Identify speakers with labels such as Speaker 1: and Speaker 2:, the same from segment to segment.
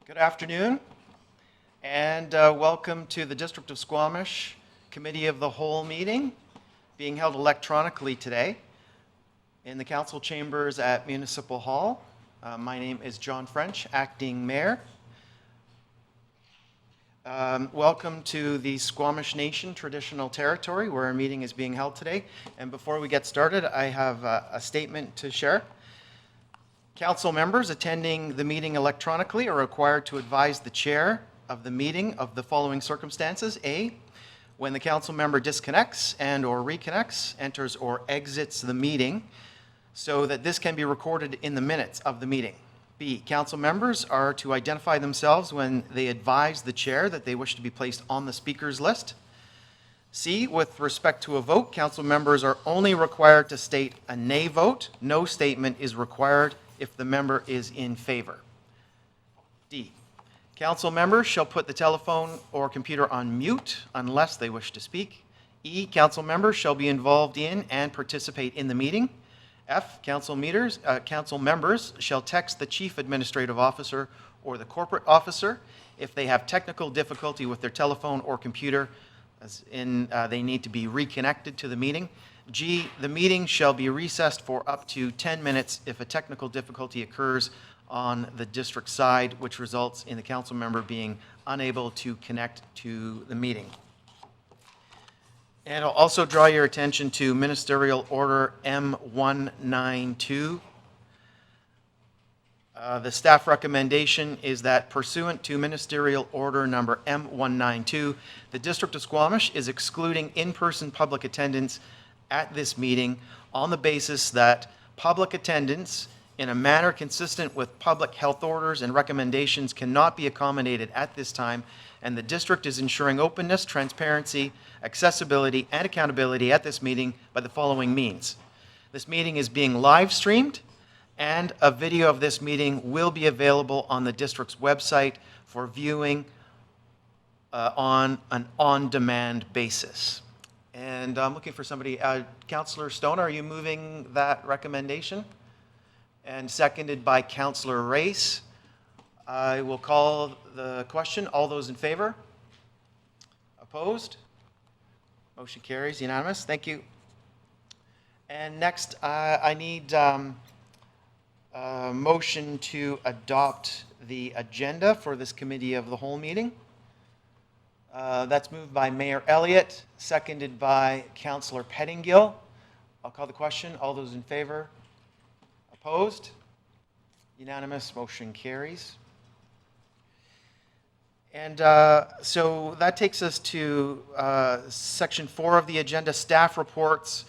Speaker 1: Good afternoon, and welcome to the District of Squamish Committee of the Whole meeting, being held electronically today in the Council Chambers at Municipal Hall. My name is John French, Acting Mayor. Welcome to the Squamish Nation Traditional Territory, where our meeting is being held today. And before we get started, I have a statement to share. Council members attending the meeting electronically are required to advise the chair of the meeting of the following circumstances. A, when the council member disconnects and or reconnects, enters or exits the meeting, so that this can be recorded in the minutes of the meeting. B, council members are to identify themselves when they advise the chair that they wish to be placed on the speakers list. C, with respect to a vote, council members are only required to state a nay vote. No statement is required if the member is in favor. D, council members shall put the telephone or computer on mute unless they wish to speak. E, council members shall be involved in and participate in the meeting. F, council members shall text the chief administrative officer or the corporate officer if they have technical difficulty with their telephone or computer, as in they need to be reconnected to the meeting. G, the meeting shall be recessed for up to 10 minutes if a technical difficulty occurs on the district side, which results in the council member being unable to connect to the meeting. And I'll also draw your attention to Ministerial Order M192. The staff recommendation is that pursuant to Ministerial Order number M192, the District of Squamish is excluding in-person public attendance at this meeting on the basis that public attendance in a manner consistent with public health orders and recommendations cannot be accommodated at this time, and the district is ensuring openness, transparency, accessibility, and accountability at this meeting by the following means. This meeting is being live streamed, and a video of this meeting will be available on the district's website for viewing on an on-demand basis. And I'm looking for somebody. Councillor Stone, are you moving that recommendation? And seconded by Councillor Race. I will call the question. All those in favor? Opposed? Motion carries, unanimous. Thank you. And next, I need a motion to adopt the agenda for this Committee of the Whole meeting. That's moved by Mayor Elliott, seconded by Councillor Pettingill. I'll call the question. All those in favor? Opposed? Unanimous. Motion carries. And so that takes us to section 4 of the agenda, staff reports.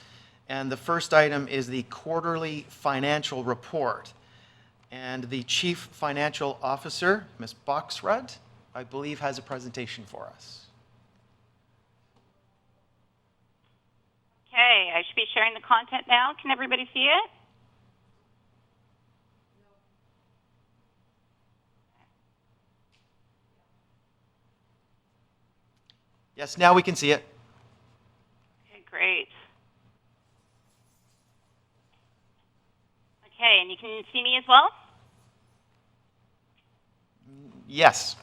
Speaker 1: And the first item is the quarterly financial report. And the Chief Financial Officer, Ms. Boxrud, I believe has a presentation for us.
Speaker 2: Okay, I should be sharing the content now. Can everybody see it?
Speaker 1: Yes, now we can see it.
Speaker 2: Okay, great. Okay, and you can see me as well?
Speaker 1: Yes.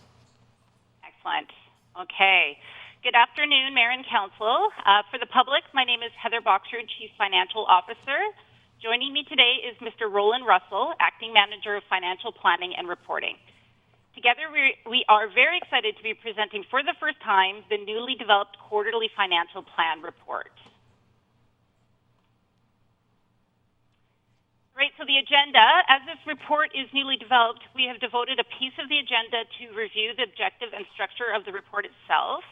Speaker 2: Excellent. Okay. Good afternoon, Mayor and Council. For the public, my name is Heather Boxrud, Chief Financial Officer. Joining me today is Mr. Roland Russell, Acting Manager of Financial Planning and Reporting. Together, we are very excited to be presenting for the first time the newly developed Quarterly Financial Plan Report. Right, so the agenda, as this report is newly developed, we have devoted a piece of the agenda to review the objective and structure of the report itself.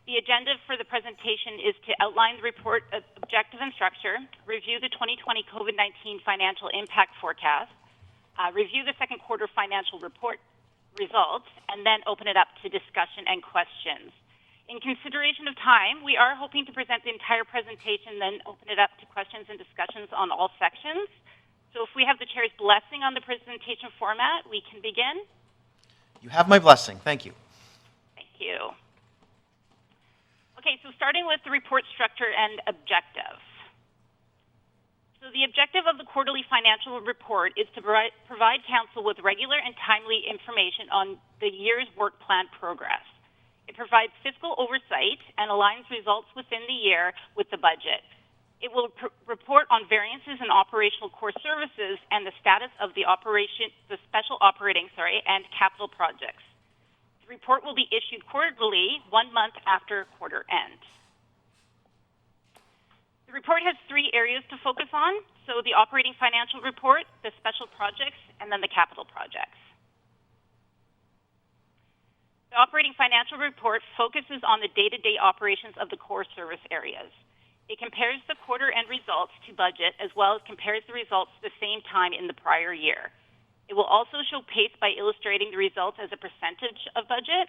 Speaker 2: The agenda for the presentation is to outline the report objective and structure, review the 2020 COVID-19 financial impact forecast, review the second quarter financial report results, and then open it up to discussion and questions. In consideration of time, we are hoping to present the entire presentation, then open it up to questions and discussions on all sections. So if we have the chair's blessing on the presentation format, we can begin.
Speaker 1: You have my blessing. Thank you.
Speaker 2: Thank you. Okay, so starting with the report structure and objectives. So the objective of the quarterly financial report is to provide Council with regular and timely information on the year's work plan progress. It provides fiscal oversight and aligns results within the year with the budget. It will report on variances in operational core services and the status of the special operating and capital projects. The report will be issued quarterly, 1 month after quarter end. The report has 3 areas to focus on, so the operating financial report, the special projects, and then the capital projects. The operating financial report focuses on the day-to-day operations of the core service areas. It compares the quarter-end results to budget, as well as compares the results the same time in the prior year. It will also show pace by illustrating the results as a percentage of budget,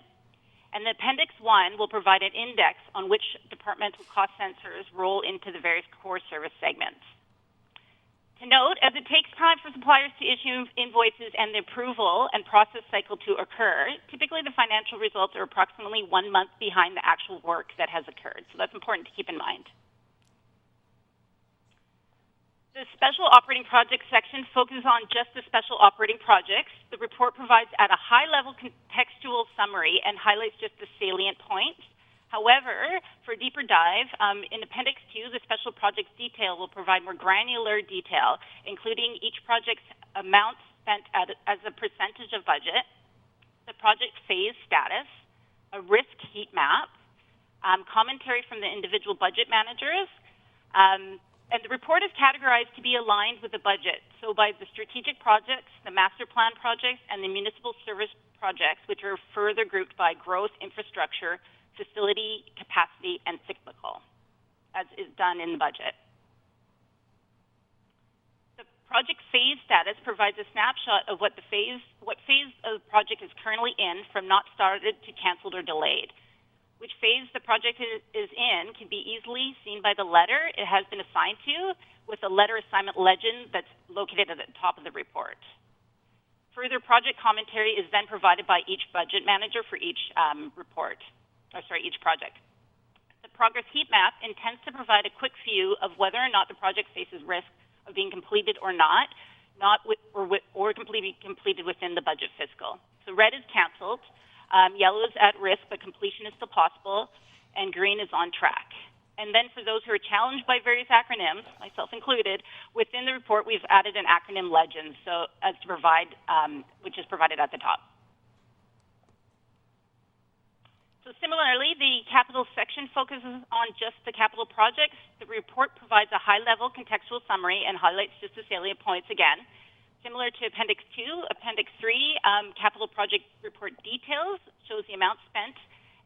Speaker 2: and the Appendix 1 will provide an index on which departmental cost centers roll into the various core service segments. To note, as it takes time for suppliers to issue invoices and the approval and process cycle to occur, typically the financial results are approximately 1 month behind the actual work that has occurred. So that's important to keep in mind. The special operating project section focuses on just the special operating projects. The report provides at a high-level contextual summary and highlights just the salient points. However, for a deeper dive, in Appendix 2, the special projects detail will provide more granular detail, including each project's amount spent as a percentage of budget, the project phase status, a risk heat map, commentary from the individual budget managers, and the report is categorized to be aligned with the budget. So by the strategic projects, the master plan projects, and the municipal service projects, which are further grouped by growth, infrastructure, facility, capacity, and cyclical, as is done in the budget. The project phase status provides a snapshot of what phase of the project is currently in, from not started to canceled or delayed. Which phase the project is in can be easily seen by the letter it has been assigned to, with a letter assignment legend that's located at the top of the report. Further project commentary is then provided by each budget manager for each each project. The progress heat map intends to provide a quick view of whether or not the project faces risk of being completed or not completely completed within the budget fiscal. So red is canceled. Yellow is at risk, but completion is still possible, and green is on track. And then for those who are challenged by various acronyms, myself included, within the report we've added an acronym legend, which is provided at the top. So similarly, the capital section focuses on just the capital projects. The report provides a high-level contextual summary and highlights just the salient points again. Similar to Appendix 2, Appendix 3, capital project report details, shows the amount spent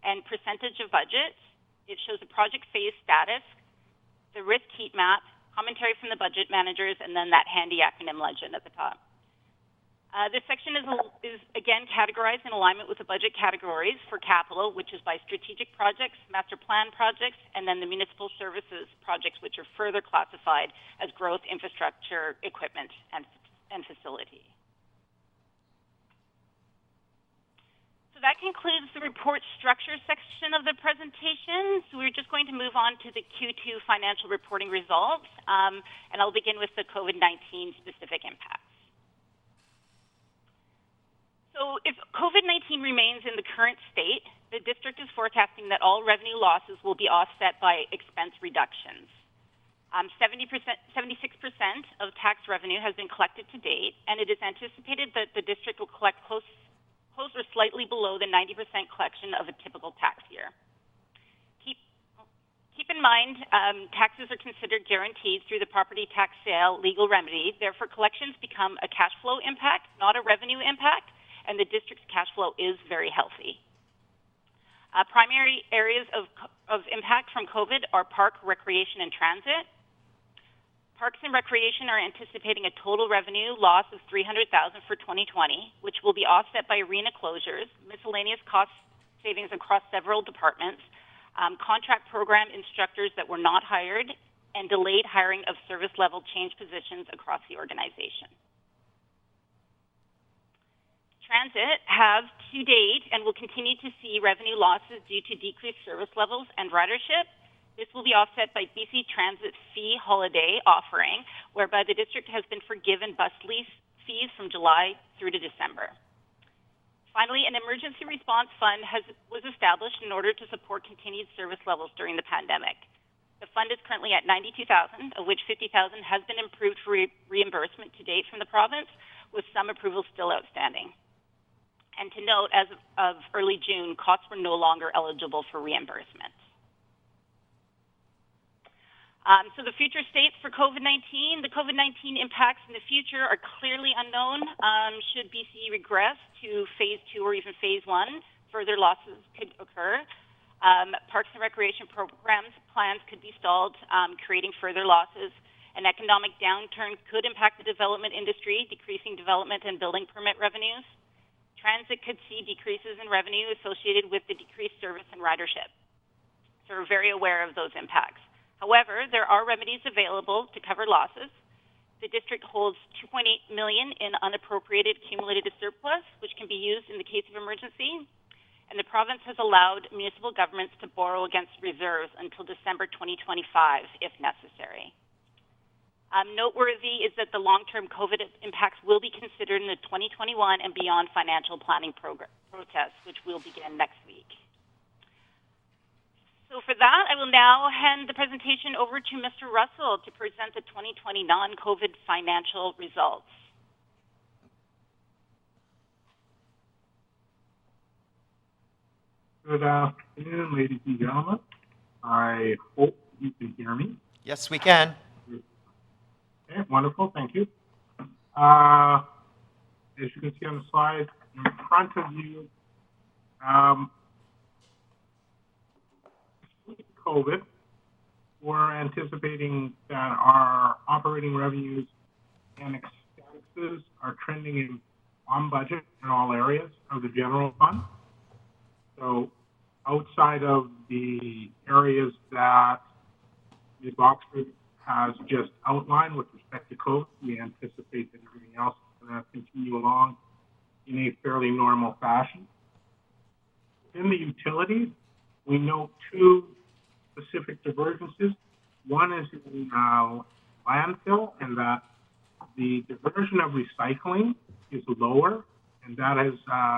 Speaker 2: and percentage of budget. It shows the project phase status, the risk heat map, commentary from the budget managers, and then that handy acronym legend at the top. This section is again categorized in alignment with the budget categories for capital, which is by strategic projects, master plan projects, and then the municipal services projects, which are further classified as growth, infrastructure, equipment, and facility. So that concludes the report structure section of the presentation. So we're just going to move on to the Q2 financial reporting results, and I'll begin with the COVID-19 specific impacts. So if COVID-19 remains in the current state, the district is forecasting that all revenue losses will be offset by expense reductions. 76% of tax revenue has been collected to date, and it is anticipated that the district will collect close or slightly below the 90% collection of a typical tax year. Keep in mind, taxes are considered guaranteed through the property tax sale legal remedy. Therefore, collections become a cash flow impact, not a revenue impact, and the district's cash flow is very healthy. Primary areas of impact from COVID are park, recreation, and transit. Parks and Recreation are anticipating a total revenue loss of $300,000 for 2020, which will be offset by arena closures, miscellaneous cost savings across several departments, contract program instructors that were not hired, and delayed hiring of service level change positions across the organization. Transit have to date and will continue to see revenue losses due to decreased service levels and ridership. This will be offset by BC Transit fee holiday offering, whereby the district has been forgiven bus lease fees from July through to December. Finally, an emergency response fund was established in order to support continued service levels during the pandemic. The fund is currently at $92,000, of which $50,000 has been approved for reimbursement to date from the province, with some approvals still outstanding. And to note, as of early June, costs were no longer eligible for reimbursement. So the future states for COVID-19, the COVID-19 impacts in the future are clearly unknown. Should BC regress to phase 2 or even phase 1, further losses could occur. Parks and recreation programs plans could be stalled, creating further losses. An economic downturn could impact the development industry, decreasing development and building permit revenues. Transit could see decreases in revenue associated with the decreased service and ridership. So we're very aware of those impacts. However, there are remedies available to cover losses. The district holds $2.8 million in unappropriated accumulated surplus, which can be used in the case of emergency. And the province has allowed municipal governments to borrow against reserves until December 2025, if necessary. Noteworthy is that the long-term COVID impacts will be considered in the 2021 and beyond financial planning process, which will begin next week. So for that, I will now hand the presentation over to Mr. Russell to present the 2020 non-COVID financial results.
Speaker 3: Good afternoon, ladies and gentlemen. I hope you can hear me.
Speaker 1: Yes, we can.
Speaker 3: Okay, wonderful, thank you. As you can see on the slide in front of you, COVID, we're anticipating that our operating revenues and expenses are trending on budget in all areas of the general fund. So outside of the areas that Ms. Boxrud has just outlined with respect to COVID, we anticipate that everything else is going to continue along in a fairly normal fashion. In the utilities, we note two specific divergences. One is in landfill, and that the diversion of recycling is lower, and that has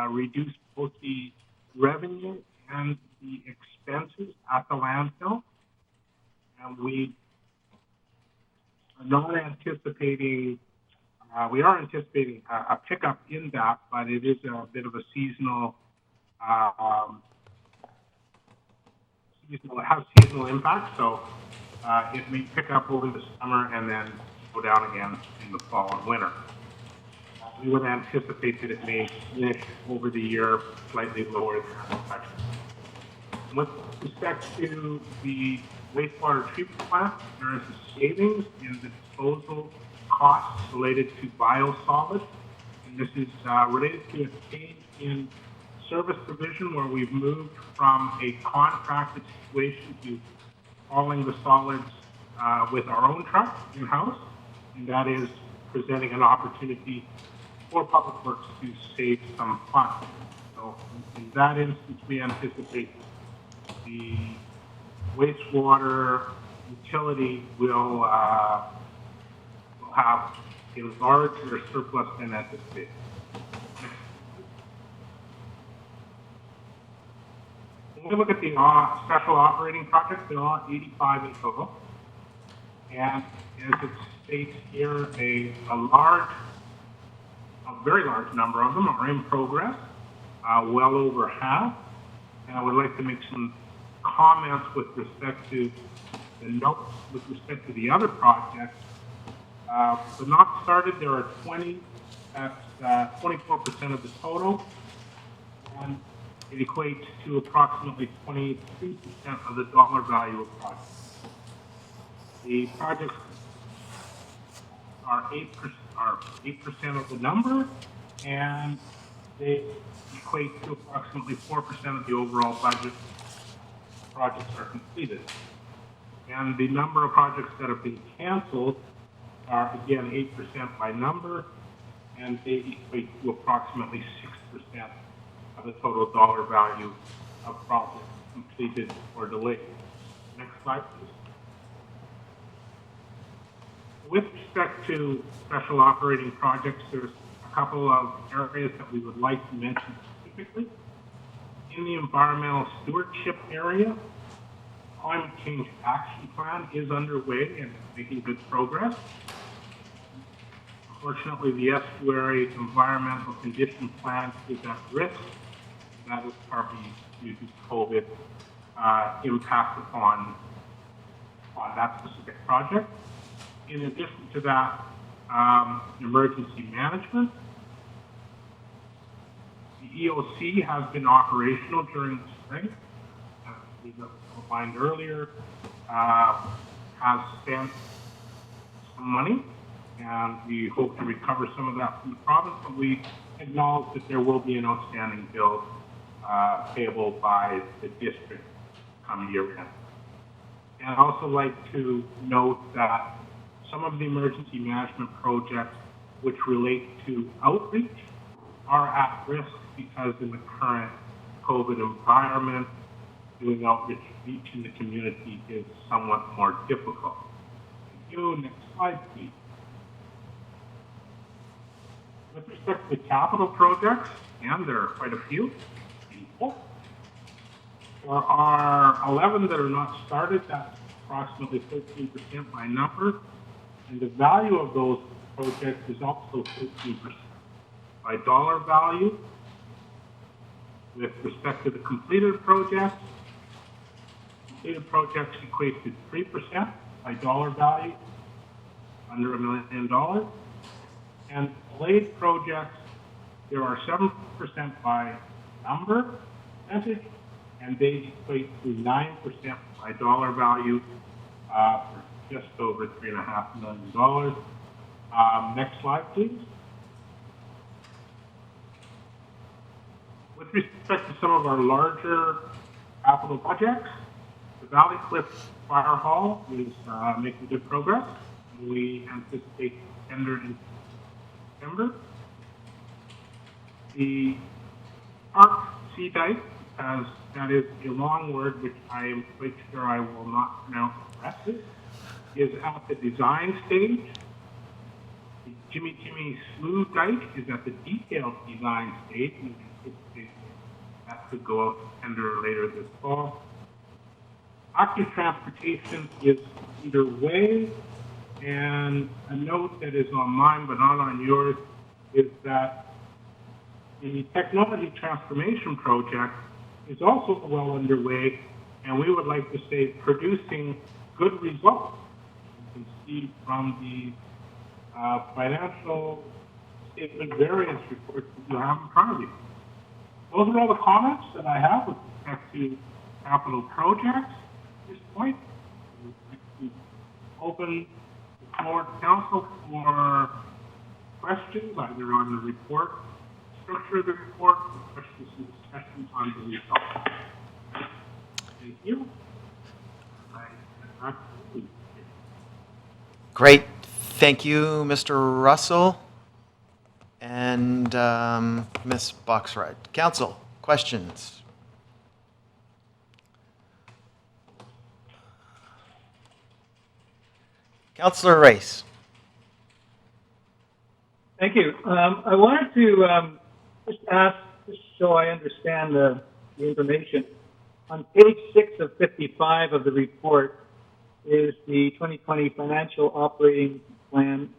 Speaker 3: reduced both the revenue and the expenses at the landfill. And we are not anticipating, we are anticipating a pickup in that, but it is a bit of a seasonal, it has seasonal impact, so it may pick up over the summer and then go down again in the fall and winter. We would anticipate that it may finish over the year slightly lower than expected. With respect to the wastewater treatment plant, there is a savings in the disposal costs related to biosolids, and this is related to a change in service provision where we've moved from a contracted situation to hauling the solids with our own truck in-house, and that is presenting an opportunity for Public Works to save some funds. So in that instance, we anticipate the wastewater utility will have a larger surplus than anticipated. When we look at the special operating projects, there are 85 in total. And as it states here, a very large number of them are in progress, well over half. And I would like to make some comments with respect to the notes with respect to the other projects. The not started, there are 20, that's 24% of the total, and it equates to approximately 23% of the dollar value of projects. The projects are 8% of the number, and they equate to approximately 4% of the overall budget. Projects are completed. And the number of projects that have been canceled are, again, 8% by number, and they equate to approximately 6% of the total dollar value of projects completed or delayed. Next slide, please. With respect to special operating projects, there's a couple of areas that we would like to mention specifically. In the environmental stewardship area, climate change action plan is underway and making good progress. Unfortunately, the estuary environmental condition plan is at risk. That is partly due to COVID impact upon that specific project. In addition to that, emergency management. The EOC has been operational during the spring. We outlined earlier, has spent some money, and we hope to recover some of that from the province, but we acknowledge that there will be an outstanding bill payable by the district come year end. And I'd also like to note that some of the emergency management projects which relate to outreach are at risk because in the current COVID environment, doing outreach in the community is somewhat more difficult. Thank you. Next slide, please. With respect to the capital projects, and there are quite a few, there are 11 that are not started. That's approximately 13% by number. And the value of those projects is also 13% by dollar value. With respect to the completed projects equate to 3% by dollar value, under $1 million. And delayed projects, there are 7% by number, percentage, and they equate to 9% by dollar value, for just over $3.5 million. Next slide, please. With respect to some of our larger capital projects, the Valley Cliff Fire Hall is making good progress. We anticipate tender in September. The Park Sea Dike, as that is a long word which I am quite sure I will not pronounce correctly, is at the design stage. The Jimmy Slough Dike is at the detailed design stage. We anticipate that could go out to tender later this fall. Active transportation is underway, and a note that is on mine but not on yours is that the technology transformation project is also well underway, and we would like to say producing good results. You can see from the financial statement variance reports that you have in front of you. Those are all the comments that I have with respect to capital projects at this point. We'd like to open the floor to council for questions, either on the report, structure of the report, or questions and discussions on the results. Thank you.
Speaker 1: Great. Thank you, Mr. Russell and Ms. Boxrud. Council, questions? Councillor Rice.
Speaker 4: Thank you. I wanted to just ask, just so I understand the information. On page 6 of 55 of the report is the 2020 financial operating plan,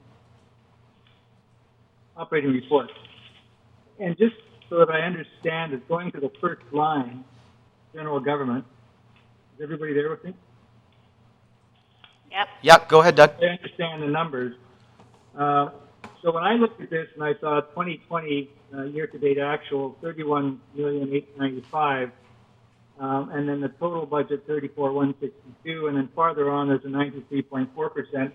Speaker 4: operating report. And just so that I understand it, going to the first line, general government, is everybody there with me?
Speaker 2: Yep.
Speaker 1: Yep, go ahead, Doug.
Speaker 4: I understand the numbers. So when I looked at this and I saw 2020 year-to-date actual 31,895,000, and then the total budget 34,162, and then farther on there's a 93.4%.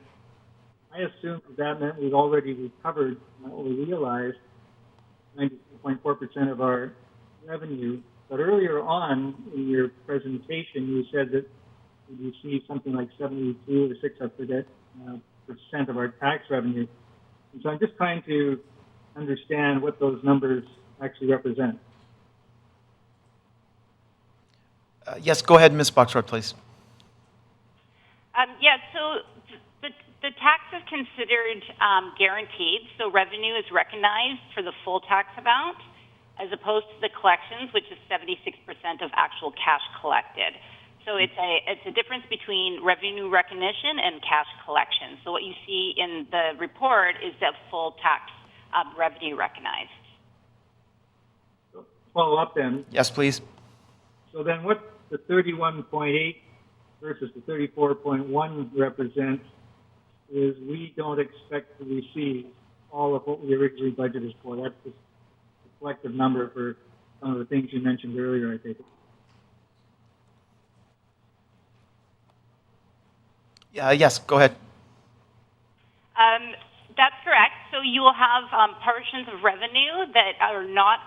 Speaker 4: I assumed that meant we've already recovered what we realized, 92.4% of our revenue. But earlier on in your presentation, you said that we received something like 72 or 6, I forget, percent of our tax revenue. And so I'm just trying to understand what those numbers actually represent.
Speaker 1: Yes, go ahead, Ms. Boxrud, please.
Speaker 2: Yeah, so the tax is considered guaranteed, so revenue is recognized for the full tax amount, as opposed to the collections, which is 76% of actual cash collected. So it's a difference between revenue recognition and cash collection. So what you see in the report is the full tax revenue recognized.
Speaker 4: Follow up then.
Speaker 1: Yes, please.
Speaker 4: So then what the 31.8 versus the 34.1 represents is we don't expect to receive all of what we originally budgeted for. That's just the collective number for some of the things you mentioned earlier, I think.
Speaker 1: Yes, go ahead.
Speaker 2: That's correct. So you will have portions of revenue that are not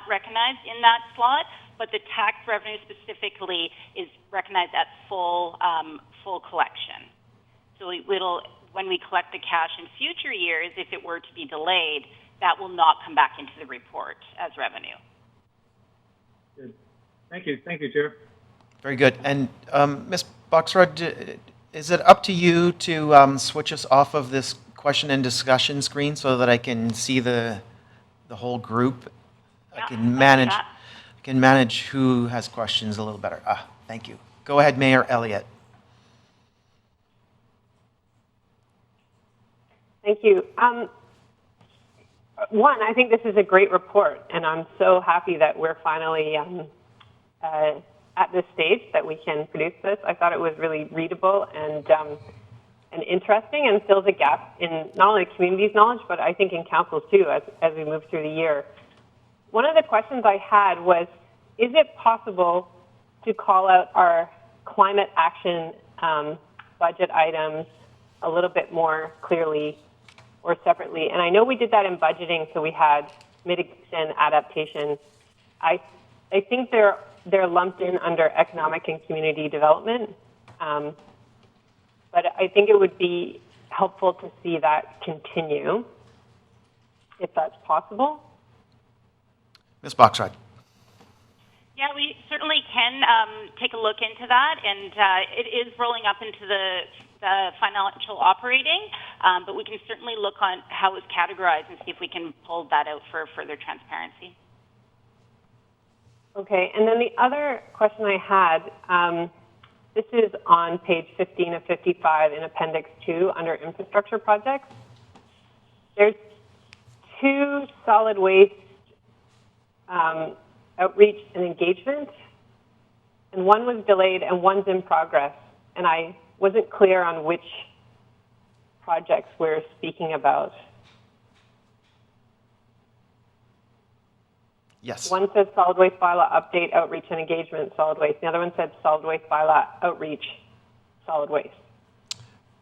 Speaker 2: recognized in that slot, but the tax revenue specifically is recognized at full collection. So when we collect the cash in future years, if it were to be delayed, that will not come back into the report as revenue.
Speaker 4: Good. Thank you, Chair.
Speaker 1: Very good. And Ms. Boxrud, is it up to you to switch us off of this question and discussion screen so that I can see the whole group?
Speaker 2: Yeah,
Speaker 1: I can manage who has questions a little better. Thank you. Go ahead, Mayor Elliott.
Speaker 5: Thank you. One, I think this is a great report, and I'm so happy that we're finally at this stage that we can produce this. I thought it was really readable and interesting, and fills a gap in not only the community's knowledge, but I think in council's too, as we move through the year. One of the questions I had was, is it possible to call out our climate action budget items a little bit more clearly or separately? And I know we did that in budgeting, so we had mitigation, adaptation. I think they're lumped in under economic and community development, but I think it would be helpful to see that continue, if that's possible.
Speaker 1: Ms. Boxrud.
Speaker 2: Yeah, we certainly can take a look into that, and it is rolling up into the financial operating, but we can certainly look on how it's categorized and see if we can pull that out for further transparency.
Speaker 5: Okay, and then the other question I had, this is on page 15 of 55 in Appendix 2 under infrastructure projects. There's 2 solid waste outreach and engagement, and one was delayed and one's in progress, and I wasn't clear on which projects we're speaking about.
Speaker 1: Yes.
Speaker 5: One says solid waste bylaw update, outreach and engagement, solid waste. The other one said solid waste bylaw outreach, solid waste.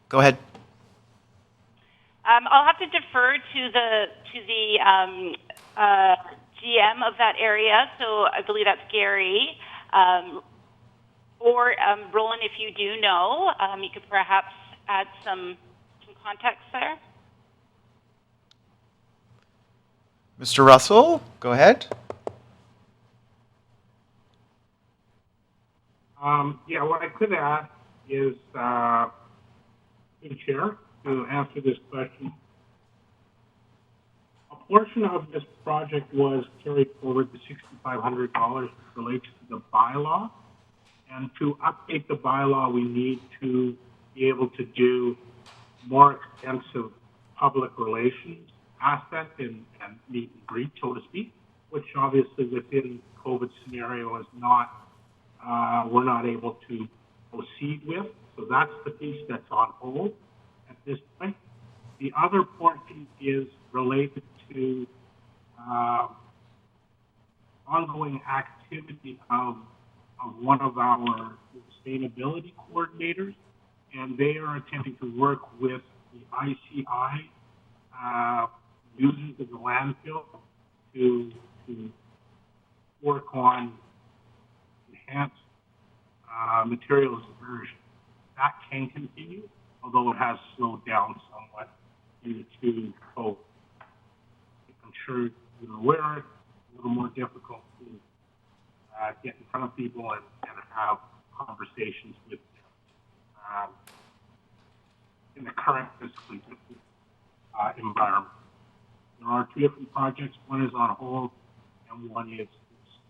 Speaker 1: Go ahead.
Speaker 2: I'll have to defer to the GM of that area, so I believe that's Gary. Or Roland, if you do know, you could perhaps add some context there.
Speaker 1: Mr. Russell, go ahead.
Speaker 3: Yeah, what I could add is, to the chair, to answer this question. A portion of this project was carried forward to $6,500 related to the bylaw. And to update the bylaw, we need to be able to do more extensive public relations aspect and meet and greet, so to speak, which obviously within COVID scenario is not, we're not able to proceed with. So that's the piece that's on hold at this point. The other portion is related to ongoing activity of one of our sustainability coordinators, and they are attempting to work with the ICI users of the landfill to work on enhanced materials diversion. That can continue, although it has slowed down somewhat due to COVID. I'm sure you're aware it's a little more difficult to get in front of people and have conversations with them in the current fiscal environment. There are two different projects. One is on hold, and one is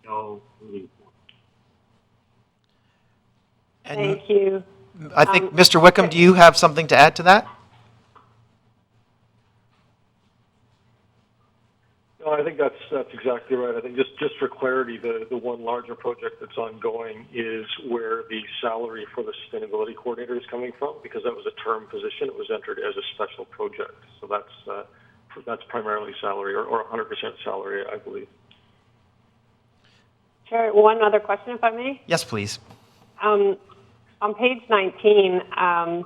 Speaker 3: still moving forward.
Speaker 1: And
Speaker 5: Thank you.
Speaker 1: I think, Mr. Wickham, do you have something to add to that?
Speaker 6: No, I think that's exactly right. I think just for clarity, the one larger project that's ongoing is where the salary for the sustainability coordinator is coming from, because that was a term position. It was entered as a special project, so that's primarily salary or 100% salary, I believe.
Speaker 5: Chair, one other question, if I may.
Speaker 1: Yes, please.
Speaker 5: On page 19,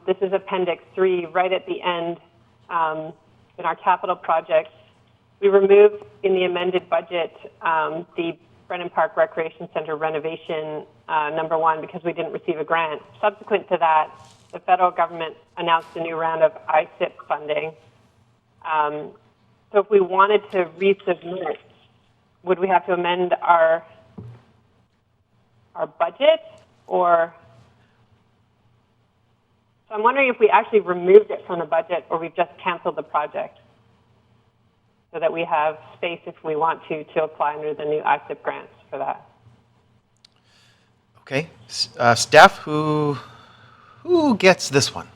Speaker 5: this is Appendix 3, right at the end, in our capital projects, we removed in the amended budget the Brennan Park Recreation Center renovation number 1 because we didn't receive a grant. Subsequent to that, the federal government announced a new round of ICIP funding. So if we wanted to resubmit, would we have to amend our budget, or? So I'm wondering if we actually removed it from the budget or we've just canceled the project so that we have space if we want to apply under the new ICIP grants for that.
Speaker 1: Okay. Staff, who gets this one?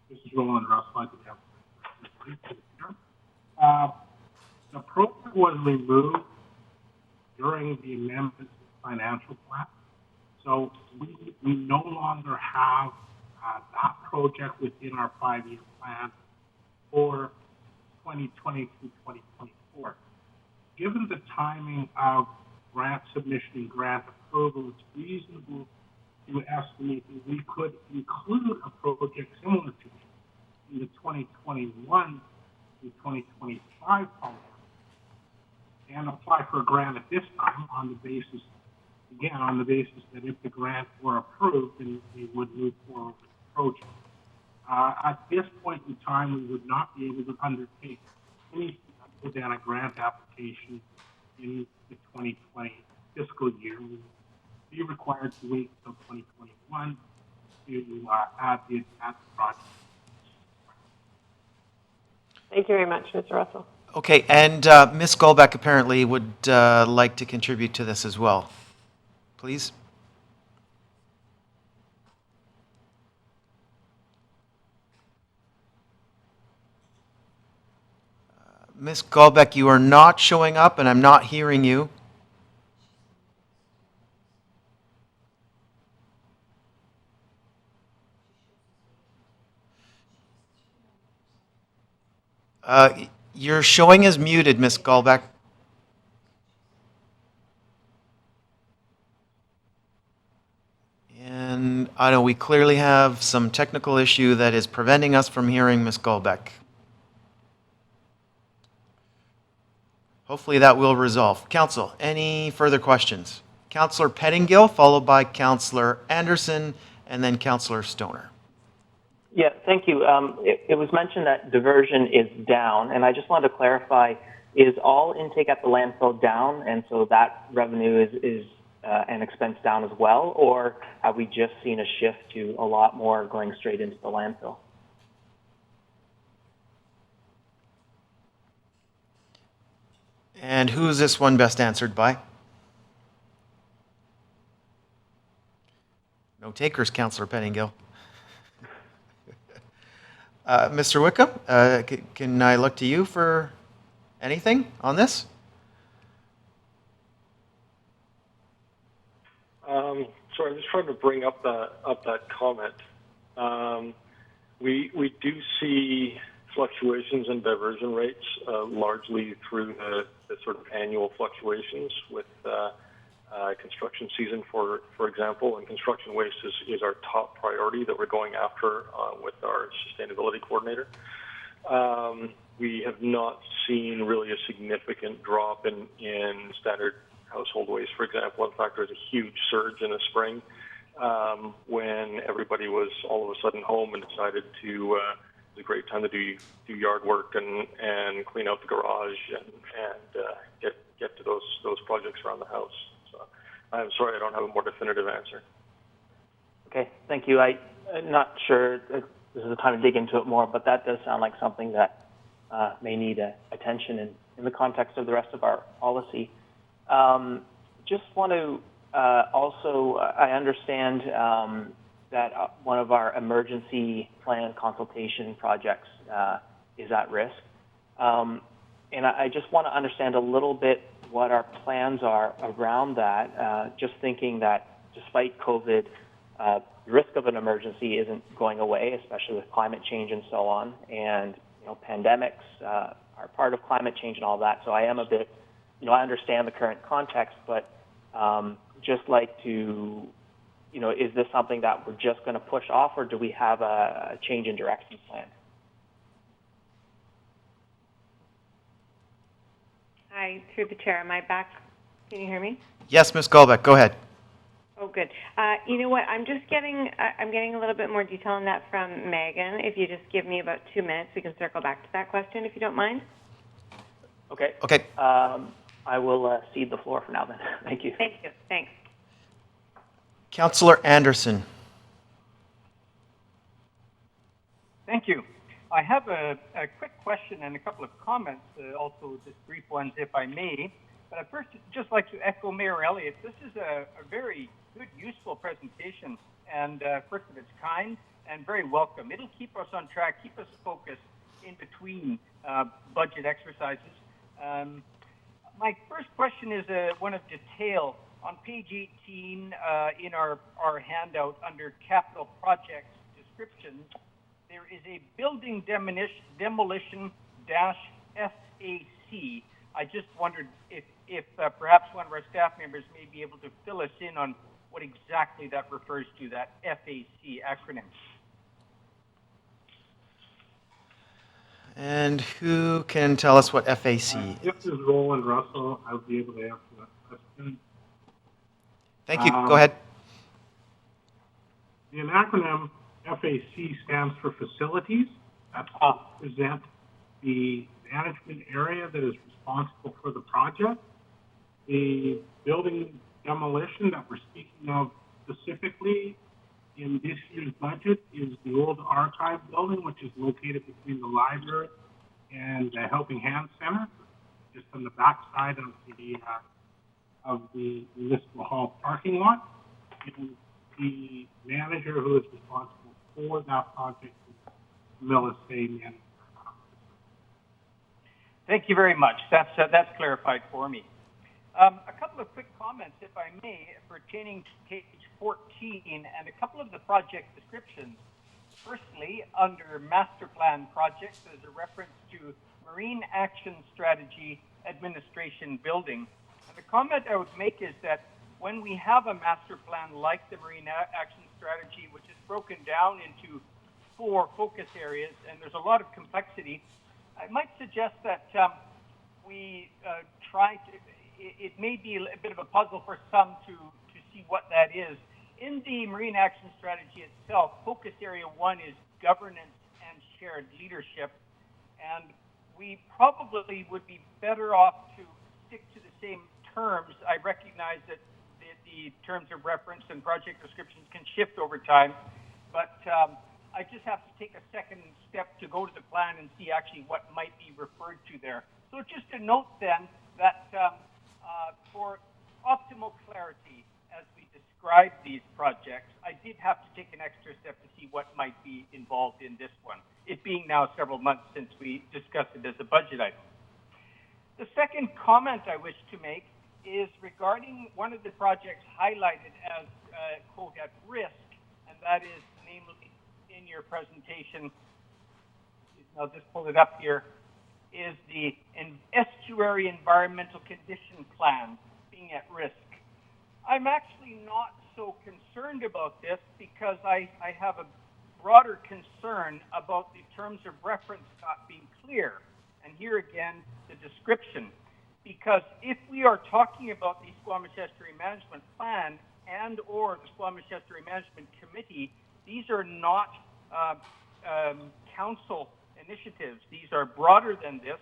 Speaker 3: This is Roland Russell. The program was removed during the amendment to the financial plan. So we no longer have that project within our 5-year plan for 2020 through 2024. Given the timing of grant submission and grant approval, it's reasonable to estimate that we could include a project similar to it in the 2021 to 2025 program and apply for a grant at this time on the basis that if the grant were approved, then we would move forward with the project. At this point in time, we would not be able to undertake any other than a grant application in the 2020 fiscal year. We would be required to wait until 2021 to add the project.
Speaker 5: Thank you very much, Mr. Russell.
Speaker 1: Okay, and Ms. Golbeck apparently would like to contribute to this as well. Please. Ms. Golbeck, you are not showing up and I'm not hearing you. You're showing as muted, Ms. Golbeck. And I know we clearly have some technical issue that is preventing us from hearing Ms. Golbeck. Hopefully that will resolve. Council, any further questions? Councillor Pettingill, followed by Councillor Anderson, and then Councillor Stoner.
Speaker 7: Yeah, thank you. It was mentioned that diversion is down, and I just wanted to clarify, is all intake at the landfill down, and so that revenue is an expense down as well, or have we just seen a shift to a lot more going straight into the landfill?
Speaker 1: And who is this one best answered by? No takers, Councillor Pettingill. Mr. Wickham, can I look to you for anything on this?
Speaker 6: Sorry, I'm just trying to bring up that comment. We do see fluctuations in diversion rates, largely through the sort of annual fluctuations with construction season, for example, and construction waste is our top priority that we're going after with our sustainability coordinator. We have not seen really a significant drop in standard household waste, for example. In fact, there's a huge surge in the spring when everybody was all of a sudden home and decided to it's a great time to do yard work and clean out the garage and get to those projects around the house. So I'm sorry, I don't have a more definitive answer.
Speaker 7: Okay, thank you. I'm not sure if this is the time to dig into it more, but that does sound like something that may need attention in the context of the rest of our policy. Just want to also, I understand that one of our emergency plan consultation projects is at risk. And I just want to understand a little bit what our plans are around that, just thinking that despite COVID, the risk of an emergency isn't going away, especially with climate change and so on. And, pandemics are part of climate change and all that. So I am a bit, I understand the current context, but just like to, is this something that we're just going to push off, or do we have a change in direction plan?
Speaker 8: Hi, through the chair. Am I back? Can you hear me?
Speaker 1: Yes, Ms. Golbeck, go ahead.
Speaker 8: Oh, good. You know what? I'm getting a little bit more detail on that from Megan. If you just give me about 2 minutes, we can circle back to that question, if you don't mind.
Speaker 7: Okay.
Speaker 1: Okay.
Speaker 7: I will cede the floor for now then. Thank you.
Speaker 8: Thank you. Thanks.
Speaker 1: Councillor Anderson.
Speaker 4: Thank you. I have a quick question and a couple of comments, also just brief ones if I may. But at first, just like to echo Mayor Elliott, this is a very good, useful presentation and first of its kind and very welcome. It'll keep us on track, keep us focused in between budget exercises. My first question is one of detail. On page 18 in our handout under capital projects descriptions, there is a building demolition dash FAC. I just wondered if perhaps one of our staff members may be able to fill us in on what exactly that refers to, that FAC acronym.
Speaker 1: And who can tell us what FAC is?
Speaker 3: This is Roland Russell. I'll be able to answer that question.
Speaker 1: Thank you. Go ahead.
Speaker 3: The acronym FAC stands for facilities. That's to present the management area that is responsible for the project. The building demolition that we're speaking of specifically in this year's budget is the old archive building, which is located between the library and the Helping Hands Center, just on the back side of the municipal hall parking lot. And the manager who is responsible for that project is Millis Samian.
Speaker 4: Thank you very much. That's clarified for me. A couple of quick comments, if I may, pertaining to page 14 and a couple of the project descriptions. Firstly, under master plan projects, there's a reference to Marine Action Strategy Administration Building. And the comment I would make is that when we have a master plan like the Marine Action Strategy, which is broken down into 4 focus areas, and there's a lot of complexity, I might suggest that we try to, it may be a bit of a puzzle for some to see what that is. In the Marine Action Strategy itself, focus area 1 is governance and shared leadership, and we probably would be better off to stick to the same terms. I recognize that the terms of reference and project descriptions can shift over time, but I just have to take a second step to go to the plan and see actually what might be referred to there. So just a note then that for optimal clarity as we describe these projects, I did have to take an extra step to see what might be involved in this one, it being now several months since we discussed it as a budget item. The second comment I wish to make is regarding one of the projects highlighted as, quote, at risk, and that is namely in your presentation, I'll just pull it up here, is the estuary environmental condition plan being at risk. I'm actually not so concerned about this because I have a broader concern about the terms of reference not being clear. And here again, the description. Because if we are talking about the Squamish Estuary Management Plan and or the Squamish Estuary Management Committee, these are not council initiatives. These are broader than this,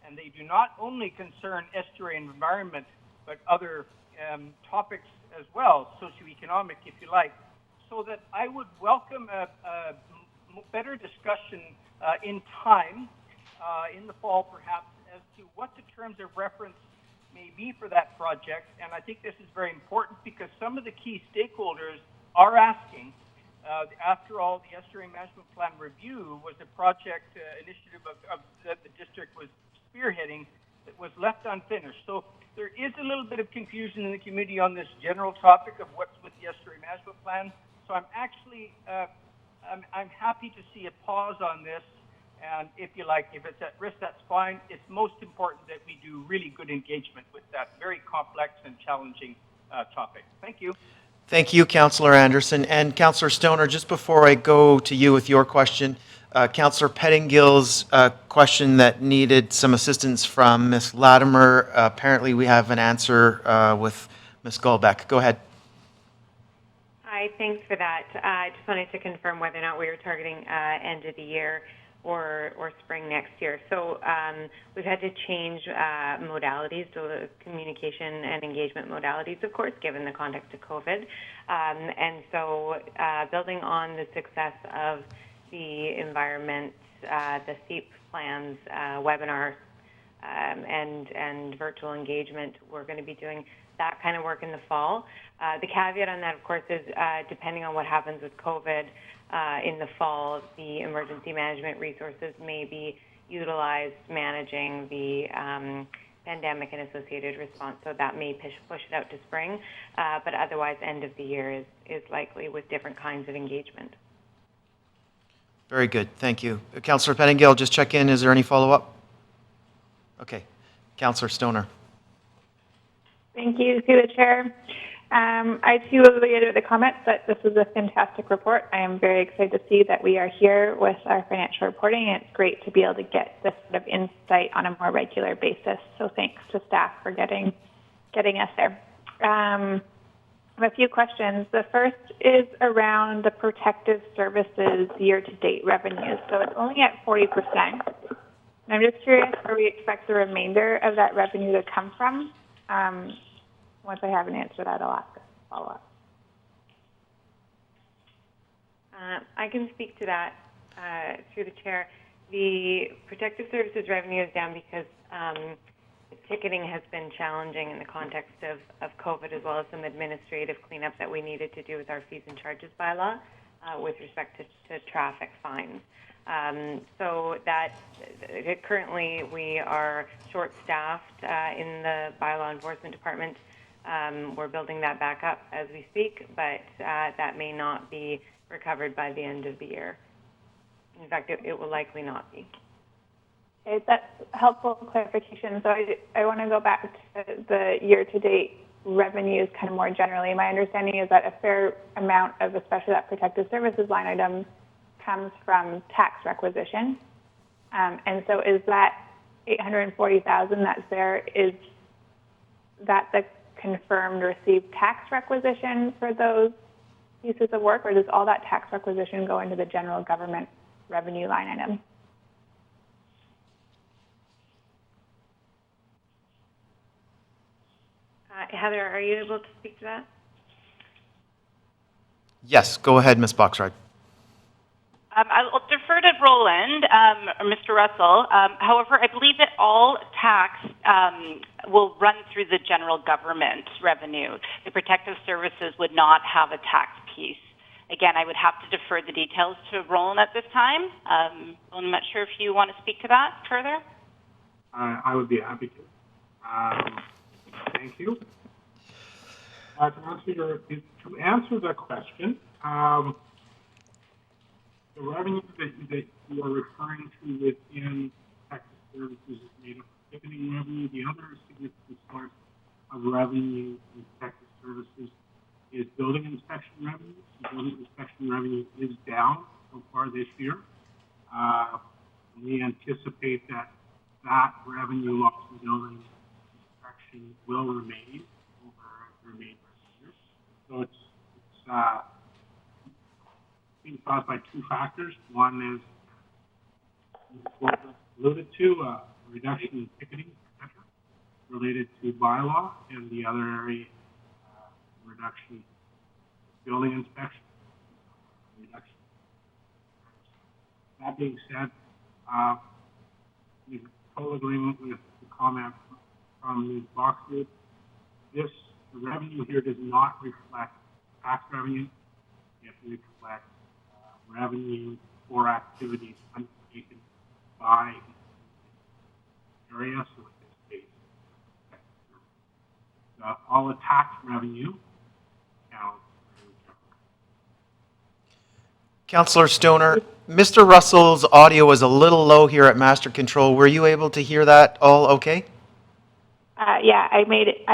Speaker 4: and they do not only concern estuary environment, but other topics as well, socioeconomic, if you like.
Speaker 9: so that I would welcome a better discussion in time, in the fall perhaps, as to what the terms of reference may be for that project. And I think this is very important because some of the key stakeholders are asking, after all, the Estuary Management Plan review was a project initiative that the district was spearheading that was left unfinished. So there is a little bit of confusion in the community on this general topic of what's with the Estuary Management Plan. So I'm actually, I'm happy to see a pause on this. And if you like, if it's at risk, that's fine. It's most important that we do really good engagement with that very complex and challenging topic. Thank you.
Speaker 1: Thank you, Councillor Anderson. And Councillor Stoner, just before I go to you with your question, Councillor Pettingill's question that needed some assistance from Ms. Latimer. Apparently, we have an answer with Ms. Gulbeck. Go ahead.
Speaker 8: Hi, thanks for that. I just wanted to confirm whether or not we were targeting end of the year or spring next year. So we've had to change modalities, so the communication and engagement modalities, of course, given the context of COVID. And so building on the success of the environment, the SEEP plans, webinars, and virtual engagement, we're going to be doing that kind of work in the fall. The caveat on that, of course, is depending on what happens with COVID in the fall, the emergency management resources may be utilized managing the pandemic and associated response, so that may push it out to spring, but otherwise end of the year is likely with different kinds of engagement.
Speaker 1: Very good. Thank you. Councillor Pettingill, just check in. Is there any follow-up? Okay. Councillor Stoner.
Speaker 10: Thank you, through the chair. I too will reiterate the comment that this is a fantastic report. I am very excited to see that we are here with our financial reporting, and it's great to be able to get this sort of insight on a more regular basis. So thanks to staff for getting us there. I have a few questions. The first is around the protective services year-to-date revenues. So it's only at 40%. And I'm just curious where we expect the remainder of that revenue to come from. Once I have an answer to that, I'll ask a follow-up.
Speaker 8: I can speak to that through the chair. The protective services revenue is down because ticketing has been challenging in the context of COVID, as well as some administrative cleanup that we needed to do with our fees and charges bylaw with respect to traffic fines. So that currently we are short-staffed in the bylaw enforcement department. We're building that back up as we speak, but that may not be recovered by the end of the year. In fact, it will likely not be.
Speaker 10: Okay, that's helpful clarification. So I want to go back to the year-to-date revenues kind of more generally. My understanding is that a fair amount of, especially that protective services line item, comes from tax requisition. And so is that $840,000 that's there, is that the confirmed received tax requisition for those pieces of work, or does all that tax requisition go into the general government revenue line item?
Speaker 8: Heather, are you able to speak to that?
Speaker 1: Yes, go ahead, Ms. Boxrud.
Speaker 2: I'll defer to Roland or Mr. Russell. However, I believe that all tax will run through the general government revenue. The protective services would not have a tax piece. Again, I would have to defer the details to Roland at this time. I'm not sure if you want to speak to that further.
Speaker 3: I would be happy to. Thank you. To answer the question, the revenue that you are referring to within protective services is made up of ticketing revenue. The other significant source of revenue in protective services is building inspection revenue. The building inspection revenue is down so far this year. We anticipate that revenue loss in building inspection will remain over the remainder of the year. So it's being caused by two factors. One is what was alluded to, reduction in ticketing, etc., related to bylaw, and the other area, reduction in building inspection. reduction. That being said, in full agreement with the comment from Ms. Boxrud, the revenue here does not reflect tax revenue. It reflects revenue for activities undertaken by area, so in this case, all the tax revenue counts.
Speaker 1: Councillor Stoner, Mr. Russell's audio was a little low here at Master Control. Were you able to hear that all okay?
Speaker 10: Yeah, I made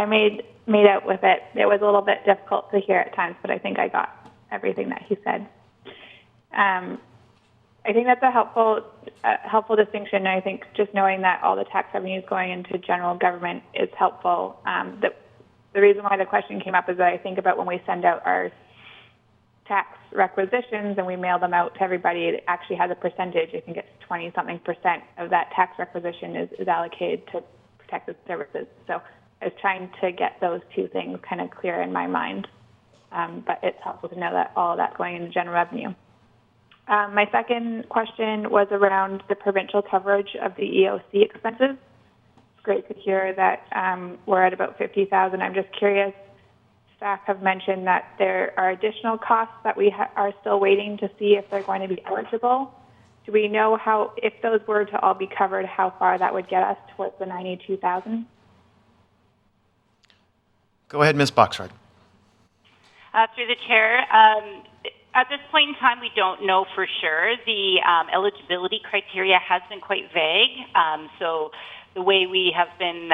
Speaker 10: out with it. It was a little bit difficult to hear at times, but I think I got everything that he said. I think that's a helpful distinction. I think just knowing that all the tax revenues going into general government is helpful. The reason why the question came up is that I think about when we send out our tax requisitions and we mail them out to everybody, it actually has a percentage. I think it's 20-something% of that tax requisition is allocated to protected services. So I was trying to get those two things kind of clear in my mind. But it's helpful to know that all of that's going into general revenue. My second question was around the provincial coverage of the EOC expenses. It's great to hear that we're at about 50,000. I'm just curious, staff have mentioned that there are additional costs that we are still waiting to see if they're going to be eligible. Do we know how, if those were to all be covered, how far that would get us towards the 92,000?
Speaker 1: Go ahead, Ms. Boxrud.
Speaker 2: Through the chair, at this point in time, we don't know for sure. The eligibility criteria has been quite vague. So the way we have been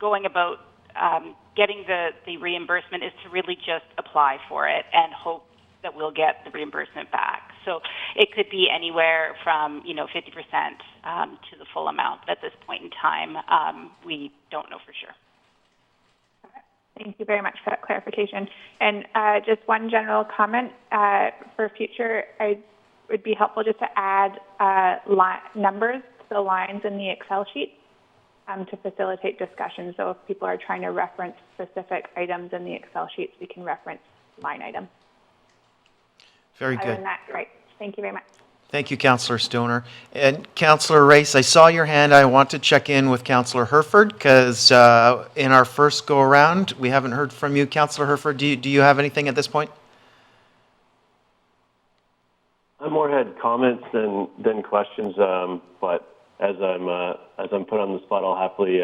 Speaker 2: going about getting the reimbursement is to really just apply for it and hope that we'll get the reimbursement back. So it could be anywhere from 50% to the full amount. At this point in time, we don't know for sure.
Speaker 10: Thank you very much for that clarification. And just one general comment for future, it would be helpful just to add numbers to the lines in the Excel sheet to facilitate discussion. So if people are trying to reference specific items in the Excel sheets, we can reference line items.
Speaker 1: Very good.
Speaker 10: Other than that, great. Thank you very much.
Speaker 1: Thank you, Councillor Stoner. And Councillor Race, I saw your hand. I want to check in with Councillor Herford because in our first go-around, we haven't heard from you. Councillor Herford, do you have anything at this point?
Speaker 11: I more had comments than questions, but as I'm put on the spot, I'll happily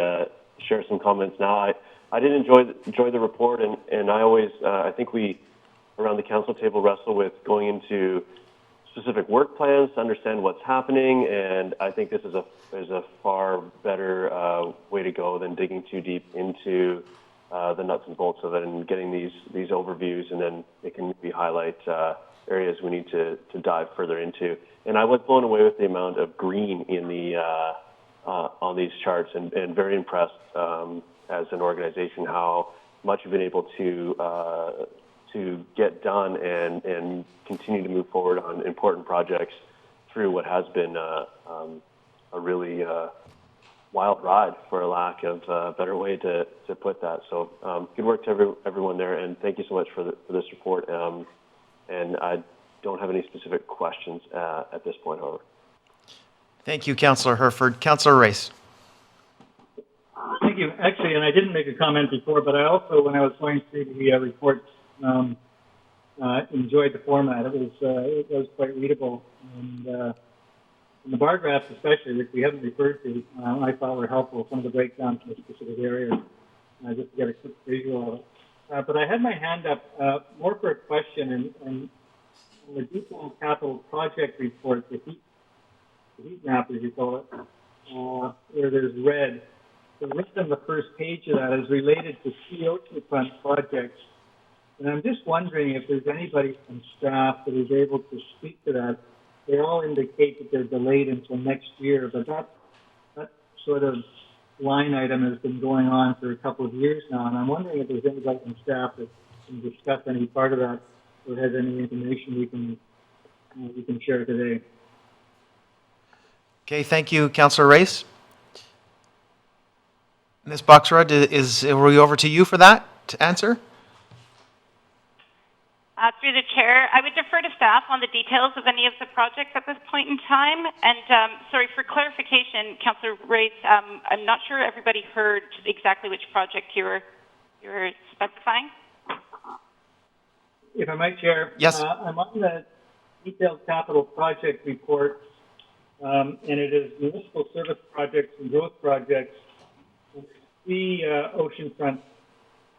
Speaker 11: share some comments now. I did enjoy the report, and I always I think we around the council table wrestle with going into specific work plans to understand what's happening, and I think this is a far better way to go than digging too deep into the nuts and bolts of it and getting these overviews, and then it can maybe highlight areas we need to dive further into. And I was blown away with the amount of green in the on these charts, and very impressed as an organization how much you've been able to get done and continue to move forward on important projects through what has been a really wild ride, for a lack of a better way to put that. So good work to everyone there, and thank you so much for this report. And I don't have any specific questions at this point, however.
Speaker 1: Thank you, Councillor Herford. Councillor Race.
Speaker 4: Thank you. Actually, and I didn't make a comment before, but I also, when I was going through the reports, enjoyed the format. It was quite readable, and the bar graphs especially, which we haven't referred to, I thought were helpful. Some of the breakdowns in specific areas, just to get a quick visual of it. But I had my hand up more for a question, and the detailed capital project report, the heat map, as you call it, where there's red. The list on the first page of that is related to CO2 fund projects. And I'm just wondering if there's anybody from staff that is able to speak to that. They all indicate that they're delayed until next year, but that sort of line item has been going on for a couple of years now, and I'm wondering if there's anybody from staff that can discuss any part of that or has any information we can share today.
Speaker 1: Okay, thank you, Councillor Race. Ms. Boxrud, are we over to you for that to answer?
Speaker 2: Through the chair, I would defer to staff on the details of any of the projects at this point in time. And sorry, for clarification, Councillor Race, I'm not sure everybody heard exactly which project you're specifying.
Speaker 4: If I might, Chair.
Speaker 1: Yes.
Speaker 4: I'm on the detailed capital project report, and it is municipal service projects and growth projects, 3 oceanfront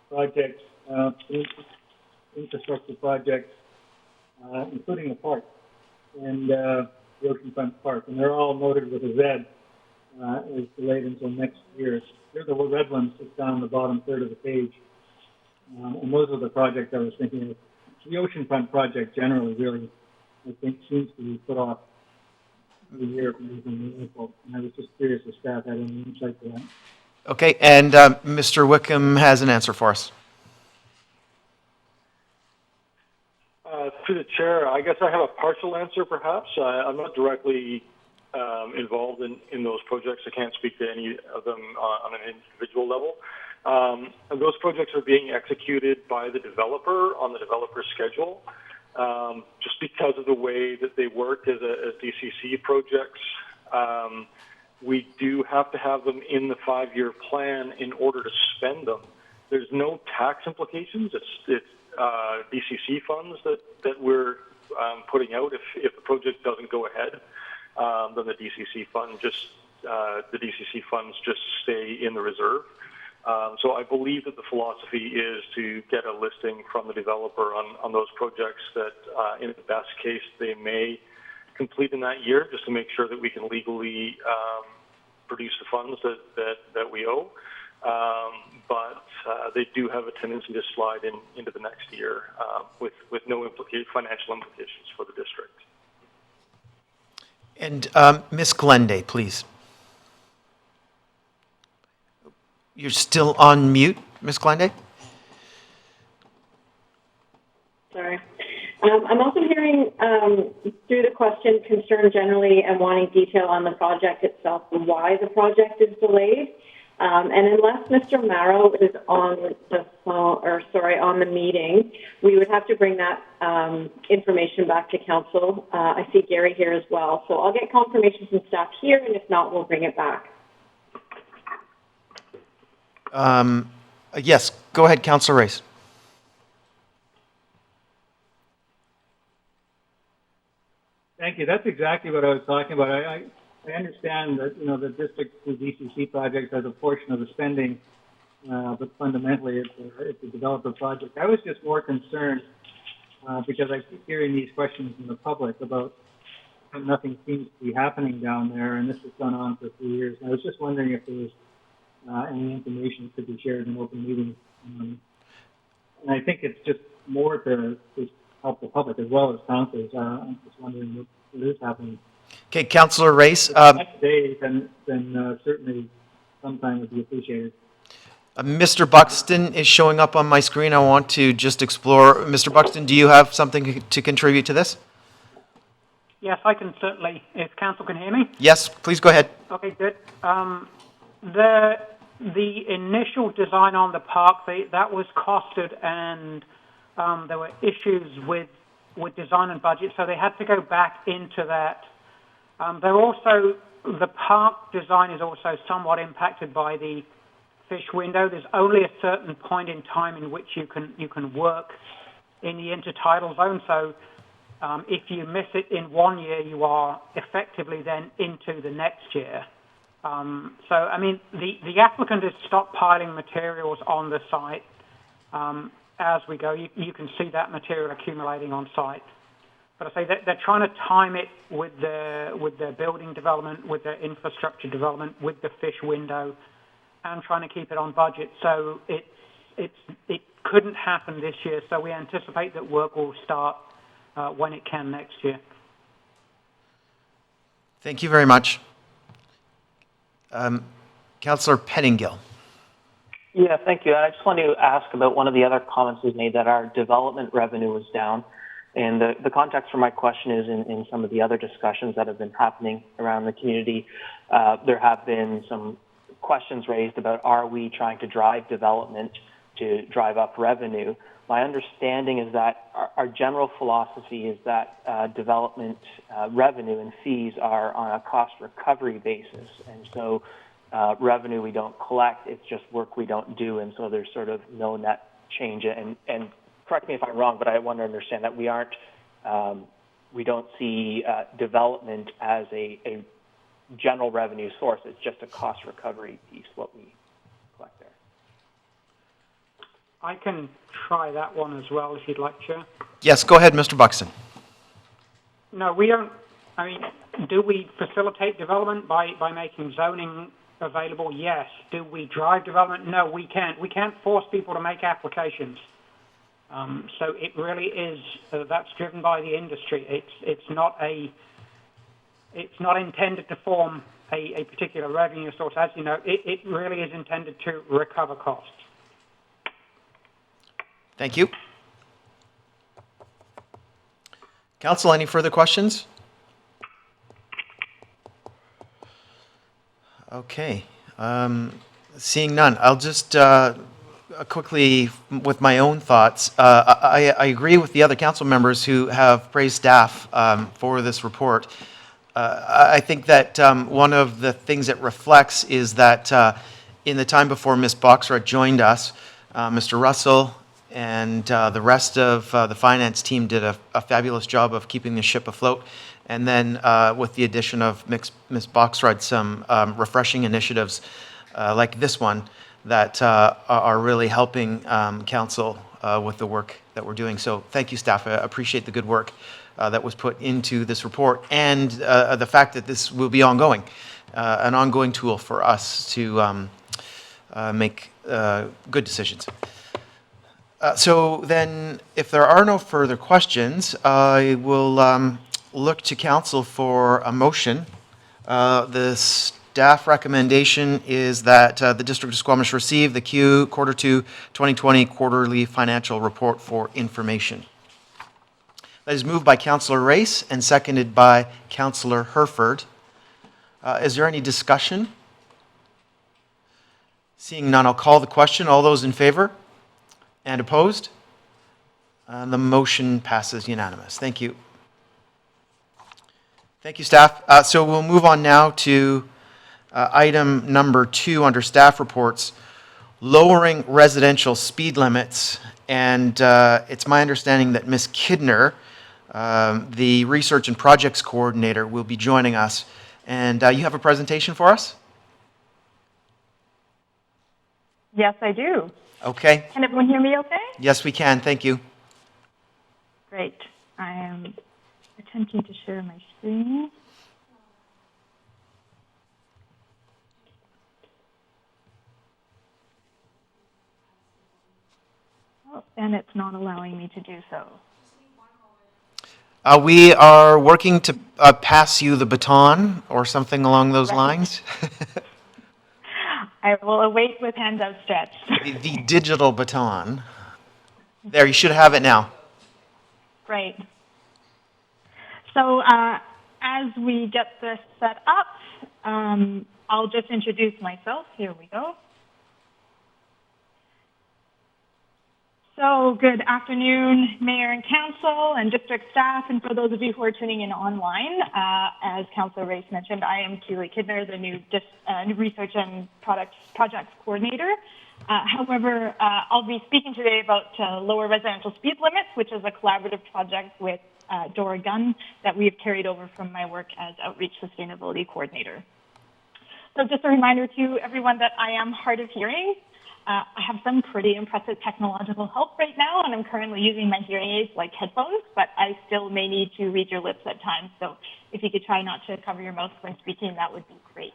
Speaker 4: projects, infrastructure projects, including the park and the oceanfront park, and they're all noted with a Z as delayed until next year. They're the red ones just down the bottom third of the page, and those are the projects I was thinking of. The oceanfront project generally really, I think, seems to be put off the year from anything meaningful, and I was just curious if staff had any insight to that.
Speaker 1: Okay, and Mr. Wickham has an answer for us.
Speaker 6: Through the chair, I guess I have a partial answer, perhaps. I'm not directly involved in those projects. I can't speak to any of them on an individual level. And those projects are being executed by the developer on the developer's schedule. Just because of the way that they work as DCC projects, we do have to have them in the 5-year plan in order to spend them. There's no tax implications. It's DCC funds that we're putting out. If the project doesn't go ahead, then the DCC funds just stay in the reserve. So I believe that the philosophy is to get a listing from the developer on those projects that, in the best case, they may complete in that year, just to make sure that we can legally produce the funds that we owe. But they do have a tendency to slide into the next year with no financial implications for the district.
Speaker 1: And Ms. Glenday, please. You're still on mute, Ms. Glenday?
Speaker 12: Sorry. I'm also hearing through the question concern generally and wanting detail on the project itself and why the project is delayed. And unless Mr. Marrow is on the phone, on the meeting, we would have to bring that information back to council. I see Gary here as well, so I'll get confirmation from staff here, and if not, we'll bring it back.
Speaker 1: Yes, go ahead, Councillor Race.
Speaker 4: Thank you. That's exactly what I was talking about. I understand that, the district through DCC projects has a portion of the spending, but fundamentally it's a developer project. I was just more concerned because I keep hearing these questions from the public about nothing seems to be happening down there, and this has gone on for 3 years. And I was just wondering if there was any information that could be shared in open meetings. And I think it's just more to help the public as well as councils. I'm just wondering what is happening.
Speaker 1: Okay, Councillor Race.
Speaker 4: Today, then certainly sometime would be appreciated.
Speaker 1: Mr. Buxton is showing up on my screen. I want to just explore. Mr. Buxton, do you have something to contribute to this?
Speaker 13: Yes, I can certainly, if council can hear me.
Speaker 1: Yes, please go ahead.
Speaker 13: Okay, good. The initial design on the park, that was costed, and there were issues with design and budget, so they had to go back into that. The park design is also somewhat impacted by the fish window. There's only a certain point in time in which you can work in the intertidal zone. So if you miss it in 1 year, you are effectively then into the next year. The applicant is stockpiling materials on the site as we go. You can see that material accumulating on site. But I say that they're trying to time it with their building development, with their infrastructure development, with the fish window, and trying to keep it on budget. So it couldn't happen this year. So we anticipate that work will start when it can next year.
Speaker 1: Thank you very much. Councillor Pettingill.
Speaker 7: Yeah, thank you. I just wanted to ask about one of the other comments we've made, that our development revenue was down. And the context for my question is in some of the other discussions that have been happening around the community, there have been some questions raised about, are we trying to drive development to drive up revenue. My understanding is that our general philosophy is that development revenue and fees are on a cost recovery basis, and so revenue we don't collect, it's just work we don't do, and so there's sort of no net change. And correct me if I'm wrong, but I want to understand that we don't see development as a general revenue source. It's just a cost recovery piece, what we collect there.
Speaker 13: I can try that one as well, if you'd like, Chair.
Speaker 1: Yes, go ahead, Mr. Buxton.
Speaker 13: No, we don't. I mean, do we facilitate development by making zoning available? Yes. Do we drive development? No, we can't. We can't force people to make applications. So it really is, that's driven by the industry. It's not intended to form a particular revenue source. As you know, it really is intended to recover costs.
Speaker 1: Thank you. Council, any further questions? Okay. Seeing none, I'll just quickly, with my own thoughts, I agree with the other council members who have praised staff for this report. I think that one of the things it reflects is that in the time before Ms. Boxrud joined us, Mr. Russell and the rest of the finance team did a fabulous job of keeping the ship afloat. And then with the addition of Ms. Boxrud, some refreshing initiatives like this one that are really helping council with the work that we're doing. So thank you, staff. I appreciate the good work that was put into this report, and the fact that this will be ongoing, an ongoing tool for us to make good decisions. So then, if there are no further questions, I will look to council for a motion. The staff recommendation is that the District of Squamish receive the Quarter 2 2020 Quarterly Financial Report for information. That is moved by Councillor Race and seconded by Councillor Herford. Is there any discussion? Seeing none, I'll call the question. All those in favor? And opposed? The motion passes unanimous. Thank you. Thank you, staff. So we'll move on now to item number 2 under staff reports, lowering residential speed limits. And it's my understanding that Ms. Kidner, the Research and Projects Coordinator, will be joining us. And you have a presentation for us?
Speaker 10: Yes, I do.
Speaker 1: Okay.
Speaker 10: Can everyone hear me okay?
Speaker 1: Yes, we can. Thank you.
Speaker 10: Great. I am attempting to share my screen. Oh, and it's not allowing me to do so.
Speaker 1: We are working to pass you the baton or something along those lines.
Speaker 10: I will await with hands outstretched.
Speaker 1: The digital baton. There, you should have it now.
Speaker 10: Great. So as we get this set up, I'll just introduce myself. Here we go. So good afternoon, Mayor and Council and District staff, and for those of you who are tuning in online, as Councillor Race mentioned, I am Keely Kidner, the new Research and Projects Coordinator. However, I'll be speaking today about lower residential speed limits, which is a collaborative project with Dora Gunn that we have carried over from my work as Outreach Sustainability Coordinator. So just a reminder to everyone that I am hard of hearing. I have some pretty impressive technological help right now, and I'm currently using my hearing aids like headphones, but I still may need to read your lips at times. So if you could try not to cover your mouth when speaking, that would be great.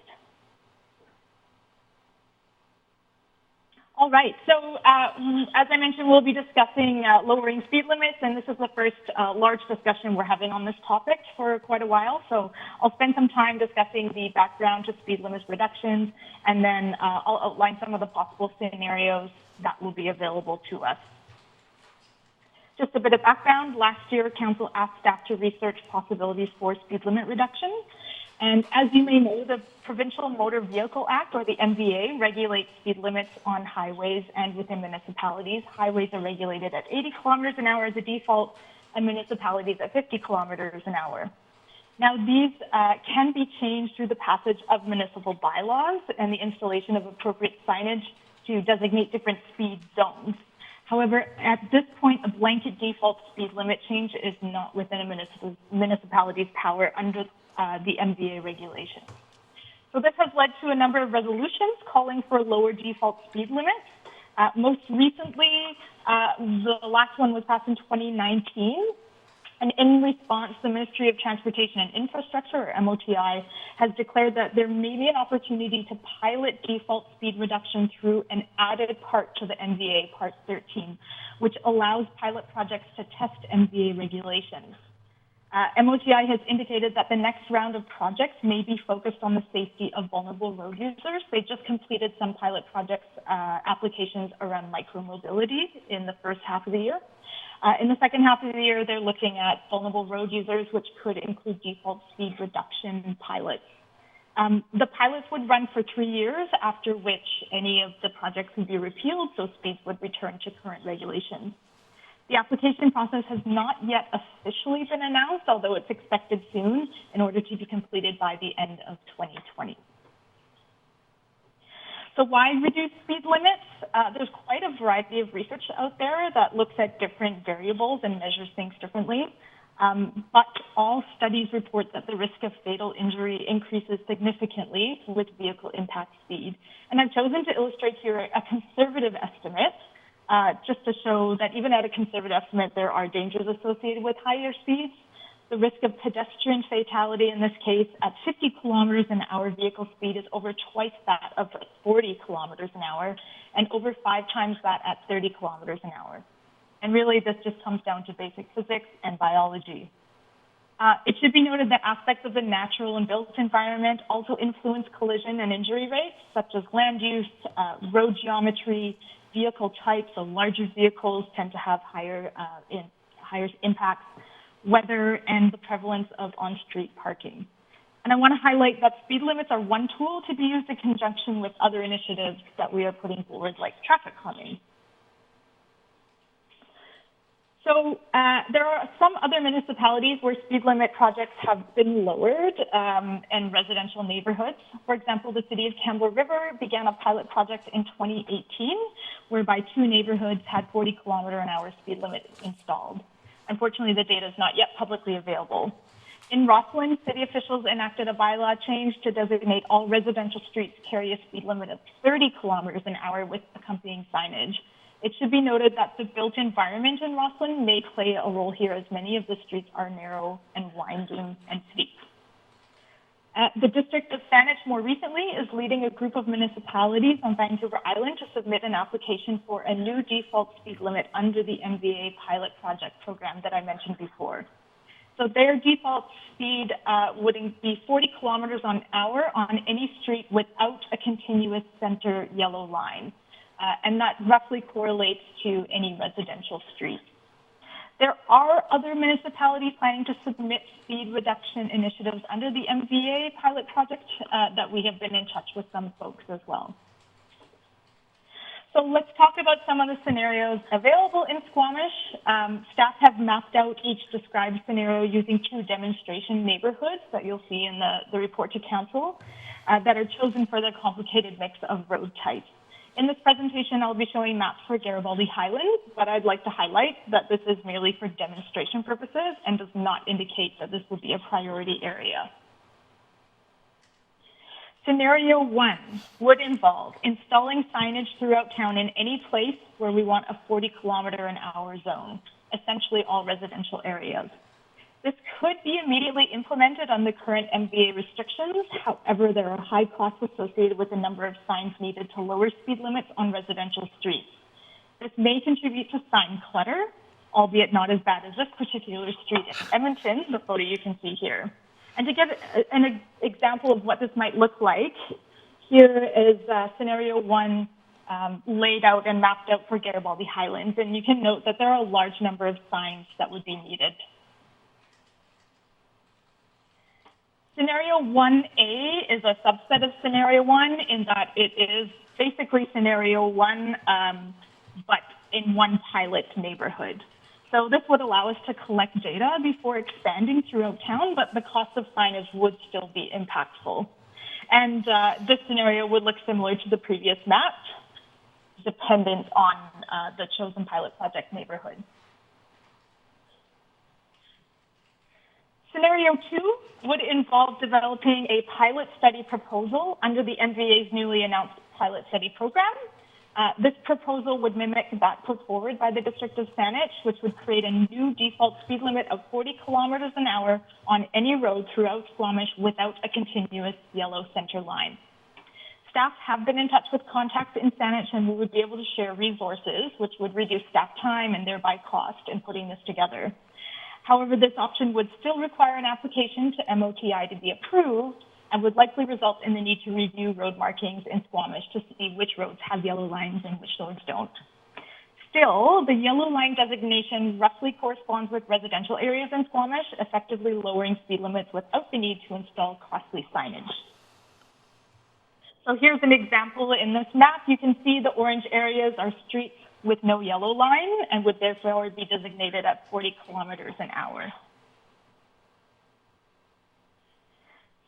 Speaker 10: All right, so as I mentioned, we'll be discussing lowering speed limits, and this is the first large discussion we're having on this topic for quite a while. So I'll spend some time discussing the background to speed limits reductions, and then I'll outline some of the possible scenarios that will be available to us. Just a bit of background. Last year, Council asked staff to research possibilities for speed limit reduction.
Speaker 14: And as you may know, the Provincial Motor Vehicle Act, or the MVA, regulates speed limits on highways and within municipalities. Highways are regulated at 80 kilometers an hour as a default, and municipalities at 50 kilometers an hour. Now, these can be changed through the passage of municipal bylaws and the installation of appropriate signage to designate different speed zones. However, at this point, a blanket default speed limit change is not within a municipality's power under the MVA regulation. So this has led to a number of resolutions calling for lower default speed limits. Most recently, the last one was passed in 2019. And in response, the Ministry of Transportation and Infrastructure, or MOTI, has declared that there may be an opportunity to pilot default speed reduction through an added part to the MVA, Part 13, which allows pilot projects to test MVA regulations. MOTI has indicated that the next round of projects may be focused on the safety of vulnerable road users. They just completed some pilot projects applications around micromobility in the first half of the year. In the second half of the year, they're looking at vulnerable road users, which could include default speed reduction pilots. The pilots would run for 3 years, after which any of the projects would be repealed, so speeds would return to current regulations. The application process has not yet officially been announced, although it's expected soon in order to be completed by the end of 2020. So why reduce speed limits? There's quite a variety of research out there that looks at different variables and measures things differently. But all studies report that the risk of fatal injury increases significantly with vehicle impact speed. And I've chosen to illustrate here a conservative estimate, just to show that even at a conservative estimate, there are dangers associated with higher speeds. The risk of pedestrian fatality in this case at 50 kilometers an hour vehicle speed is over twice that of 40 kilometers an hour and over 5 times that at 30 kilometers an hour. And really, this just comes down to basic physics and biology. It should be noted that aspects of the natural and built environment also influence collision and injury rates, such as land use, road geometry, vehicle types. So larger vehicles tend to have higher impacts, weather, and the prevalence of on-street parking. And I want to highlight that speed limits are one tool to be used in conjunction with other initiatives that we are putting forward, like traffic calming. So there are some other municipalities where speed limit projects have been lowered in residential neighborhoods. For example, the city of Campbell River began a pilot project in 2018, whereby 2 neighborhoods had 40 kilometer an hour speed limit installed. Unfortunately, the data is not yet publicly available. In Rossland, city officials enacted a bylaw change to designate all residential streets carry a speed limit of 30 kilometers an hour with accompanying signage. It should be noted that the built environment in Rossland may play a role here, as many of the streets are narrow and winding and steep. The District of Squamish more recently is leading a group of municipalities on Vancouver Island to submit an application for a new default speed limit under the MVA pilot project program that I mentioned before. So their default speed would be 40 kilometers an hour on any street without a continuous center yellow line. And that roughly correlates to any residential street. There are other municipalities planning to submit speed reduction initiatives under the MVA pilot project that we have been in touch with some folks as well. So let's talk about some of the scenarios available in Squamish. Staff have mapped out each described scenario using 2 demonstration neighborhoods that you'll see in the report to council that are chosen for the complicated mix of road types. In this presentation, I'll be showing maps for Garibaldi Highlands, but I'd like to highlight that this is merely for demonstration purposes and does not indicate that this will be a priority area. Scenario 1 would involve installing signage throughout town in any place where we want a 40 kilometer an hour zone, essentially all residential areas. This could be immediately implemented on the current MVA restrictions. However, there are high costs associated with the number of signs needed to lower speed limits on residential streets. This may contribute to sign clutter, albeit not as bad as this particular street in Edmonton, the photo you can see here. And to give an example of what this might look like, here is scenario 1 laid out and mapped out for Garibaldi Highlands. And you can note that there are a large number of signs that would be needed. Scenario 1A is a subset of Scenario 1 in that it is basically Scenario 1, but in one pilot neighborhood. So this would allow us to collect data before expanding throughout town, but the cost of signage would still be impactful. And this scenario would look similar to the previous map, dependent on the chosen pilot project neighborhood. Scenario 2 would involve developing a pilot study proposal under the MVA's newly announced pilot study program. This proposal would mimic that put forward by the District of Squamish, which would create a new default speed limit of 40 kilometers an hour on any road throughout Squamish without a continuous yellow center line. Staff have been in touch with contacts in Saanich, and we would be able to share resources, which would reduce staff time and thereby cost in putting this together. However, this option would still require an application to MOTI to be approved and would likely result in the need to review road markings in Squamish to see which roads have yellow lines and which roads don't. Still, the yellow line designation roughly corresponds with residential areas in Squamish, effectively lowering speed limits without the need to install costly signage. So here's an example in this map. You can see the orange areas are streets with no yellow line and would therefore be designated at 40 kilometers an hour.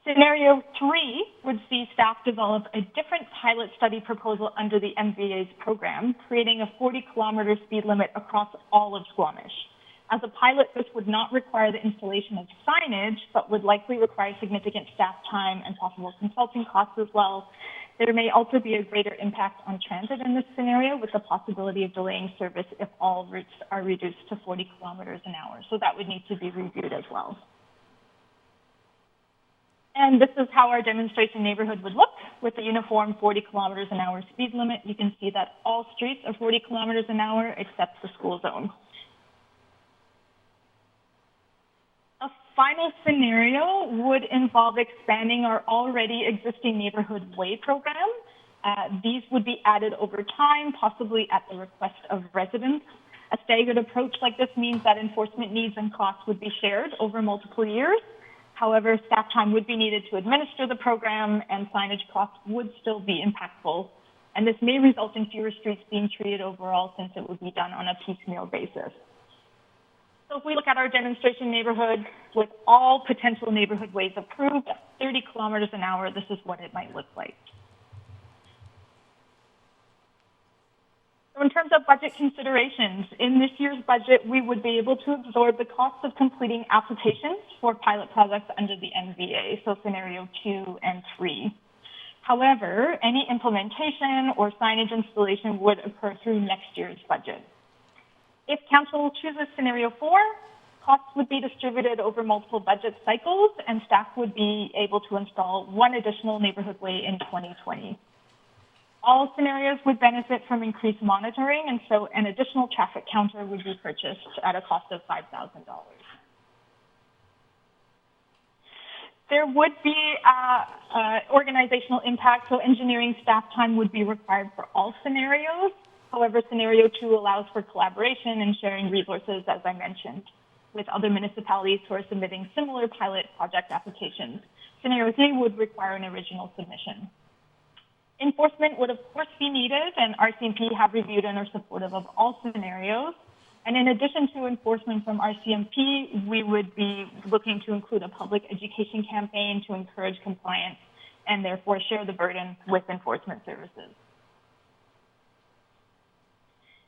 Speaker 14: Scenario 3 would see staff develop a different pilot study proposal under the MVA's program, creating a 40-kilometer speed limit across all of Squamish. As a pilot, this would not require the installation of signage, but would likely require significant staff time and possible consulting costs as well. There may also be a greater impact on transit in this scenario, with the possibility of delaying service if all routes are reduced to 40 kilometers an hour. So that would need to be reviewed as well. And this is how our demonstration neighborhood would look with the uniform 40 kilometers an hour speed limit. You can see that all streets are 40 kilometers an hour except the school zone. A final scenario would involve expanding our already existing neighborhood way program. These would be added over time, possibly at the request of residents. A staggered approach like this means that enforcement needs and costs would be shared over multiple years. However, staff time would be needed to administer the program, and signage costs would still be impactful. And this may result in fewer streets being treated overall, since it would be done on a piecemeal basis. So if we look at our demonstration neighborhood with all potential neighborhood ways approved at 30 kilometers an hour, this is what it might look like. So in terms of budget considerations, in this year's budget, we would be able to absorb the cost of completing applications for pilot projects under the MVA, so scenario 2 and 3. However, any implementation or signage installation would occur through next year's budget. If council chooses scenario 4, costs would be distributed over multiple budget cycles, and staff would be able to install one additional neighborhood way in 2020. All scenarios would benefit from increased monitoring, and so an additional traffic counter would be purchased at a cost of $5,000. There would be organizational impact, so engineering staff time would be required for all scenarios. However, scenario 2 allows for collaboration and sharing resources, as I mentioned, with other municipalities who are submitting similar pilot project applications. Scenario 3 would require an original submission. Enforcement would, of course, be needed, and RCMP have reviewed and are supportive of all scenarios. And in addition to enforcement from RCMP, we would be looking to include a public education campaign to encourage compliance and therefore share the burden with enforcement services.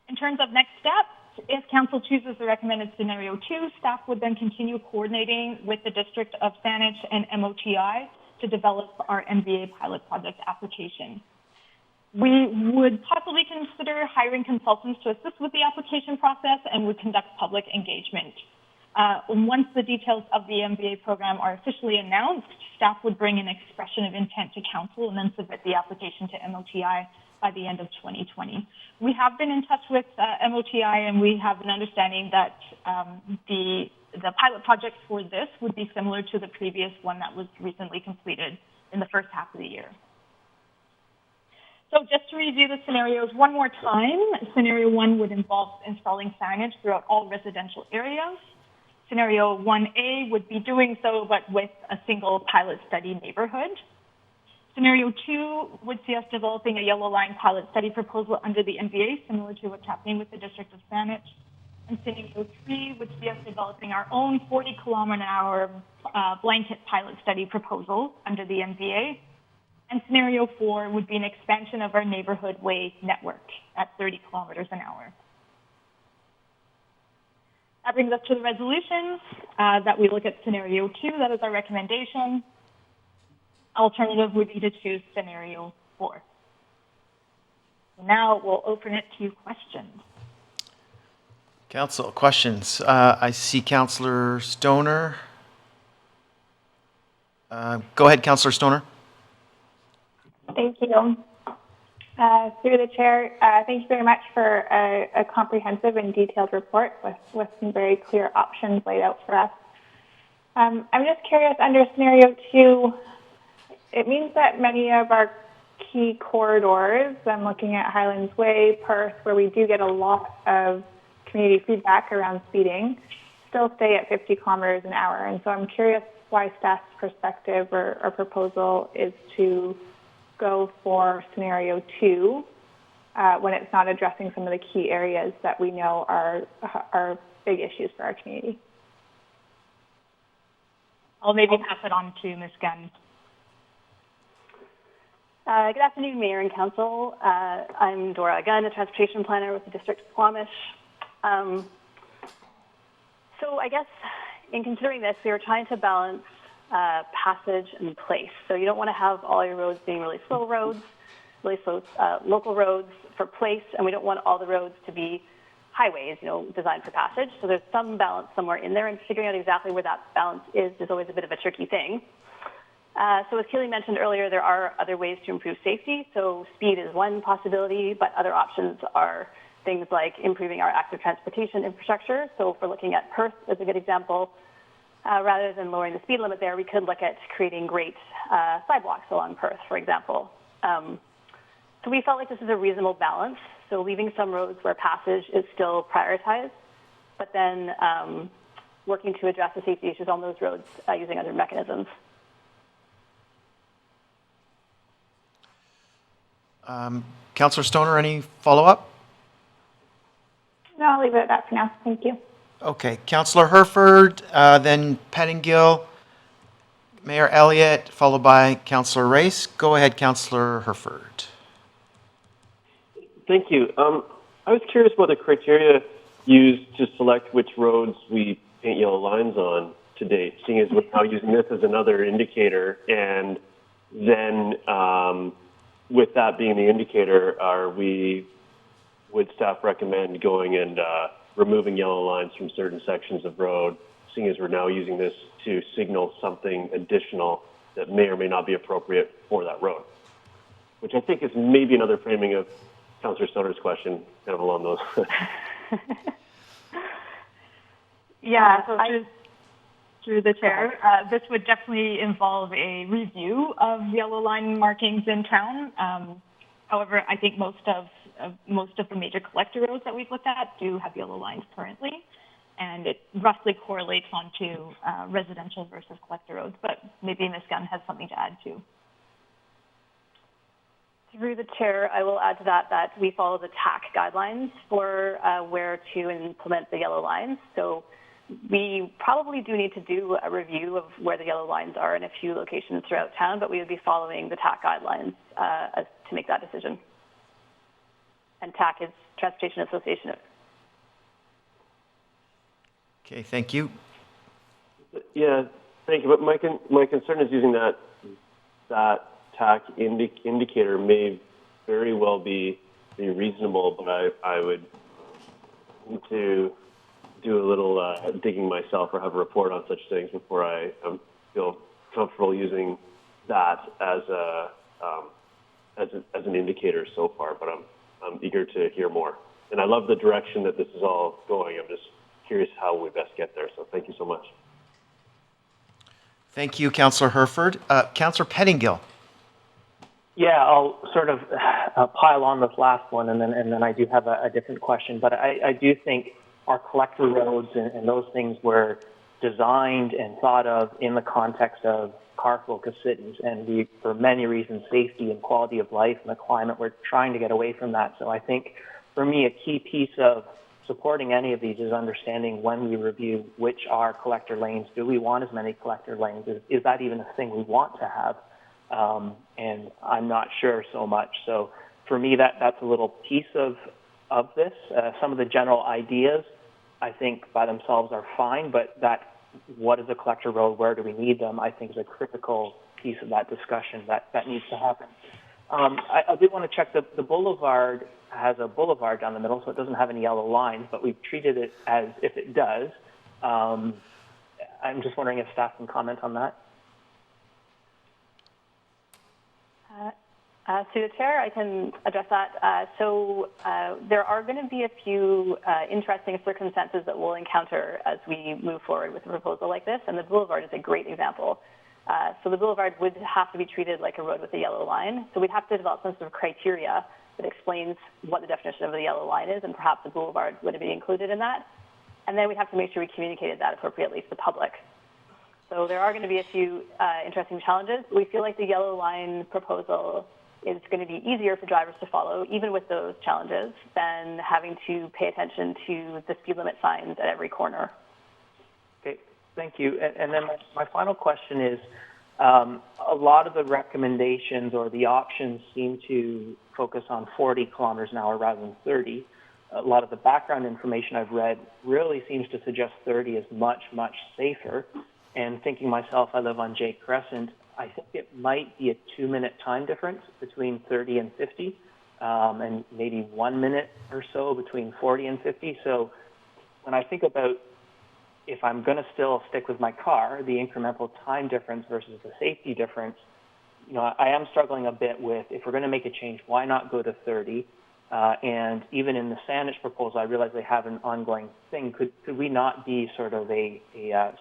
Speaker 14: In terms of next steps, if council chooses the recommended scenario 2, staff would then continue coordinating with the District of Squamish and MOTI to develop our MVA pilot project application. We would possibly consider hiring consultants to assist with the application process and would conduct public engagement. Once the details of the MVA program are officially announced, staff would bring an expression of intent to council and then submit the application to MOTI by the end of 2020. We have been in touch with MOTI, and we have an understanding that the pilot project for this would be similar to the previous one that was recently completed in the first half of the year. So just to review the scenarios one more time, scenario 1 would involve installing signage throughout all residential areas. Scenario 1A would be doing so, but with a single pilot study neighborhood. Scenario 2 would see us developing a yellow line pilot study proposal under the MVA, similar to what's happening with the District of Squamish. And Scenario 3 would see us developing our own 40-kilometer-an-hour blanket pilot study proposal under the MVA. And Scenario 4 would be an expansion of our neighborhood way network at 30 kilometers an hour. That brings us to the resolutions that we look at Scenario 2. That is our recommendation. Alternative would be to choose Scenario 4. Now we'll open it to questions.
Speaker 1: Council, questions. I see Councillor Stoner. Go ahead, Councillor Stoner.
Speaker 10: Thank you. Through the chair, thank you very much for a comprehensive and detailed report with some very clear options laid out for us. I'm just curious, under Scenario 2, it means that many of our key corridors, I'm looking at Highlands Way, Perth, where we do get a lot of community feedback around speeding, still stay at 50 kilometers an hour. And so I'm curious why staff's perspective or proposal is to go for Scenario 2 when it's not addressing some of the key areas that we know are big issues for our community.
Speaker 14: I'll maybe pass it on to Ms. Gunn.
Speaker 15: Good afternoon, Mayor and Council. I'm Dora Gunn, a transportation planner with the District of Squamish. So I guess in considering this, we were trying to balance passage and place. So you don't want to have all your roads being really slow roads, really slow local roads for place, and we don't want all the roads to be highways, designed for passage. So there's some balance somewhere in there, and figuring out exactly where that balance is always a bit of a tricky thing. So as Keely mentioned earlier, there are other ways to improve safety. So speed is one possibility, but other options are things like improving our active transportation infrastructure. So if we're looking at Perth as a good example, rather than lowering the speed limit there, we could look at creating great sidewalks along Perth, for example. So we felt like this is a reasonable balance. So leaving some roads where passage is still prioritized, but then working to address the safety issues on those roads using other mechanisms.
Speaker 1: Councillor Stoner, any follow-up?
Speaker 10: No, I'll leave it at that for now. Thank you.
Speaker 1: Okay, Councillor Herford, then Pettingill, Mayor Elliott, followed by Councillor Race. Go ahead, Councillor Herford.
Speaker 11: Thank you. I was curious about the criteria used to select which roads we paint yellow lines on to date, seeing as we're now using this as another indicator, and then with that being the indicator, would staff recommend going and removing yellow lines from certain sections of road, seeing as we're now using this to signal something additional that may or may not be appropriate for that road? Which I think is maybe another framing of Councillor Stoner's question, kind of along those.
Speaker 14: Yeah, so through the chair, this would definitely involve a review of yellow line markings in town. However, I think most of the major collector roads that we've looked at do have yellow lines currently, and it roughly correlates onto residential versus collector roads. But maybe Ms. Gunn has something to add too.
Speaker 15: Through the chair, I will add to that we follow the TAC guidelines for where to implement the yellow lines. So we probably do need to do a review of where the yellow lines are in a few locations throughout town, but we would be following the TAC guidelines to make that decision. And TAC is Transportation Association.
Speaker 1: Okay, thank you.
Speaker 11: Yeah, thank you. But my concern is using that TAC indicator may very well be reasonable, but I would need to do a little digging myself or have a report on such things before I feel comfortable using that as an indicator so far. But I'm eager to hear more. And I love the direction that this is all going. I'm just curious how we best get there. So thank you so much.
Speaker 1: Thank you, Councillor Herford. Councillor Pettingill.
Speaker 7: Yeah, I'll sort of pile on this last one, and then I do have a different question. But I do think our collector roads and those things where designed and thought of in the context of car-focused cities, and for many reasons, safety and quality of life and the climate, we're trying to get away from that. So I think, for me, a key piece of supporting any of these is understanding when we review which are collector lanes. Do we want as many collector lanes? Is that even a thing we want to have? And I'm not sure so much. So for me, that's a little piece of this. Some of the general ideas, I think, by themselves are fine, but what is a collector road? Where do we need them? I think is a critical piece of that discussion that needs to happen. I do want to check the boulevard has a boulevard down the middle, so it doesn't have any yellow lines, but we've treated it as if it does. I'm just wondering if staff can comment on that.
Speaker 15: Through the chair, I can address that. There are going to be a few interesting circumstances that we'll encounter as we move forward with a proposal like this, and the boulevard is a great example. So the boulevard would have to be treated like a road with a yellow line. So we'd have to develop some sort of criteria that explains what the definition of the yellow line is, and perhaps the boulevard would be included in that. And then we'd have to make sure we communicated that appropriately to the public. So there are going to be a few interesting challenges. We feel like the yellow line proposal is going to be easier for drivers to follow, even with those challenges, than having to pay attention to the speed limit signs at every corner.
Speaker 7: Okay, thank you. And then my final question is, a lot of the recommendations or the options seem to focus on 40 kilometers an hour rather than 30. A lot of the background information I've read really seems to suggest 30 is much, much safer. And thinking myself, I live on Jay Crescent, I think it might be a 2-minute time difference between 30 and 50, and maybe 1 minute or so between 40 and 50. So when I think about if I'm going to still stick with my car, the incremental time difference versus the safety difference, I am struggling a bit with, if we're going to make a change, why not go to 30? And even in the Saanich proposal, I realize they have an ongoing thing. Could we not be sort of a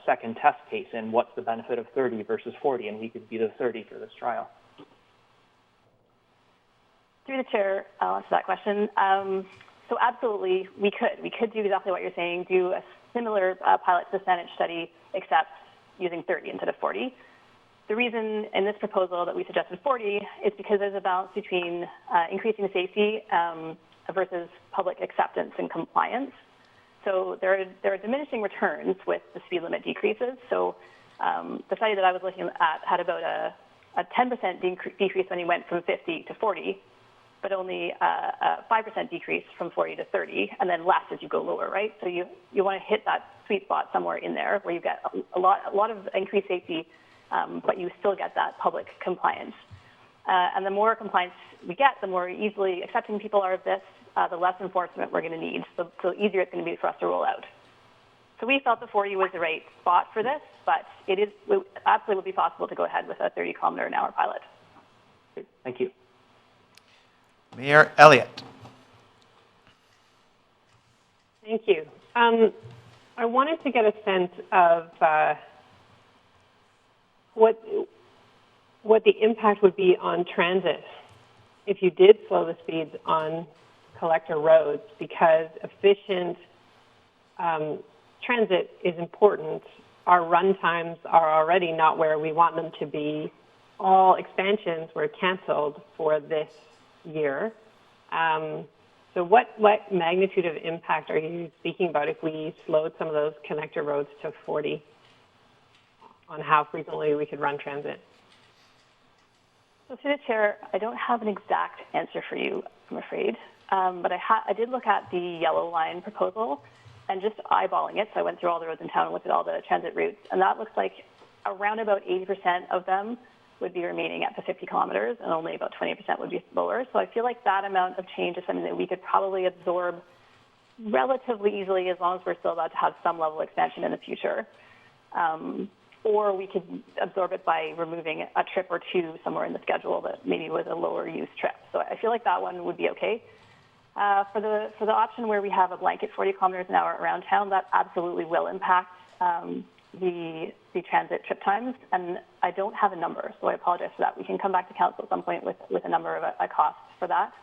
Speaker 7: second test case in what's the benefit of 30 versus 40, and we could be the 30 for this trial?
Speaker 15: Through the chair, I'll answer that question. So absolutely, we could. We could do exactly what you're saying, do a similar pilot to the Saanich study, except using 30 instead of 40. The reason in this proposal that we suggested 40 is because there's a balance between increasing safety versus public acceptance and compliance. So there are diminishing returns with the speed limit decreases. So the study that I was looking at had about a 10% decrease when you went from 50 to 40, but only a 5% decrease from 40 to 30, and then less as you go lower, right? So you want to hit that sweet spot somewhere in there where you get a lot of increased safety, but you still get that public compliance. And the more compliance we get, the more easily accepting people are of this, the less enforcement we're going to need. So the easier it's going to be for us to roll out. So we felt the 40 was the right spot for this, but it absolutely will be possible to go ahead with a 30 kilometer an hour pilot.
Speaker 7: Thank you.
Speaker 1: Mayor Elliott.
Speaker 16: Thank you. I wanted to get a sense of what the impact would be on transit if you did slow the speeds on collector roads, because efficient transit is important. Our run times are already not where we want them to be. All expansions were canceled for this year. So what magnitude of impact are you speaking about if we slowed some of those connector roads to 40 on how frequently we could run transit?
Speaker 15: So through the chair, I don't have an exact answer for you, I'm afraid. But I did look at the yellow line proposal and just eyeballing it. So I went through all the roads in town and looked at all the transit routes. And that looks like around about 80% of them would be remaining at the 50 kilometers, and only about 20% would be slower. So I feel like that amount of change is something that we could probably absorb relatively easily, as long as we're still about to have some level of expansion in the future. Or we could absorb it by removing a trip or two somewhere in the schedule that maybe was a lower use trip. So I feel like that one would be okay. For the option where we have a blanket 40 kilometers an hour around town, that absolutely will impact the transit trip times, and I don't have a number, so I apologize for that. We can come back to council at some point with a number of a cost for that.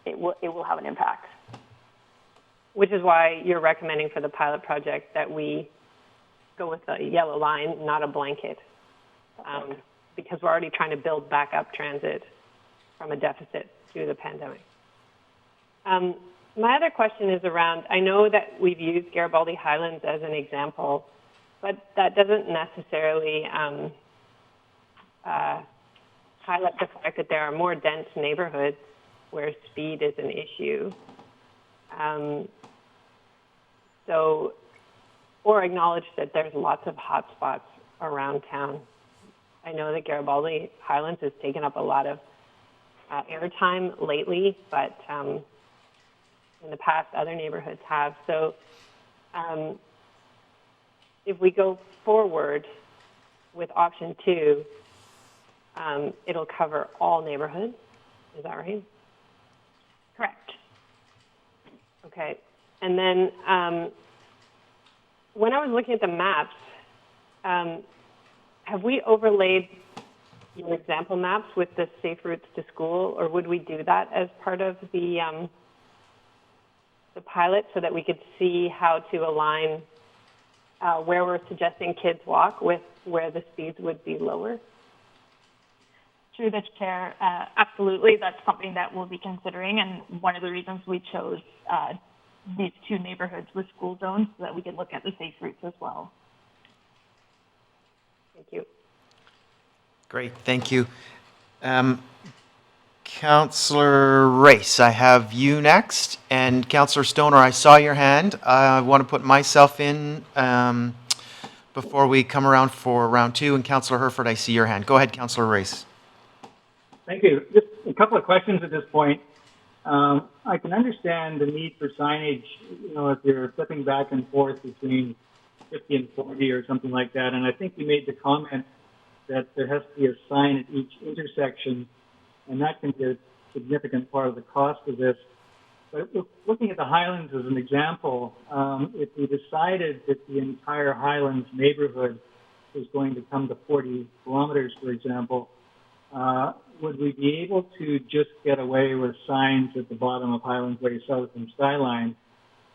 Speaker 15: It will have an impact.
Speaker 16: Which is why you're recommending for the pilot project that we go with a yellow line, not a blanket, because we're already trying to build back up transit from a deficit due to the pandemic. My other question is around, I know that we've used Garibaldi Highlands as an example, but that doesn't necessarily highlight the fact that there are more dense neighborhoods where speed is an issue. Or acknowledge that there's lots of hotspots around town. I know that Garibaldi Highlands has taken up a lot of airtime lately, but in the past, other neighborhoods have. So if we go forward with option 2, it'll cover all neighborhoods. Is that right?
Speaker 14: Correct.
Speaker 16: Okay. And then when I was looking at the maps, have we overlaid your example maps with the safe routes to school, or would we do that as part of the pilot so that we could see how to align where we're suggesting kids walk with where the speeds would be lower?
Speaker 14: Through the chair, absolutely. That's something that we'll be considering, and one of the reasons we chose these 2 neighborhoods with school zones so that we could look at the safe routes as well.
Speaker 16: Thank you.
Speaker 1: Great, thank you. Councillor Race, I have you next, and Councillor Stoner, I saw your hand. I want to put myself in before we come around for round 2, and Councillor Herford, I see your hand. Go ahead, Councillor Race.
Speaker 4: Thank you. Just a couple of questions at this point. I can understand the need for signage, if you're flipping back and forth between 50 and 40 or something like that. And I think you made the comment that there has to be a sign at each intersection, and that can be a significant part of the cost of this. But looking at the Highlands as an example, if we decided that the entire Highlands neighborhood was going to come to 40 kilometers, for example, would we be able to just get away with signs at the bottom of Highlands Way South and Skyline,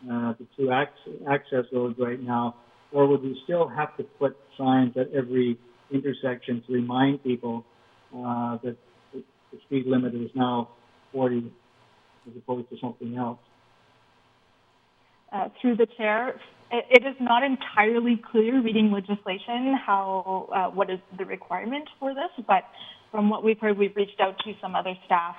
Speaker 4: the 2 access roads right now, or would we still have to put signs at every intersection to remind people that the speed limit is now 40 as opposed to something else?
Speaker 14: Through the chair, it is not entirely clear reading legislation how what is the requirement for this, but from what we've heard, we've reached out to some other staff,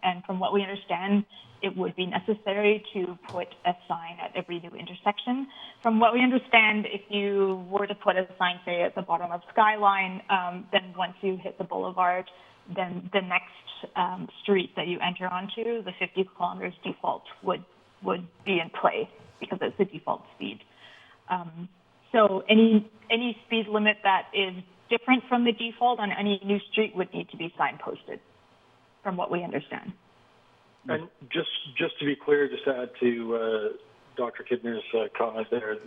Speaker 14: and from what we understand, it would be necessary to put a sign at every new intersection. From what we understand, if you were to put a sign, say, at the bottom of Skyline, then once you hit the boulevard, then the next street that you enter onto, the 50 kilometers default would be in play because it's the default speed. So any speed limit that is different from the default on any new street would need to be signposted, from what we understand.
Speaker 6: And just to be clear, just to add to Dr. Kidner's comment there,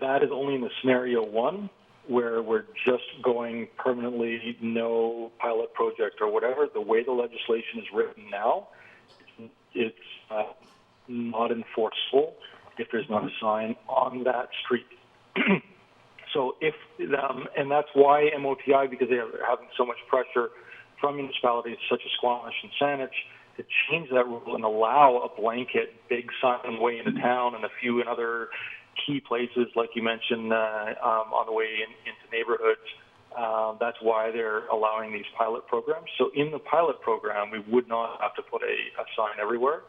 Speaker 6: that is only in the scenario 1 where we're just going permanently no pilot project or whatever. The way the legislation is written now, it's not enforceable if there's not a sign on that street. So and that's why MOTI, because they are having so much pressure from municipalities such as Squamish and Saanich to change that rule and allow a blanket big sign on the way into town and a few in other key places, like you mentioned, on the way into neighborhoods. That's why they're allowing these pilot programs. So in the pilot program, we would not have to put a sign everywhere.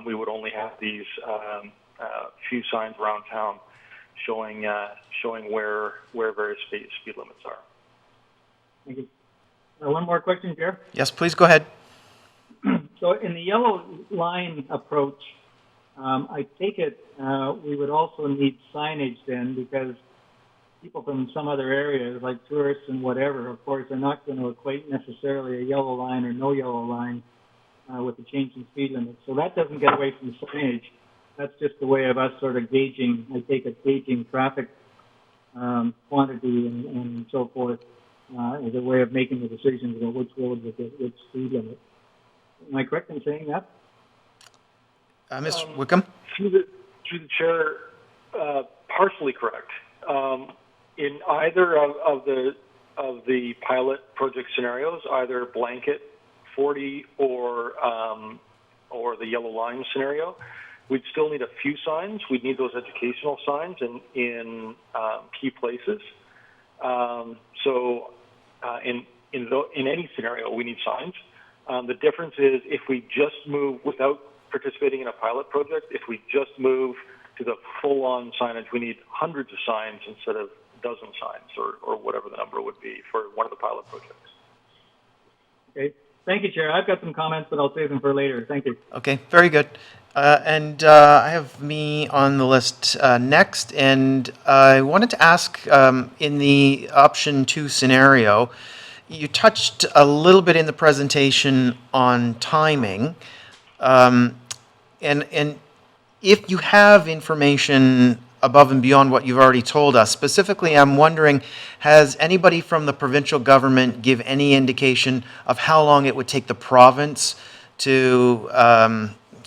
Speaker 6: We would only have these few signs around town showing where various speed limits are.
Speaker 4: Thank you. One more question, Chair.
Speaker 1: Yes, please go ahead.
Speaker 4: So in the yellow line approach, I take it we would also need signage then, because people from some other areas, like tourists and whatever, of course, are not going to equate necessarily a yellow line or no yellow line with the change in speed limit. So that doesn't get away from the signage. That's just the way of us sort of gauging, I take it, gauging traffic quantity and so forth as a way of making the decisions about which road with which speed limit. Am I correct in saying that?
Speaker 1: Mr. Wickham?
Speaker 6: Through the chair, partially correct. In either of the pilot project scenarios, either blanket 40 or the yellow line scenario, we'd still need a few signs. We'd need those educational signs in key places. In any scenario, we need signs. The difference is if we just move without participating in a pilot project, if we just move to the full-on signage, we need hundreds of signs instead of dozen signs or whatever the number would be for one of the pilot projects.
Speaker 4: Okay. Thank you, Chair. I've got some comments, but I'll save them for later. Thank you.
Speaker 1: Okay, very good. I have me on the list next, and I wanted to ask in the option 2 scenario, you touched a little bit in the presentation on timing, and if you have information above and beyond what you've already told us, specifically I'm wondering, has anybody from the provincial government give any indication of how long it would take the province to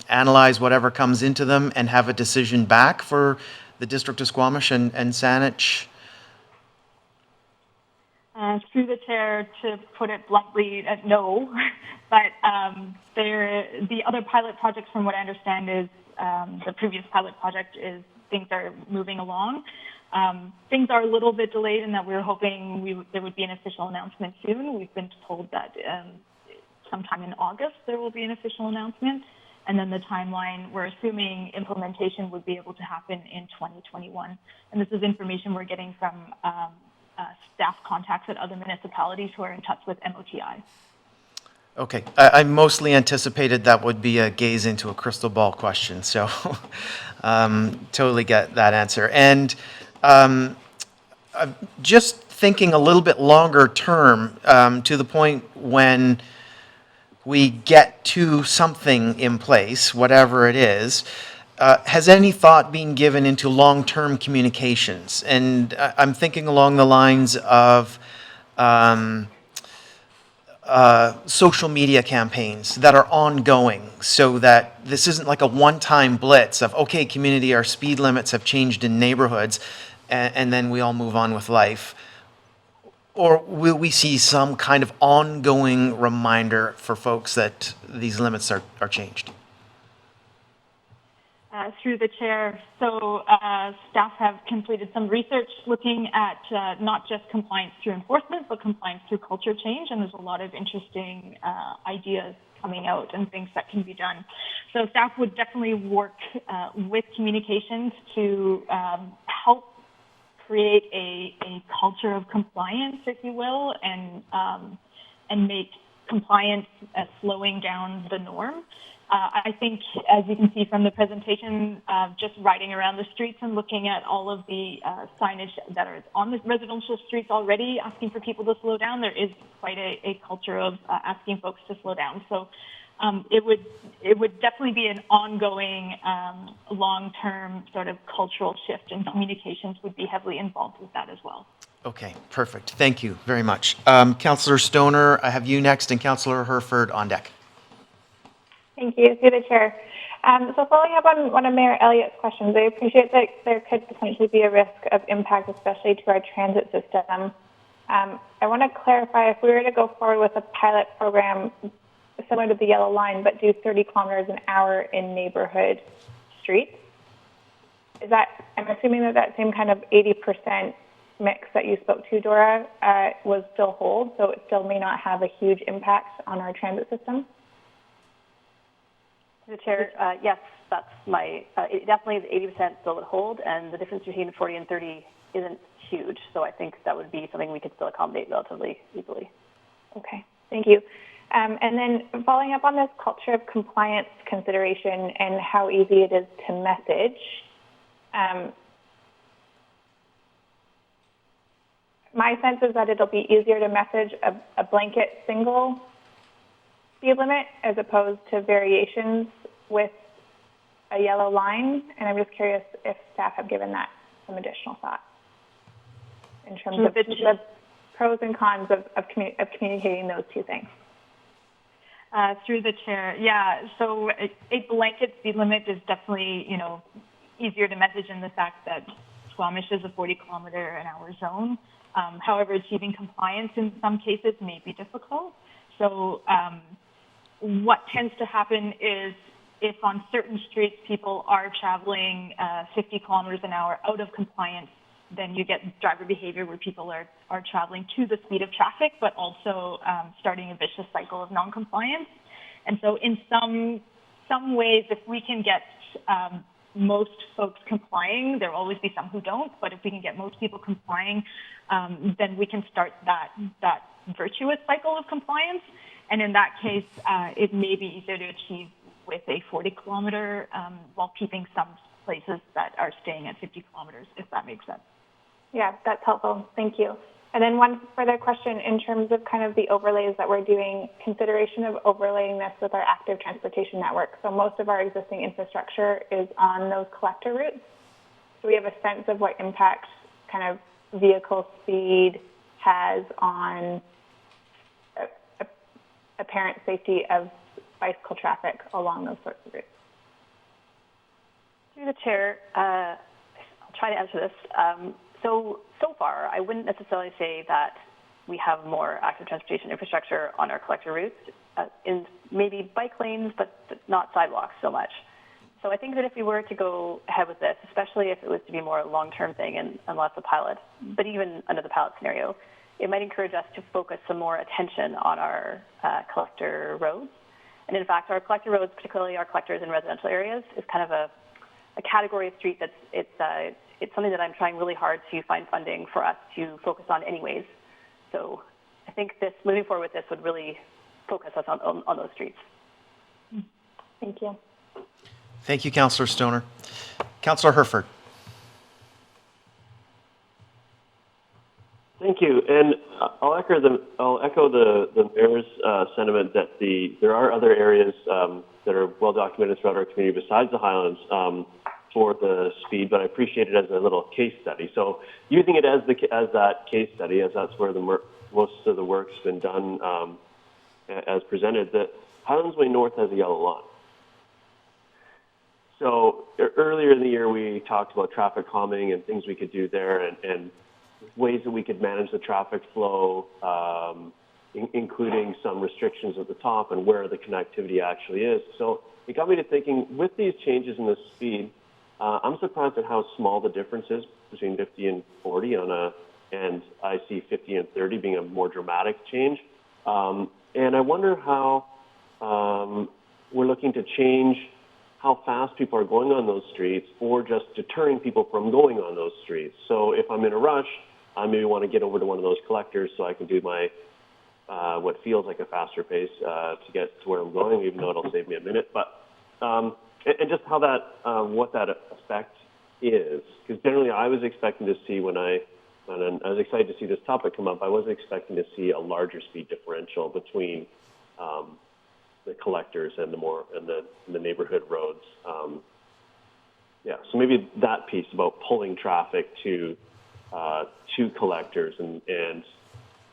Speaker 1: analyze whatever comes into them and have a decision back for the District of Squamish and Saanich?
Speaker 14: Through the chair, to put it bluntly, no. But the other pilot projects, from what I understand, is the previous pilot project is things are moving along. Things are a little bit delayed in that we're hoping there would be an official announcement soon. We've been told that sometime in August there will be an official announcement. And then the timeline, we're assuming implementation would be able to happen in 2021. And this is information we're getting from staff contacts at other municipalities who are in touch with MOTI.
Speaker 1: Okay, I mostly anticipated that would be a gaze into a crystal ball question, so totally get that answer. And just thinking a little bit longer term, to the point when we get to something in place, whatever it is, has any thought been given into long-term communications? And I'm thinking along the lines of social media campaigns that are ongoing, so that this isn't like a one-time blitz of, okay, community, our speed limits have changed in neighborhoods, and then we all move on with life. Or will we see some kind of ongoing reminder for folks that these limits are changed?
Speaker 14: Through the chair, so staff have completed some research looking at not just compliance through enforcement, but compliance through culture change, and there's a lot of interesting ideas coming out and things that can be done. So staff would definitely work with communications to help create a culture of compliance, if you will, and make compliance slowing down the norm. I think, as you can see from the presentation, just riding around the streets and looking at all of the signage that are on the residential streets already, asking for people to slow down, there is quite a culture of asking folks to slow down. So it would definitely be an ongoing, long-term sort of cultural shift, and communications would be heavily involved with that as well.
Speaker 1: Okay, perfect. Thank you very much. Councillor Stoner, I have you next, and Councillor Herford on deck.
Speaker 10: Thank you. Through the chair. So following up on one of Mayor Elliott's questions, I appreciate that there could potentially be a risk of impact, especially to our transit system. I want to clarify, if we were to go forward with a pilot program similar to the Yellow Line, but do 30 kilometers an hour in neighborhood streets, is that, I'm assuming that same kind of 80% mix that you spoke to, Dora, will still hold, so it still may not have a huge impact on our transit system?
Speaker 15: The chair, yes, that's it definitely is 80% still would hold, and the difference between 40 and 30 isn't huge. So I think that would be something we could still accommodate relatively easily.
Speaker 10: Okay, thank you. And then following up on this culture of compliance consideration and how easy it is to message, my sense is that it'll be easier to message a blanket single speed limit as opposed to variations with a yellow line, and I'm just curious if staff have given that some additional thought in terms of the pros and cons of communicating those two things.
Speaker 14: Through the chair, yeah. So a blanket speed limit is definitely, easier to message in the fact that Squamish is a 40-kilometer-an-hour zone. However, achieving compliance in some cases may be difficult. So what tends to happen is if on certain streets people are traveling 50 kilometers an hour out of compliance, then you get driver behavior where people are traveling to the speed of traffic, but also starting a vicious cycle of non-compliance. And so in some ways, if we can get most folks complying, there will always be some who don't, but if we can get most people complying, then we can start that virtuous cycle of compliance. And in that case, it may be easier to achieve with a 40-kilometer while keeping some places that are staying at 50 kilometers, if that makes sense.
Speaker 10: Yeah, that's helpful. Thank you. And then one further question in terms of kind of the overlays that we're doing, consideration of overlaying this with our active transportation network. So most of our existing infrastructure is on those collector routes. So we have a sense of what impact kind of vehicle speed has on apparent safety of bicycle traffic along those sorts of routes.
Speaker 15: Through the chair, I'll try to answer this. So far, I wouldn't necessarily say that we have more active transportation infrastructure on our collector routes, in maybe bike lanes, but not sidewalks so much. So I think that if we were to go ahead with this, especially if it was to be more a long-term thing and less a pilot, but even under the pilot scenario, it might encourage us to focus some more attention on our collector roads. And in fact, our collector roads, particularly our collectors in residential areas, is kind of a category of street that's it's something that I'm trying really hard to find funding for us to focus on anyways. So I think moving forward with this would really focus us on those streets.
Speaker 10: Thank you.
Speaker 1: Thank you, Councillor Stoner. Councillor Herford.
Speaker 11: Thank you, and I'll echo the mayor's sentiment that there are other areas that are well documented throughout our community besides the Highlands for the speed, but I appreciate it as a little case study. So using it as that case study, as that's where most of the work's been done as presented, the Highlands Way North has a yellow line. So earlier in the year, we talked about traffic calming and things we could do there, and ways that we could manage the traffic flow, including some restrictions at the top and where the connectivity actually is. So it got me to thinking, with these changes in the speed, I'm surprised at how small the difference is between 50 and 40 and I see 50 and 30 being a more dramatic change. And I wonder how we're looking to change how fast people are going on those streets or just deterring people from going on those streets. So if I'm in a rush, I maybe want to get over to one of those collectors so I can do my what feels like a faster pace to get to where I'm going, even though it'll save me a minute. But and just how what that effect is, because generally I was expecting to see when I was excited to see this topic come up, I wasn't expecting to see a larger speed differential between the collectors and the neighborhood roads. So maybe that piece about pulling traffic to collectors and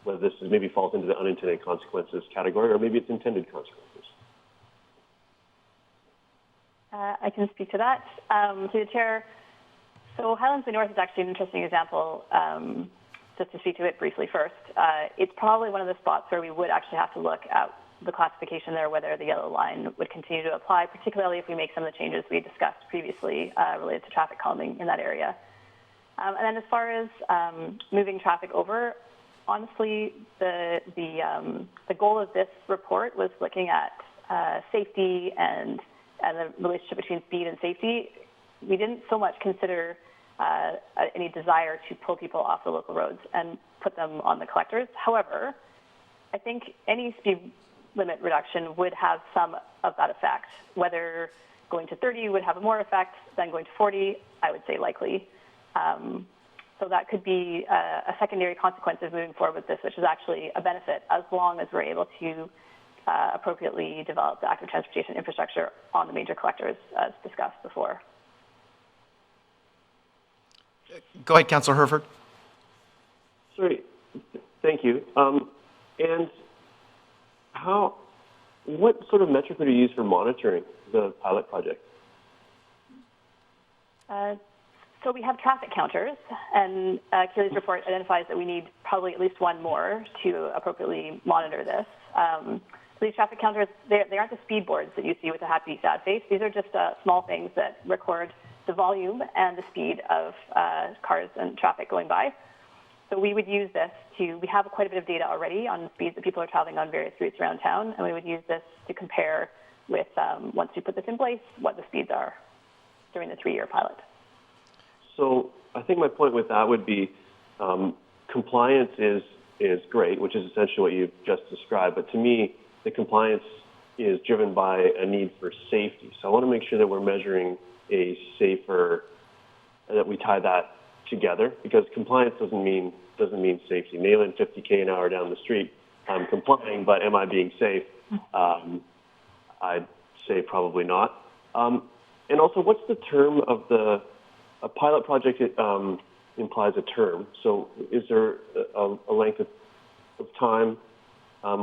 Speaker 11: whether this maybe falls into the unintended consequences category or maybe it's intended consequences.
Speaker 15: I can speak to that. Through the chair, so Highlands Way North is actually an interesting example. Just to speak to it briefly first, it's probably one of the spots where we would actually have to look at the classification there, whether the yellow line would continue to apply, particularly if we make some of the changes we discussed previously related to traffic calming in that area. And then as far as moving traffic over, honestly, the goal of this report was looking at safety and the relationship between speed and safety. We didn't so much consider any desire to pull people off the local roads and put them on the collectors. However, I think any speed limit reduction would have some of that effect. Whether going to 30 would have more effect than going to 40, I would say likely. So that could be a secondary consequence of moving forward with this, which is actually a benefit as long as we're able to appropriately develop the active transportation infrastructure on the major collectors as discussed before.
Speaker 1: Go ahead, Councillor Herford.
Speaker 11: Sorry, thank you. And what sort of metric would you use for monitoring the pilot project?
Speaker 15: So we have traffic counters, and Keely's report identifies that we need probably at least one more to appropriately monitor this. These traffic counters, they aren't the speed boards that you see with the happy, sad face. These are just small things that record the volume and the speed of cars and traffic going by. So we would use this we have quite a bit of data already on the speeds that people are traveling on various routes around town, and we would use this to compare with, once we put this in place, what the speeds are during the 3-year pilot.
Speaker 11: So I think my point with that would be compliance is great, which is essentially what you've just described. But to me, the compliance is driven by a need for safety. So I want to make sure that we're measuring a safer, that we tie that together, because compliance doesn't mean safety. Nailing 50K an hour down the street, I'm complying, but am I being safe? I'd say probably not. And also, what's the term of a pilot project? Implies a term. So is there a length of time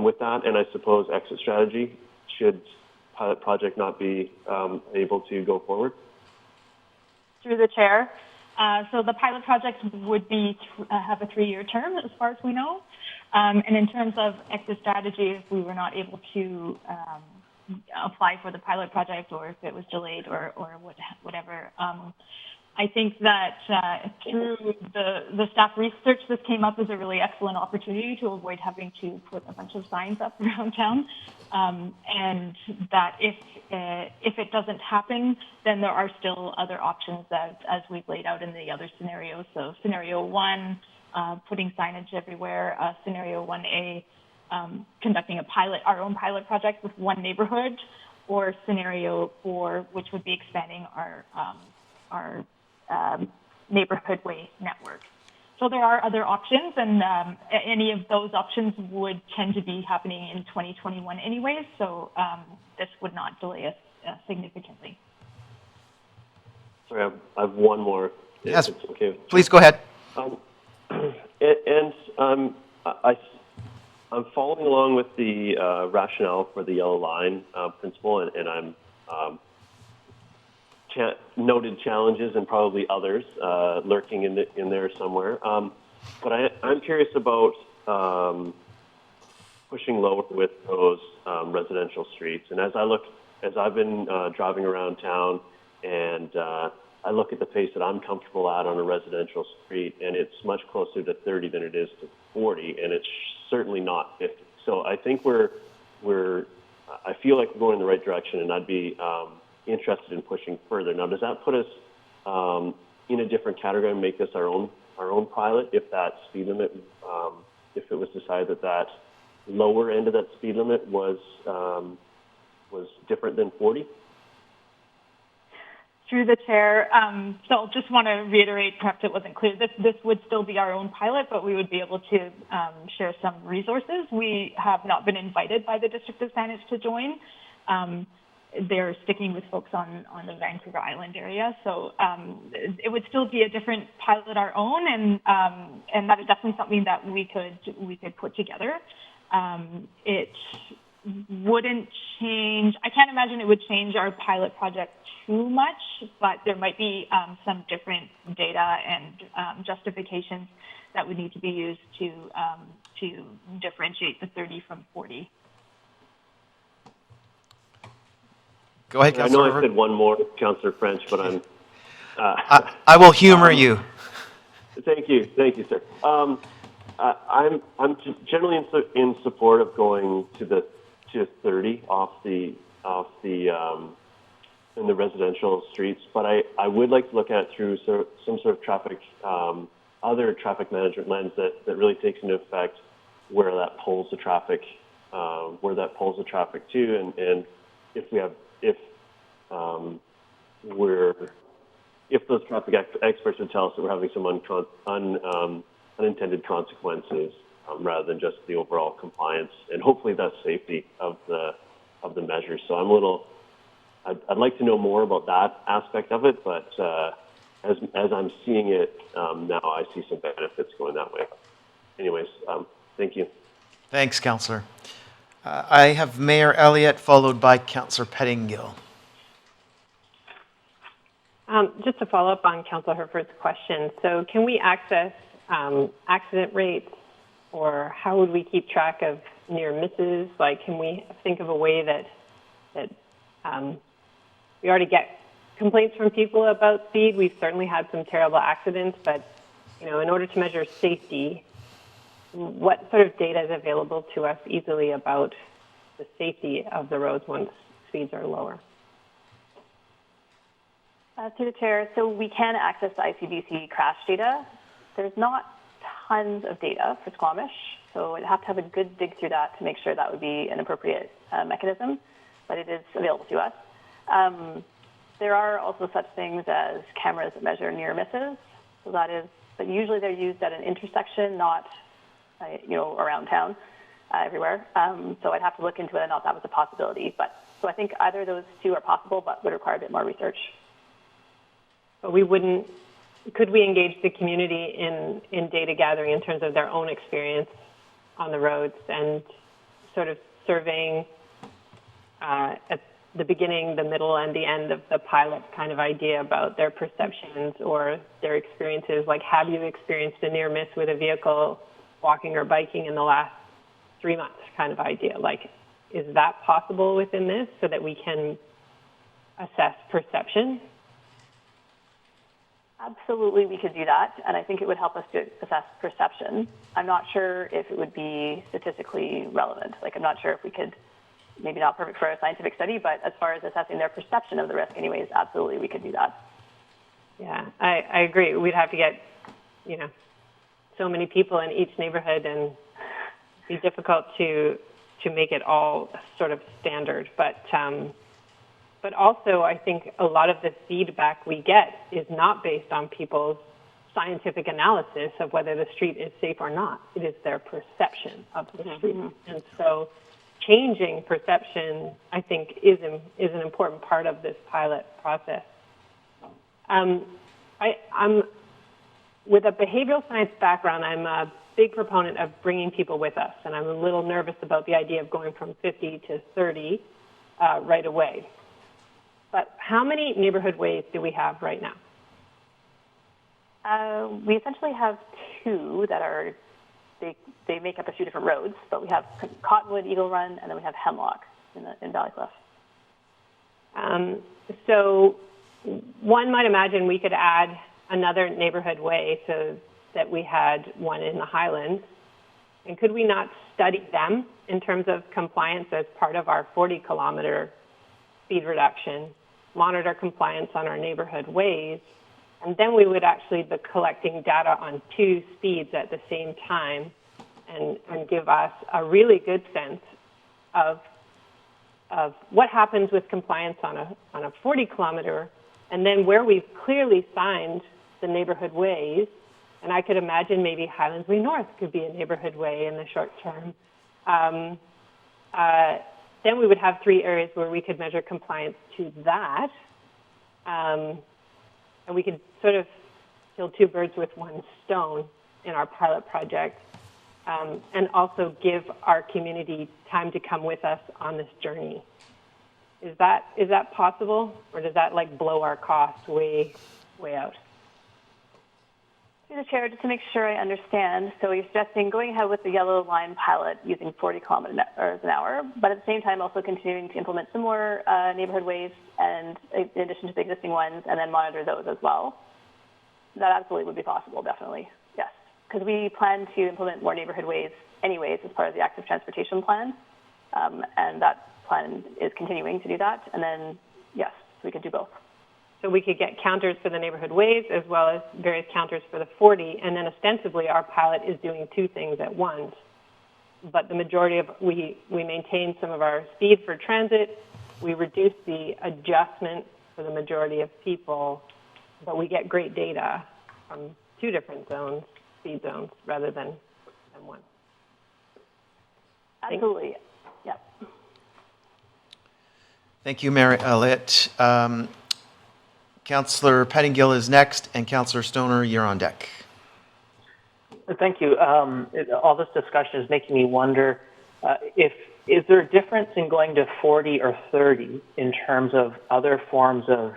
Speaker 11: with that? And I suppose exit strategy, should pilot project not be able to go forward?
Speaker 14: Through the chair. So the pilot project would be have a 3-year term, as far as we know. And in terms of exit strategy, if we were not able to apply for the pilot project, or if it was delayed, or whatever, I think that through the staff research, this came up as a really excellent opportunity to avoid having to put a bunch of signs up around town. And that if it doesn't happen, then there are still other options as we've laid out in the other scenarios. So scenario 1, putting signage everywhere. Scenario 1A, conducting our own pilot project with one neighborhood, or scenario 4, which would be expanding our neighborhood way network. So there are other options, and any of those options would tend to be happening in 2021 anyways, so this would not delay us significantly.
Speaker 11: Sorry, I have one more.
Speaker 1: Yes,
Speaker 11: it's okay.
Speaker 1: Please go ahead.
Speaker 11: I'm following along with the rationale for the yellow line principle, and I'm noted challenges and probably others lurking in there somewhere. But I'm curious about pushing lower with those residential streets. And as I've been driving around town, and I look at the pace that I'm comfortable at on a residential street, and it's much closer to 30 than it is to 40, and it's certainly not 50. So I think I feel like we're going in the right direction, and I'd be interested in pushing further. Now, does that put us in a different category and make this our own pilot if that speed limit, if it was decided that lower end of that speed limit was different than 40?
Speaker 14: Through the chair, so just want to reiterate, perhaps it wasn't clear, this would still be our own pilot, but we would be able to share some resources. We have not been invited by the District of Squamish to join. They're sticking with folks on the Vancouver Island area, so it would still be a different pilot, our own, and that is definitely something that we could put together. It wouldn't change. I can't imagine it would change our pilot project too much, but there might be some different data and justifications that would need to be used to differentiate the 30 from 40.
Speaker 1: Go ahead, Councillor.
Speaker 11: I know I said one more, Councillor French, but I'm...
Speaker 1: I will humor you.
Speaker 11: Thank you, sir. I'm generally in support of going to 30 in the residential streets, but I would like to look at it through some sort of other traffic management lens that really takes into effect where that pulls the traffic to, and if those traffic experts would tell us that we're having some unintended consequences rather than just the overall compliance, and hopefully that's safety of the measures. So I'd like to know more about that aspect of it, but as I'm seeing it now, I see some benefits going that way. Anyways, thank you.
Speaker 1: Thanks, Councillor. I have Mayor Elliott, followed by Councillor Pettingill.
Speaker 16: Just to follow up on Councillor Herford's question, so can we access accident rates, or how would we keep track of near misses? Like, can we think of a way that we already get complaints from people about speed? We've certainly had some terrible accidents, but in order to measure safety, what sort of data is available to us easily about the safety of the roads once speeds are lower?
Speaker 15: Through the chair, so we can access the ICBC crash data. There's not tons of data for Squamish, so I'd have to have a good dig through that to make sure that would be an appropriate mechanism, but it is available to us. There are also such things as cameras that measure near misses, so that is, but usually they're used at an intersection, not around town, everywhere. So I'd have to look into whether or not that was a possibility. So I think either of those two are possible, but would require a bit more research.
Speaker 16: But could we engage the community in data gathering in terms of their own experience on the roads and sort of surveying at the beginning, the middle, and the end of the pilot kind of idea about their perceptions or their experiences? Like, have you experienced a near miss with a vehicle walking or biking in the last 3 months kind of idea? Like, is that possible within this so that we can assess perception?
Speaker 15: Absolutely, we could do that, and I think it would help us to assess perception. I'm not sure if it would be statistically relevant. Like, I'm not sure if we could, maybe not perfect for a scientific study, but as far as assessing their perception of the risk anyways, absolutely, we could do that.
Speaker 16: Yeah, I agree. We'd have to get, so many people in each neighborhood, and it'd be difficult to make it all sort of standard. But also, I think a lot of the feedback we get is not based on people's scientific analysis of whether the street is safe or not. It is their perception of the street. And so changing perception, I think, is an important part of this pilot process. I'm with a behavioral science background, I'm a big proponent of bringing people with us, and I'm a little nervous about the idea of going from 50 to 30 right away. But how many neighborhood ways do we have right now?
Speaker 15: We essentially have two that are, they make up a few different roads, but we have Cottonwood, Eagle Run, and then we have Hemlock in Valleycliff.
Speaker 16: So one might imagine we could add another neighborhood way so that we had one in the Highlands. And could we not study them in terms of compliance as part of our 40-kilometer speed reduction, monitor compliance on our neighborhood ways, and then we would actually be collecting data on two speeds at the same time and give us a really good sense of what happens with compliance on a 40-kilometer, and then where we've clearly signed the neighborhood ways. And I could imagine maybe Highlands Way North could be a neighborhood way in the short term. Then we would have 3 areas where we could measure compliance to that. And we could sort of kill 2 birds with 1 stone in our pilot project, and also give our community time to come with us on this journey. Is that possible, or does that blow our costs way out?
Speaker 15: Through the chair, just to make sure I understand, so you're suggesting going ahead with the yellow line pilot using 40 kilometers an hour, but at the same time also continuing to implement some more neighborhood ways, and in addition to the existing ones, and then monitor those as well. That absolutely would be possible, definitely, yes. Because we plan to implement more neighborhood ways anyways as part of the active transportation plan, and that plan is continuing to do that, and then, yes, we could do both.
Speaker 16: So we could get counters for the neighborhood ways as well as various counters for the 40, and then ostensibly our pilot is doing 2 things at once. But the majority of, we maintain some of our speed for transit, we reduce the adjustment for the majority of people, but we get great data from 2 different zones, speed zones, rather than 1.
Speaker 15: Absolutely, yeah.
Speaker 1: Thank you, Mary Elliott. Councillor Pettingill is next, and Councillor Stoner, you're on deck.
Speaker 7: Thank you. All this discussion is making me wonder if is there a difference in going to 40 or 30 in terms of other forms of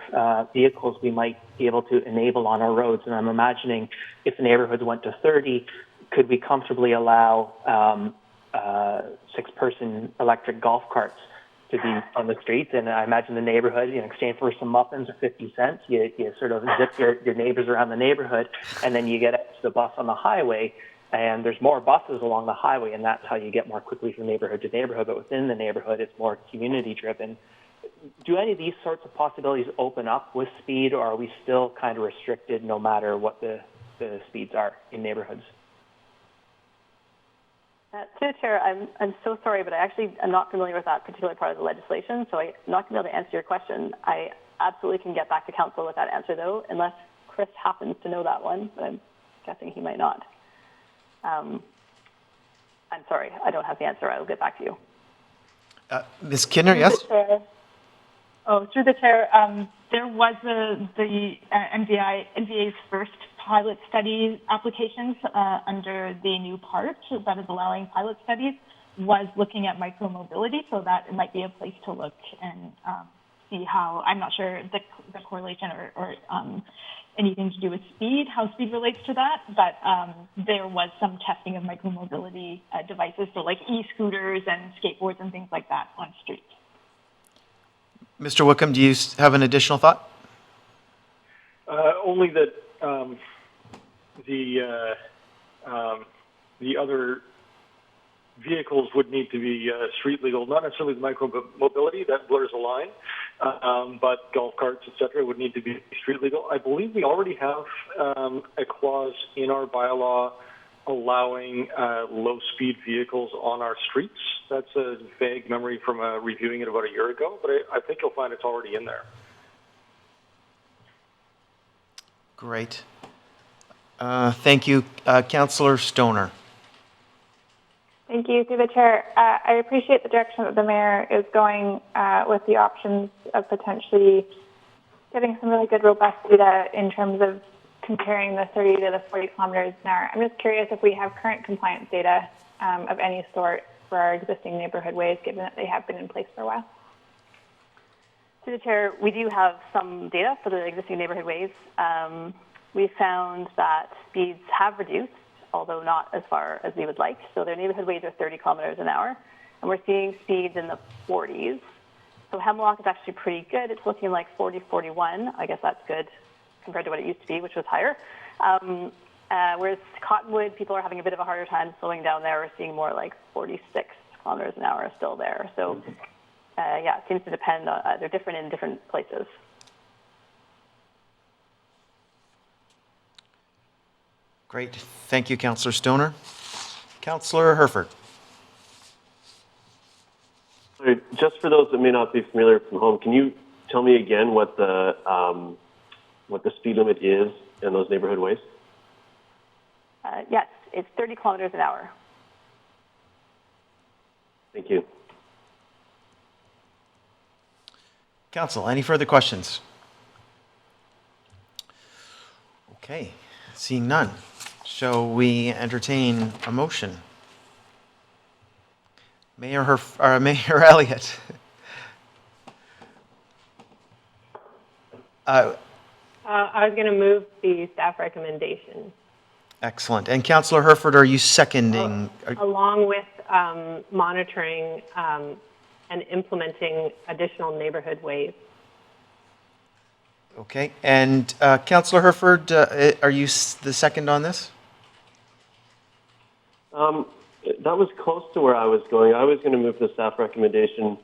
Speaker 7: vehicles we might be able to enable on our roads? And I'm imagining if the neighborhoods went to 30, could we comfortably allow 6-person electric golf carts to be on the streets? And I imagine the neighborhood, in exchange for some muffins or 50 cents, you sort of zip your neighbors around the neighborhood, and then you get to the bus on the highway, and there's more buses along the highway, and that's how you get more quickly from neighborhood to neighborhood. But within the neighborhood, it's more community-driven. Do any of these sorts of possibilities open up with speed, or are we still kind of restricted no matter what the speeds are in neighborhoods?
Speaker 15: Through the chair, I'm so sorry, but I actually am not familiar with that particular part of the legislation, so I'm not going to be able to answer your question. I absolutely can get back to council with that answer, though, unless Chris happens to know that one, but I'm guessing he might not. I'm sorry, I don't have the answer. I will get back to you.
Speaker 1: Ms. Kidner, yes?
Speaker 14: Through the chair, there was the NVA's first pilot study applications under the new part that is allowing pilot studies was looking at micromobility, so that it might be a place to look and see how, I'm not sure the correlation or anything to do with speed, how speed relates to that, but there was some testing of micromobility devices, so like e-scooters and skateboards and things like that on streets.
Speaker 1: Mr. Wickham, do you have an additional thought?
Speaker 6: Only that the other vehicles would need to be street legal, not necessarily the micro-mobility, that blurs a line, but golf carts, etc., would need to be street legal. I believe we already have a clause in our bylaw allowing low-speed vehicles on our streets. That's a vague memory from reviewing it about a year ago, but I think you'll find it's already in there.
Speaker 1: Great. Thank you. Councillor Stoner.
Speaker 10: Thank you, through the chair. I appreciate the direction that the mayor is going with the options of potentially getting some really good robust data in terms of comparing the 30 to the 40 kilometers an hour. I'm just curious if we have current compliance data of any sort for our existing neighborhood ways, given that they have been in place for a while.
Speaker 15: Through the chair, we do have some data for the existing neighborhood ways. We found that speeds have reduced, although not as far as we would like. So their neighborhood ways are 30 kilometers an hour, and we're seeing speeds in the 40s. So Hemlock is actually pretty good. It's looking like 40, 41. I guess that's good compared to what it used to be, which was higher. Whereas Cottonwood, people are having a bit of a harder time slowing down there. We're seeing more like 46 kilometers an hour still there. So yeah, it seems to depend on, they're different in different places.
Speaker 1: Great. Thank you, Councillor Stoner. Councillor Herford.
Speaker 11: Sorry, just for those that may not be familiar from home, can you tell me again what the speed limit is in those neighborhood ways?
Speaker 15: Yes, it's 30 kilometers an hour.
Speaker 11: Thank you.
Speaker 1: Council, any further questions? Okay, seeing none. Shall we entertain a motion? Mayor Elliott.
Speaker 16: I was going to move the staff recommendation.
Speaker 1: Excellent. And Councillor Herford, are you seconding?
Speaker 16: Along with monitoring and implementing additional neighborhood ways.
Speaker 1: Okay. And Councillor Herford, are you the second on this?
Speaker 11: That was close to where I was going. I was going to move the staff recommendation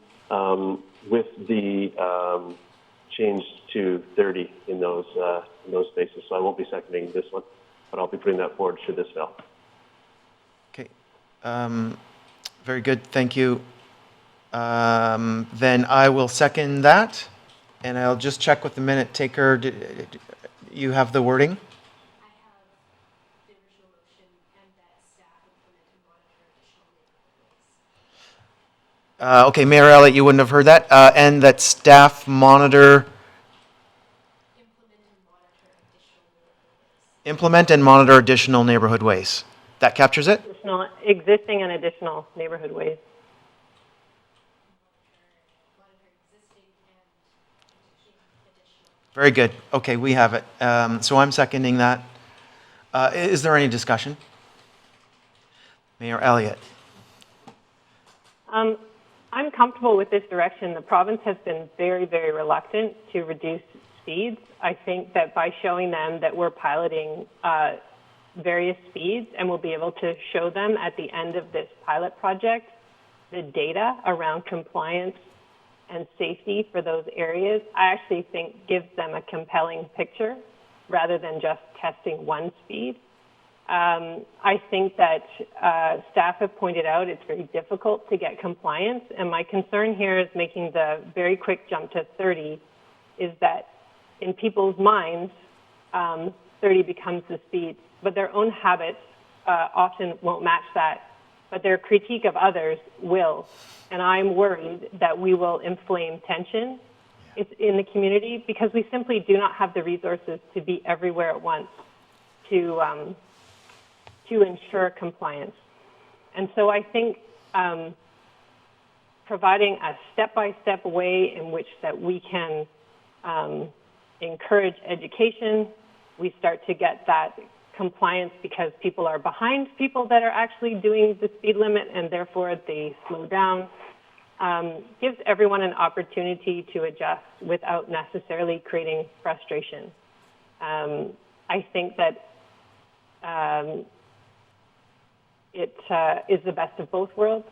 Speaker 11: with the change to 30 in those spaces. So I won't be seconding this one, but I'll be putting that forward should this fail.
Speaker 1: Okay. Very good. Thank you. Then I will second that, and I'll just check with the minute taker. You have the wording? Okay, Mayor Elliott, you wouldn't have heard that. And that staff monitor, implement and monitor additional neighborhood ways. That captures it?
Speaker 16: Existing and additional neighborhood ways.
Speaker 1: Very good. Okay, we have it. So I'm seconding that. Is there any discussion? Mayor Elliott.
Speaker 16: I'm comfortable with this direction. The province has been very, very reluctant to reduce speeds. I think that by showing them that we're piloting various speeds and we'll be able to show them at the end of this pilot project the data around compliance and safety for those areas, I actually think gives them a compelling picture rather than just testing one speed. I think that staff have pointed out it's very difficult to get compliance, and my concern here is making the very quick jump to 30 is that in people's minds, 30 becomes the speed, but their own habits often won't match that, but their critique of others will. And I'm worried that we will inflame tension in the community because we simply do not have the resources to be everywhere at once to ensure compliance. And so I think providing a step-by-step way in which that we can encourage education, we start to get that compliance because people are behind people that are actually doing the speed limit and therefore they slow down, gives everyone an opportunity to adjust without necessarily creating frustration. I think that it is the best of both worlds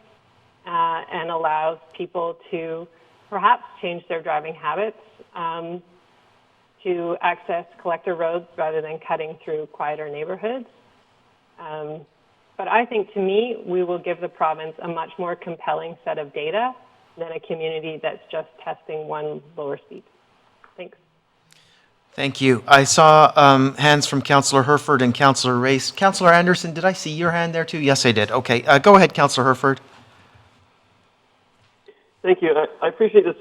Speaker 16: and allows people to perhaps change their driving habits to access collector roads rather than cutting through quieter neighborhoods. But I think, to me, we will give the province a much more compelling set of data than a community that's just testing one lower speed. Thanks.
Speaker 1: Thank you. I saw hands from Councillor Herford and Councillor Race. Councillor Anderson, did I see your hand there too? Yes, I did. Okay, go ahead, Councillor Herford.
Speaker 11: Thank you. I appreciate this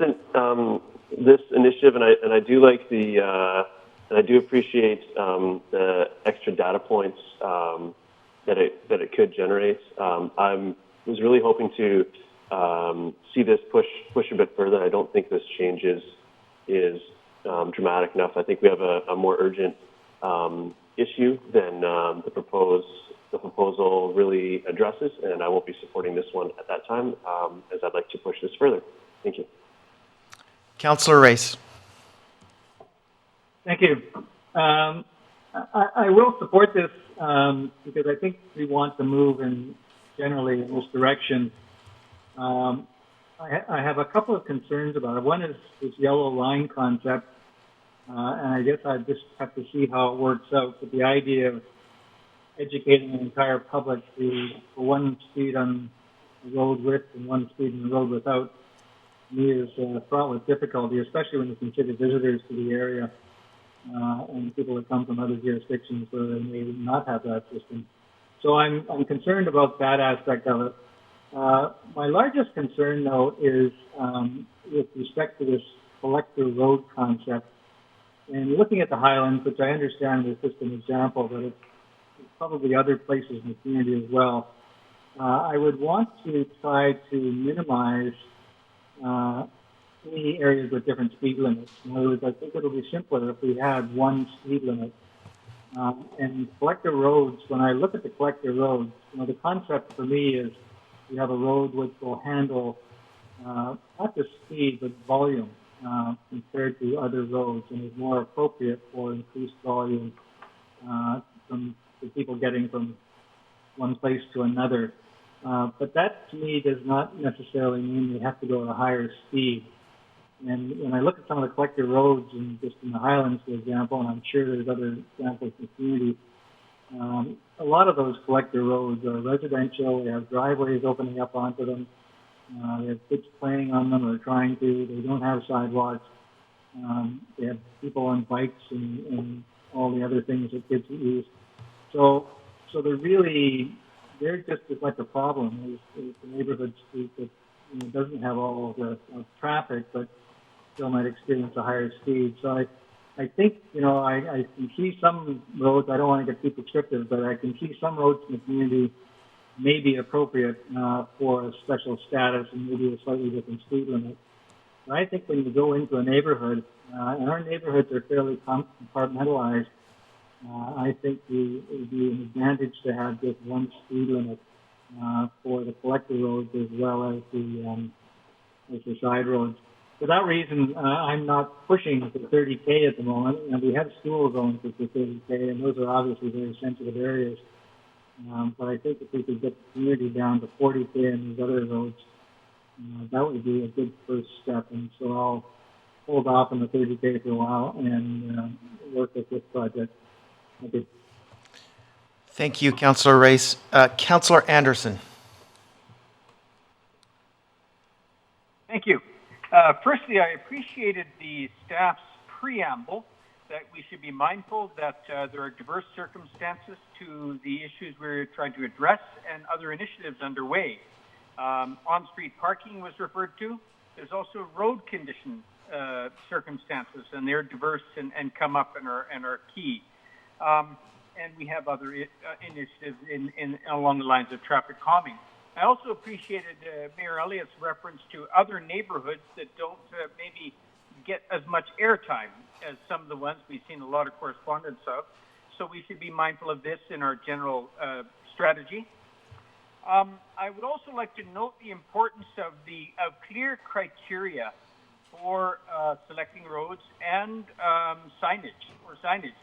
Speaker 11: initiative, and I do like and I do appreciate the extra data points that it could generate. I was really hoping to see this push a bit further. I don't think this change is dramatic enough. I think we have a more urgent issue than the proposal really addresses, and I won't be supporting this one at that time, as I'd like to push this further. Thank you.
Speaker 1: Councillor Race.
Speaker 4: Thank you. I will support this because I think we want to move generally in this direction. I have a couple of concerns about it. One is this yellow line concept, and I guess I just have to see how it works out. But the idea of educating the entire public to one speed on the road with and one speed on the road without, to me is fraught with difficulty, especially when you consider visitors to the area and people that come from other jurisdictions where they may not have that system. So I'm concerned about that aspect of it. My largest concern, though, is with respect to this collector road concept. And looking at the Highlands, which I understand is just an example, but it's probably other places in the community as well, I would want to try to minimize any areas with different speed limits. In other words, I think it'll be simpler if we had one speed limit. And collector roads, when I look at the collector roads, the concept for me is you have a road which will handle not just speed, but volume compared to other roads and is more appropriate for increased volume from the people getting from one place to another. But that, to me, does not necessarily mean you have to go at a higher speed. And when I look at some of the collector roads, just in the Highlands, for example, and I'm sure there's other examples in the community, a lot of those collector roads are residential. They have driveways opening up onto them. They have kids playing on them or trying to. They don't have sidewalks. They have people on bikes and all the other things that kids use. So they're just as much a problem as the neighborhood street that doesn't have all of the traffic, but still might experience a higher speed. So I think, I can see some roads, I don't want to get too prescriptive, but I can see some roads in the community may be appropriate for a special status and maybe a slightly different speed limit. But I think when you go into a neighborhood, and our neighborhoods are fairly compartmentalized, I think it would be an advantage to have just one speed limit for the collector roads as well as the side roads. For that reason, I'm not pushing for 30K at the moment, and we have school zones for 30K, and those are obviously very sensitive areas. But I think if we could get the community down to 40K in these other roads, that would be a good first step. And so I'll hold off on the 30K for a while and work with this project. Thank you.
Speaker 1: Thank you, Councillor Race. Councillor Anderson.
Speaker 9: Thank you. Firstly, I appreciated the staff's preamble that we should be mindful that there are diverse circumstances to the issues we're trying to address and other initiatives underway. On-street parking was referred to. There's also road condition circumstances, and they're diverse and come up and are key. And we have other initiatives along the lines of traffic calming. I also appreciated Mayor Elliott's reference to other neighborhoods that don't maybe get as much airtime as some of the ones we've seen a lot of correspondence of. So we should be mindful of this in our general strategy. I would also like to note the importance of clear criteria for selecting roads and signage.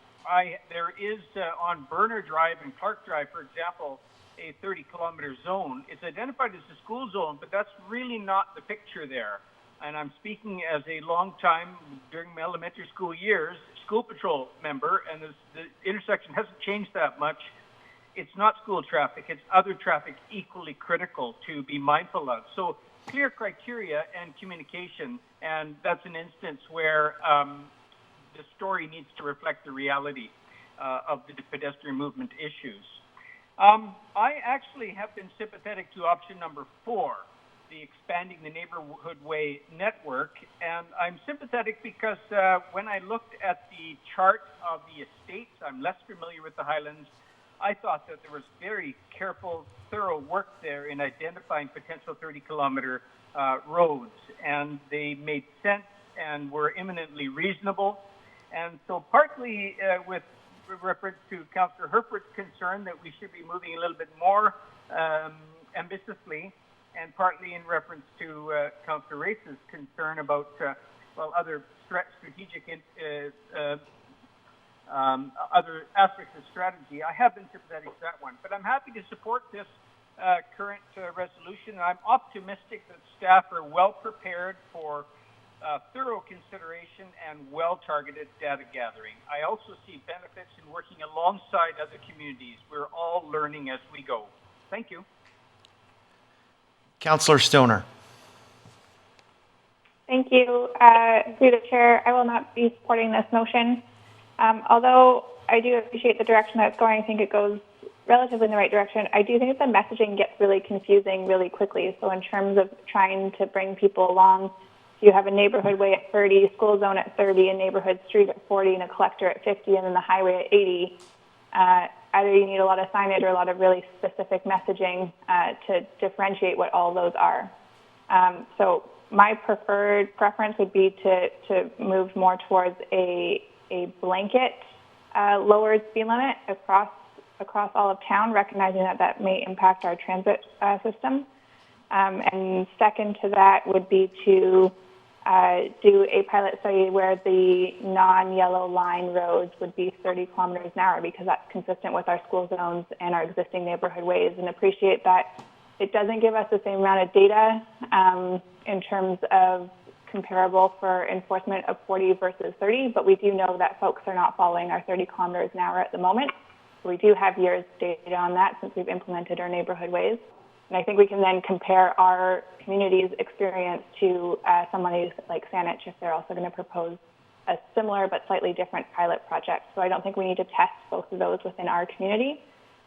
Speaker 9: There is on Burner Drive and Clark Drive, for example, a 30-kilometer zone. It's identified as a school zone, but that's really not the picture there. And I'm speaking as a long time, during my elementary school years, school patrol member, and the intersection hasn't changed that much. It's not school traffic, it's other traffic equally critical to be mindful of. So clear criteria and communication, and that's an instance where the story needs to reflect the reality of the pedestrian movement issues. I actually have been sympathetic to option number 4, the expanding the neighborhood way network, and I'm sympathetic because when I looked at the chart of the estates, I'm less familiar with the Highlands, I thought that there was very careful, thorough work there in identifying potential 30-kilometer roads, and they made sense and were eminently reasonable. And so partly with reference to Councillor Herpert's concern that we should be moving a little bit more ambitiously, and partly in reference to Councillor Race's concern about other strategic other aspects of strategy. I have been sympathetic to that one, but I'm happy to support this current resolution. I'm optimistic that staff are well prepared for thorough consideration and well-targeted data gathering. I also see benefits in working alongside other communities. We're all learning as we go. Thank you.
Speaker 1: Councillor Stoner.
Speaker 10: Thank you. Through the chair, I will not be supporting this motion. Although I do appreciate the direction that it's going, I think it goes relatively in the right direction. I do think that the messaging gets really confusing really quickly. So in terms of trying to bring people along, you have a neighborhood way at 30, school zone at 30, a neighborhood street at 40, and a collector at 50, and then the highway at 80. Either you need a lot of signage or a lot of really specific messaging to differentiate what all those are. So my preference would be to move more towards a blanket lowered speed limit across all of town, recognizing that may impact our transit system. And second to that would be to do a pilot study where the non-yellow line roads would be 30 kilometers an hour, because that's consistent with our school zones and our existing neighborhood ways, and appreciate that it doesn't give us the same amount of data in terms of comparable for enforcement of 40 versus 30, but we do know that folks are not following our 30 kilometers an hour at the moment. So we do have years data on that since we've implemented our neighborhood ways. And I think we can then compare our community's experience to somebody like Saanich if they're also going to propose a similar but slightly different pilot project. So I don't think we need to test both of those within our community.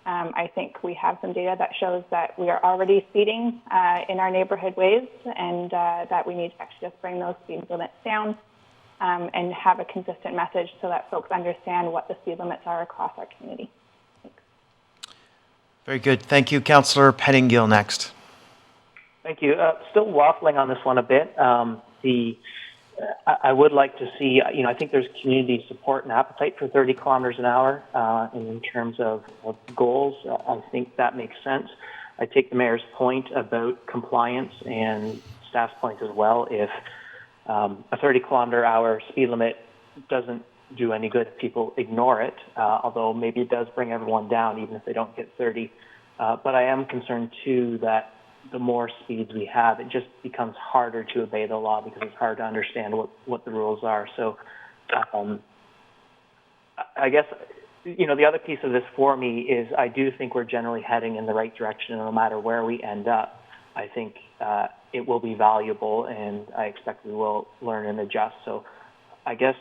Speaker 10: I think we have some data that shows that we are already speeding in our neighborhood ways, and that we need to actually just bring those speed limits down and have a consistent message so that folks understand what the speed limits are across our community.
Speaker 1: Very good. Thank you. Councillor Pettingill next.
Speaker 7: Thank you. Still waffling on this one a bit. see, I would like to see, I think there's community support and appetite for 30 kilometers an hour. And in terms of goals, I think that makes sense. I take the mayor's point about compliance and staff's point as well. If a 30 kilometer hour speed limit doesn't do any good if people ignore it, although maybe it does bring everyone down even if they don't get 30. But I am concerned too that the more speeds we have, it just becomes harder to obey the law because it's hard to understand what the rules are. So I guess, the other piece of this for me is I do think we're generally heading in the right direction, and no matter where we end up, I think it will be valuable, and I expect we will learn and adjust. So I guess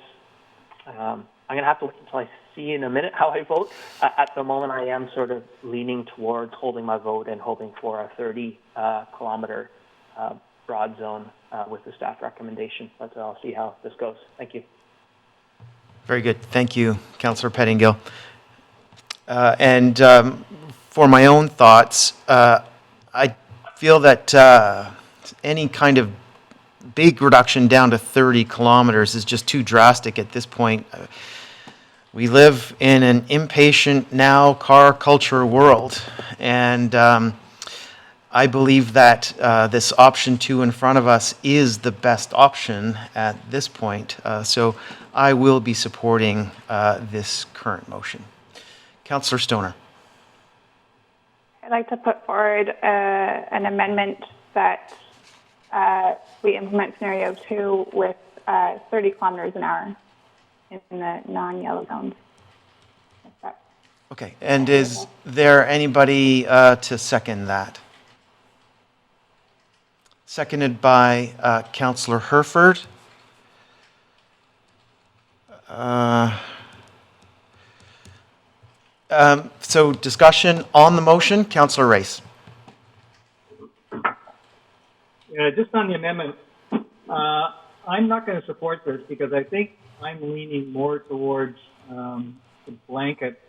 Speaker 7: I'm going to have to wait until I see in a minute how I vote. At the moment, I am sort of leaning towards holding my vote and hoping for a 30-kilometer broad zone with the staff recommendation. But I'll see how this goes. Thank you.
Speaker 1: Very good. Thank you, Councillor Pettingill. And for my own thoughts, I feel that any kind of big reduction down to 30 kilometers is just too drastic at this point. We live in an impatient now car culture world, and I believe that this option 2 in front of us is the best option at this point. So I will be supporting this current motion. Councillor Stoner.
Speaker 10: I'd like to put forward an amendment that we implement scenario 2 with 30 kilometers an hour in the non-yellow zones.
Speaker 1: Okay, and is there anybody to second that? Seconded by Councillor Herford. So discussion on the motion, Councillor Race.
Speaker 4: Yeah, just on the amendment, I'm not going to support this because I think I'm leaning more towards the blanket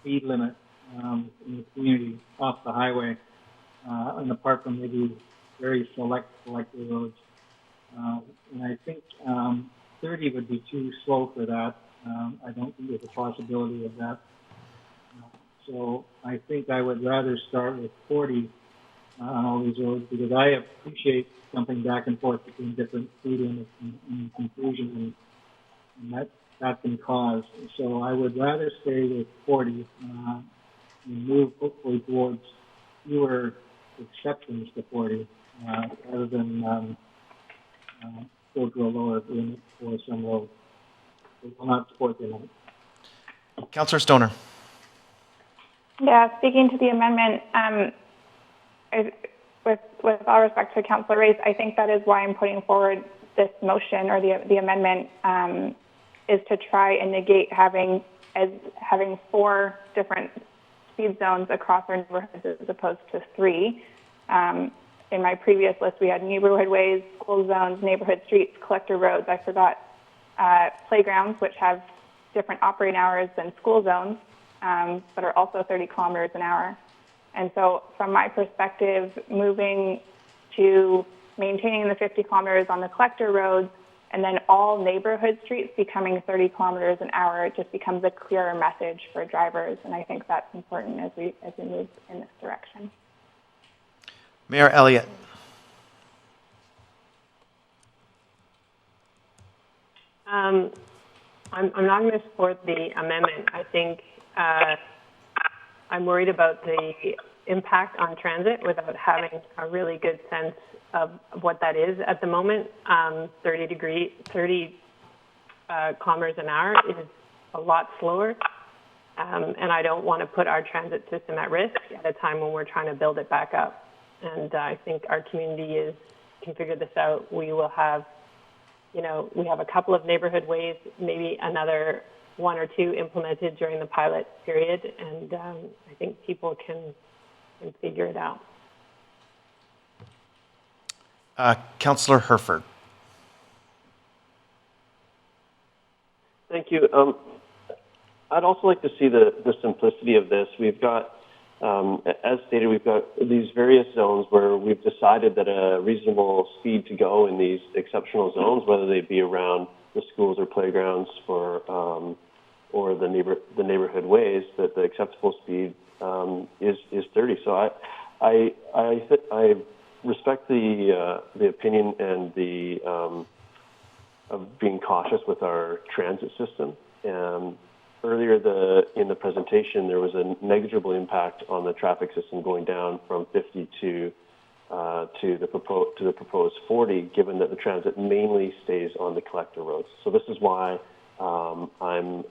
Speaker 4: speed limit in the community off the highway, and apart from maybe very select roads. And I think 30 would be too slow for that. I don't think there's a possibility of that. So I think I would rather start with 40 on all these roads because I appreciate jumping back and forth between different speed limits and conclusions, and that can cause. So I would rather stay with 40 and move hopefully towards fewer exceptions to 40 rather than go to a lower limit for some roads. We will not support the amendment.
Speaker 1: Councillor Stoner.
Speaker 10: Yeah, speaking to the amendment, with all respect to Councillor Race, I think that is why I'm putting forward this motion or the amendment is to try and negate having 4 different speed zones across our neighborhoods as opposed to 3. In my previous list, we had neighborhood ways, school zones, neighborhood streets, collector roads. I forgot playgrounds, which have different operating hours than school zones, but are also 30 kilometers an hour. And so from my perspective, moving to maintaining the 50 kilometers on the collector roads and then all neighborhood streets becoming 30 kilometers an hour, it just becomes a clearer message for drivers. And I think that's important as we move in this direction.
Speaker 1: Mayor Elliott.
Speaker 16: I'm not going to support the amendment. I think I'm worried about the impact on transit without having a really good sense of what that is at the moment. 30 kilometers an hour is a lot slower, and I don't want to put our transit system at risk at a time when we're trying to build it back up. And I think our community can figure this out. We will have, we have a couple of neighborhood ways, maybe another 1 or 2 implemented during the pilot period, and I think people can figure it out.
Speaker 1: Councillor Herford.
Speaker 11: Thank you. I'd also like to see the simplicity of this. We've got as stated, we've got these various zones where we've decided that a reasonable speed to go in these exceptional zones, whether they be around the schools or playgrounds or the neighborhood ways, that the acceptable speed is 30. So I respect the opinion and the of being cautious with our transit system. Earlier in the presentation, there was a negligible impact on the traffic system going down from 50 to the proposed 40, given that the transit mainly stays on the collector roads. So this is why I'm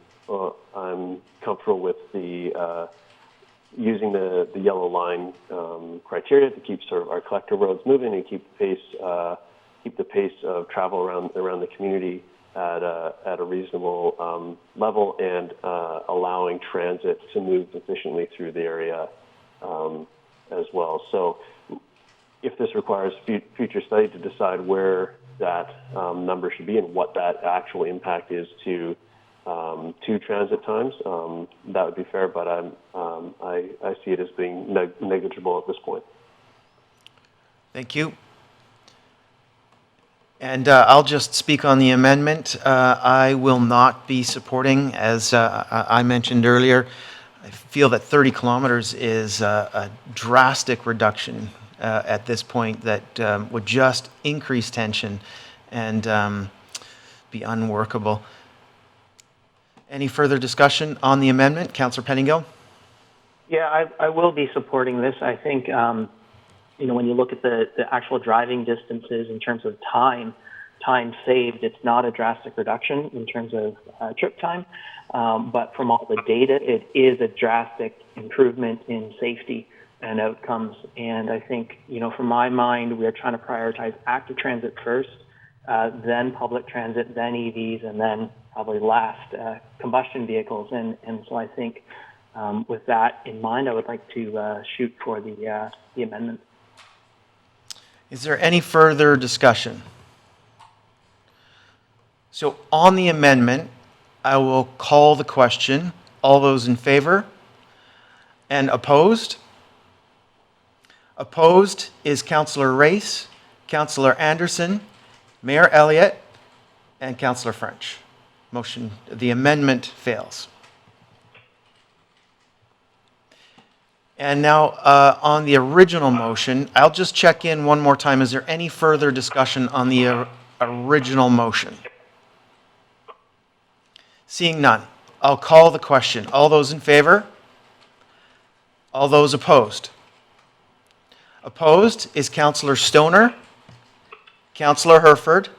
Speaker 11: comfortable with the using the yellow line criteria to keep sort of our collector roads moving and keep the pace of travel around the community at a reasonable level, and allowing transit to move efficiently through the area as well. So if this requires future study to decide where that number should be and what that actual impact is to transit times, that would be fair, but I see it as being negligible at this point.
Speaker 1: Thank you. And I'll just speak on the amendment. I will not be supporting, as I mentioned earlier. I feel that 30 kilometers is a drastic reduction at this point that would just increase tension and be unworkable. Any further discussion on the amendment? Councillor Pettingill?
Speaker 7: Yeah, I will be supporting this. I think when you look at the actual driving distances in terms of time saved, it's not a drastic reduction in terms of trip time, but from all the data, it is a drastic improvement in safety and outcomes. And I think, from my mind, we are trying to prioritize active transit first, then public transit, then EVs, and then probably last combustion vehicles. And so I think with that in mind, I would like to shoot for the amendment.
Speaker 1: Is there any further discussion? So on the amendment, I will call the question. All those in favor? And opposed? Opposed is Councillor Race, Councillor Anderson, Mayor Elliott, and Councillor French. The amendment fails. And now on the original motion, I'll just check in one more time. Is there any further discussion on the original motion? Seeing none, I'll call the question. All those in favor? All those opposed? Opposed is Councillor Stoner, Councillor Herford,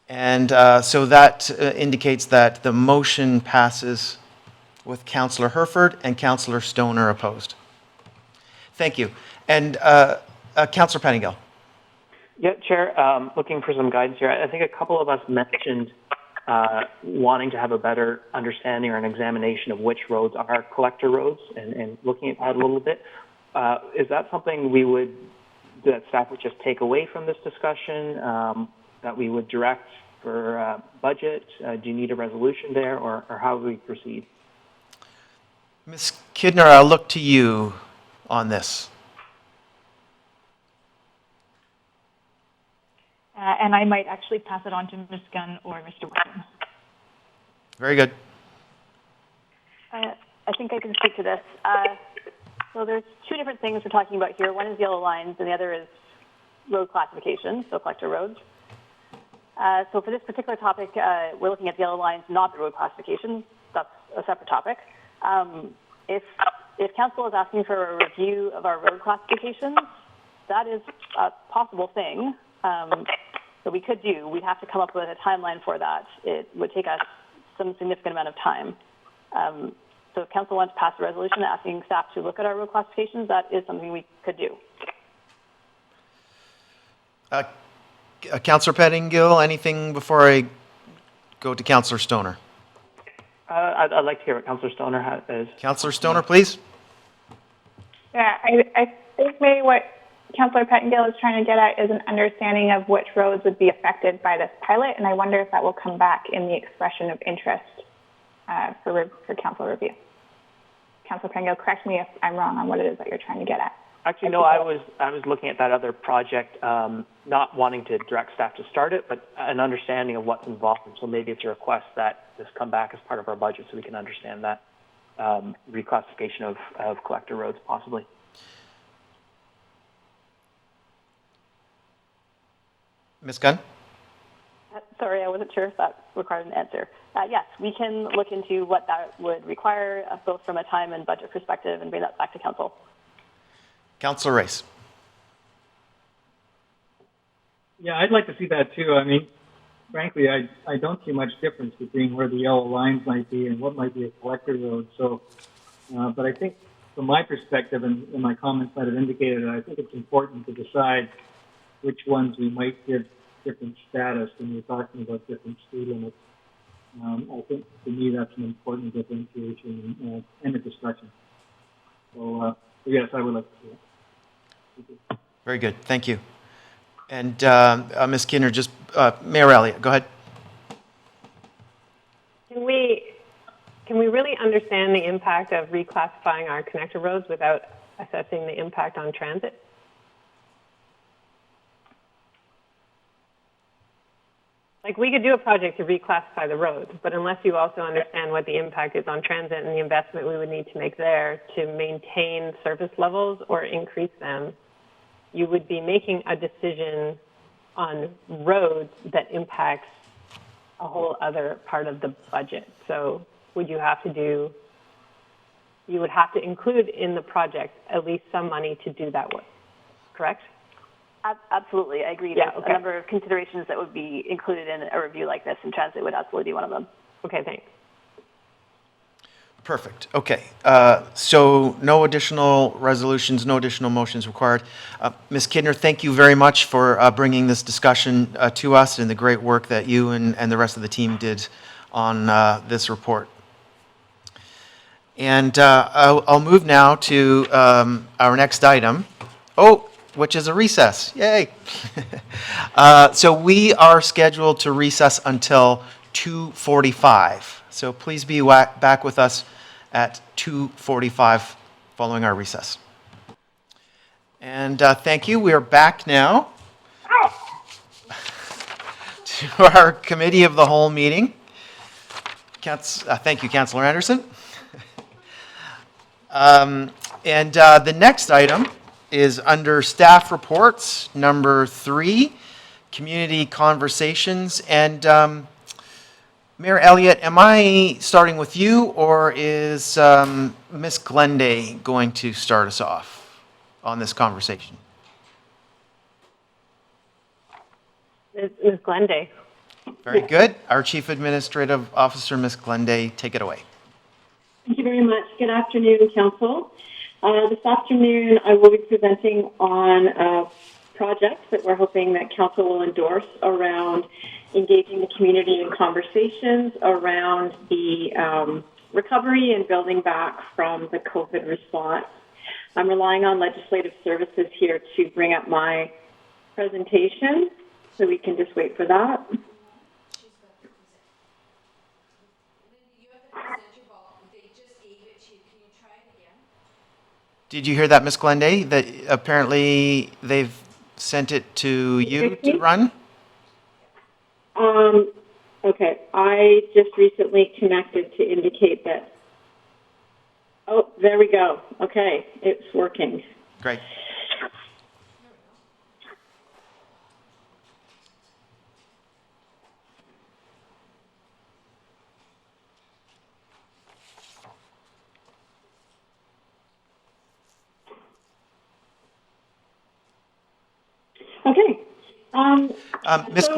Speaker 1: and so that indicates that the motion passes with Councillor Herford and Councillor Stoner opposed. Thank you. And Councillor Pettingill.
Speaker 7: Yeah, Chair, looking for some guidance here. I think a couple of us mentioned wanting to have a better understanding or an examination of which roads are collector roads and looking at that a little bit. Is that something that staff would just take away from this discussion, that we would direct for budget? Do you need a resolution there, or how do we proceed?
Speaker 1: Ms. Kidner, I'll look to you on this.
Speaker 14: And I might actually pass it on to Ms. Gunn or Mr. Wilson.
Speaker 1: Very good.
Speaker 15: I think I can speak to this. So there's two different things we're talking about here. One is yellow lines, and the other is road classification, so collector roads. So for this particular topic, we're looking at the yellow lines, not the road classification. That's a separate topic. If council is asking for a review of our road classifications, that is a possible thing. So we could do. We'd have to come up with a timeline for that. It would take us some significant amount of time. So if council wants to pass a resolution asking staff to look at our road classifications, that is something we could do.
Speaker 1: Councillor Pettingill, anything before I go to Councillor Stoner?
Speaker 7: I'd like to hear what Councillor Stoner has.
Speaker 1: Councillor Stoner, please.
Speaker 10: Yeah, I think maybe what Councillor Pettingill is trying to get at is an understanding of which roads would be affected by this pilot, and I wonder if that will come back in the expression of interest for council review. Councillor Pringle, correct me if I'm wrong on what it is that you're trying to get at.
Speaker 7: Actually, no, I was looking at that other project, not wanting to direct staff to start it, but an understanding of what's involved. And so maybe it's a request that this come back as part of our budget so we can understand that reclassification of collector roads possibly.
Speaker 1: Ms. Gunn?
Speaker 15: Sorry, I wasn't sure if that required an answer. Yes, we can look into what that would require, both from a time and budget perspective, and bring that back to council.
Speaker 1: Councillor Race.
Speaker 4: Yeah, I'd like to see that too. I mean, frankly, I don't see much difference between where the yellow lines might be and what might be a collector road. So, but I think from my perspective, and my comments might have indicated, I think it's important to decide which ones we might give different status when we're talking about different speed limits. I think to me that's an important differentiation and a discussion. So yes, I would like to see it.
Speaker 1: Very good. Thank you. And Ms. Kidner, just Mayor Elliott, go ahead.
Speaker 16: Can we really understand the impact of reclassifying our connector roads without assessing the impact on transit? Like, we could do a project to reclassify the roads, but unless you also understand what the impact is on transit and the investment we would need to make there to maintain service levels or increase them, you would be making a decision on roads that impacts a whole other part of the budget. So you would have to include in the project at least some money to do that work, correct?
Speaker 15: Absolutely, I agree.
Speaker 16: Yeah,
Speaker 15: There's a number of considerations that would be included in a review like this, and transit would absolutely be one of them.
Speaker 16: Okay, thanks.
Speaker 1: Perfect. Okay. So no additional resolutions, no additional motions required. Ms. Kidner, thank you very much for bringing this discussion to us and the great work that you and the rest of the team did on this report. And I'll move now to our next item. Which is a recess. Yay. So we are scheduled to recess until 2:45. So please be back with us at 2:45 following our recess. And thank you. We are back now to our Committee of the Whole meeting. Thank you, Councillor Anderson. And the next item is under staff reports, number 3, community conversations. And Mayor Elliott, am I starting with you, or is Ms. Glenday going to start us off on this conversation?
Speaker 16: Ms. Glenday.
Speaker 1: Very good. Our Chief Administrative Officer, Ms. Glenday, take it away.
Speaker 12: Thank you very much. Good afternoon, Council. This afternoon, I will be presenting on projects that we're hoping that Council will endorse around engaging the community in conversations around the recovery and building back from the COVID response. I'm relying on legislative services here to bring up my presentation, so we can just wait for that.
Speaker 1: Did you hear that, Ms. Glenday, that apparently they've sent it to you to run?
Speaker 12: Okay, I just recently connected to indicate that. Oh, there we go. Okay, it's working.
Speaker 1: Great.
Speaker 12: Okay.
Speaker 1: Ms.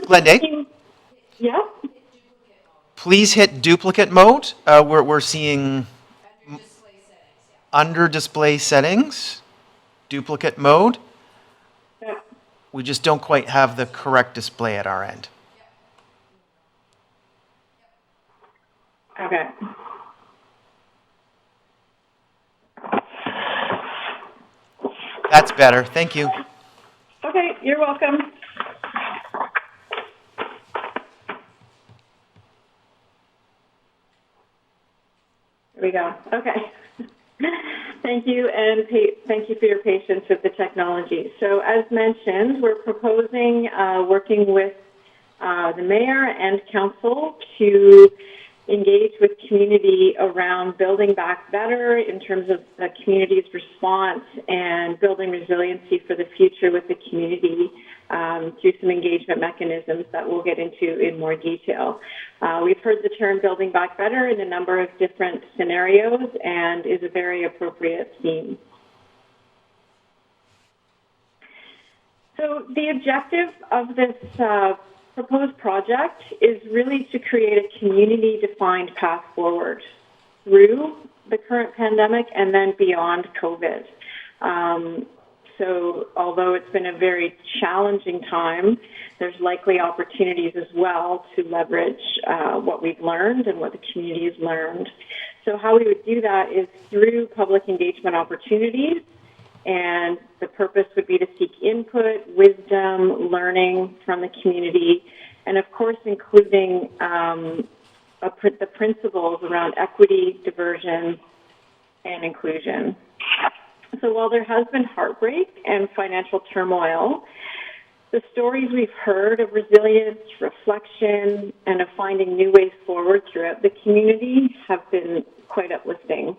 Speaker 1: Glenday?
Speaker 12: Yeah?
Speaker 1: Please hit duplicate mode. We're seeing under display settings, duplicate mode.
Speaker 12: Yeah.
Speaker 1: We just don't quite have the correct display at our end.
Speaker 12: Okay.
Speaker 1: That's better. Thank you.
Speaker 12: Okay, you're welcome. There we go. Okay. Thank you, and thank you for your patience with the technology. So as mentioned, we're proposing working with the mayor and council to engage with community around building back better in terms of the community's response and building resiliency for the future with the community through some engagement mechanisms that we'll get into in more detail. We've heard the term building back better in a number of different scenarios and is a very appropriate theme. So the objective of this proposed project is really to create a community-defined path forward through the current pandemic and then beyond COVID. So although it's been a very challenging time, there's likely opportunities as well to leverage what we've learned and what the community has learned. So how we would do that is through public engagement opportunities, and the purpose would be to seek input, wisdom, learning from the community, and of course including the principles around equity, diversion, and inclusion. So while there has been heartbreak and financial turmoil, the stories we've heard of resilience, reflection, and of finding new ways forward throughout the community have been quite uplifting.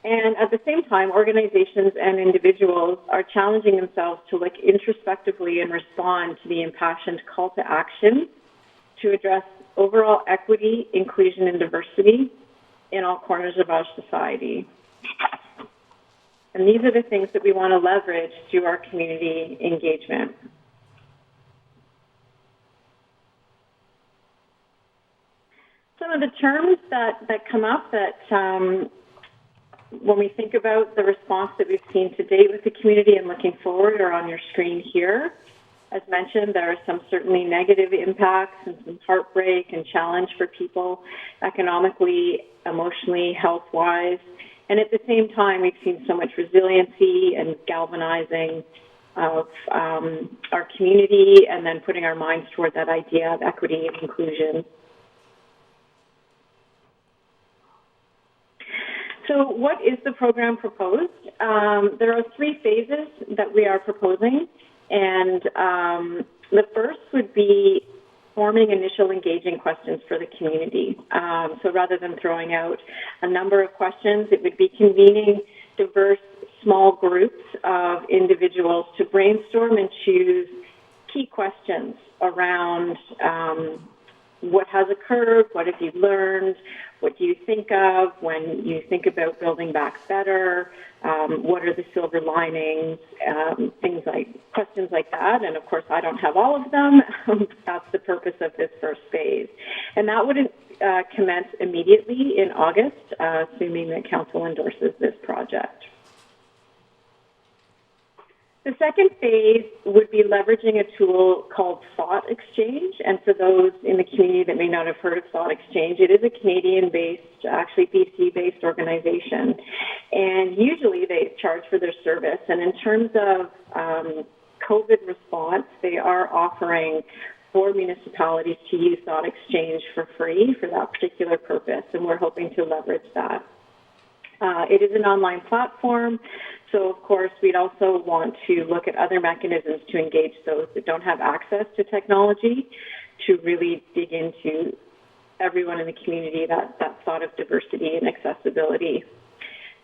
Speaker 12: And at the same time, organizations and individuals are challenging themselves to look introspectively and respond to the impassioned call to action to address overall equity, inclusion, and diversity in all corners of our society. And these are the things that we want to leverage through our community engagement. Some of the terms that come up that when we think about the response that we've seen to date with the community and looking forward are on your screen here. As mentioned, there are some certainly negative impacts and some heartbreak and challenge for people economically, emotionally, health-wise. And at the same time, we've seen so much resiliency and galvanizing of our community and then putting our minds toward that idea of equity and inclusion. So what is the program proposed? There are 3 phases that we are proposing, and the first would be forming initial engaging questions for the community. So rather than throwing out a number of questions, it would be convening diverse small groups of individuals to brainstorm and choose key questions around what has occurred, what have you learned, what do you think of when you think about building back better, what are the silver linings, questions like that. And of course, I don't have all of them. That's the purpose of this first phase. And that would commence immediately in August, assuming that Council endorses this project. The second phase would be leveraging a tool called Thought Exchange. And for those in the community that may not have heard of Thought Exchange, it is a Canadian-based, actually BC-based organization. And usually they charge for their service. And in terms of COVID response, they are offering for municipalities to use Thought Exchange for free for that particular purpose. And we're hoping to leverage that. It is an online platform. So, of course, we'd also want to look at other mechanisms to engage those that don't have access to technology to really dig into everyone in the community, that thought of diversity and accessibility.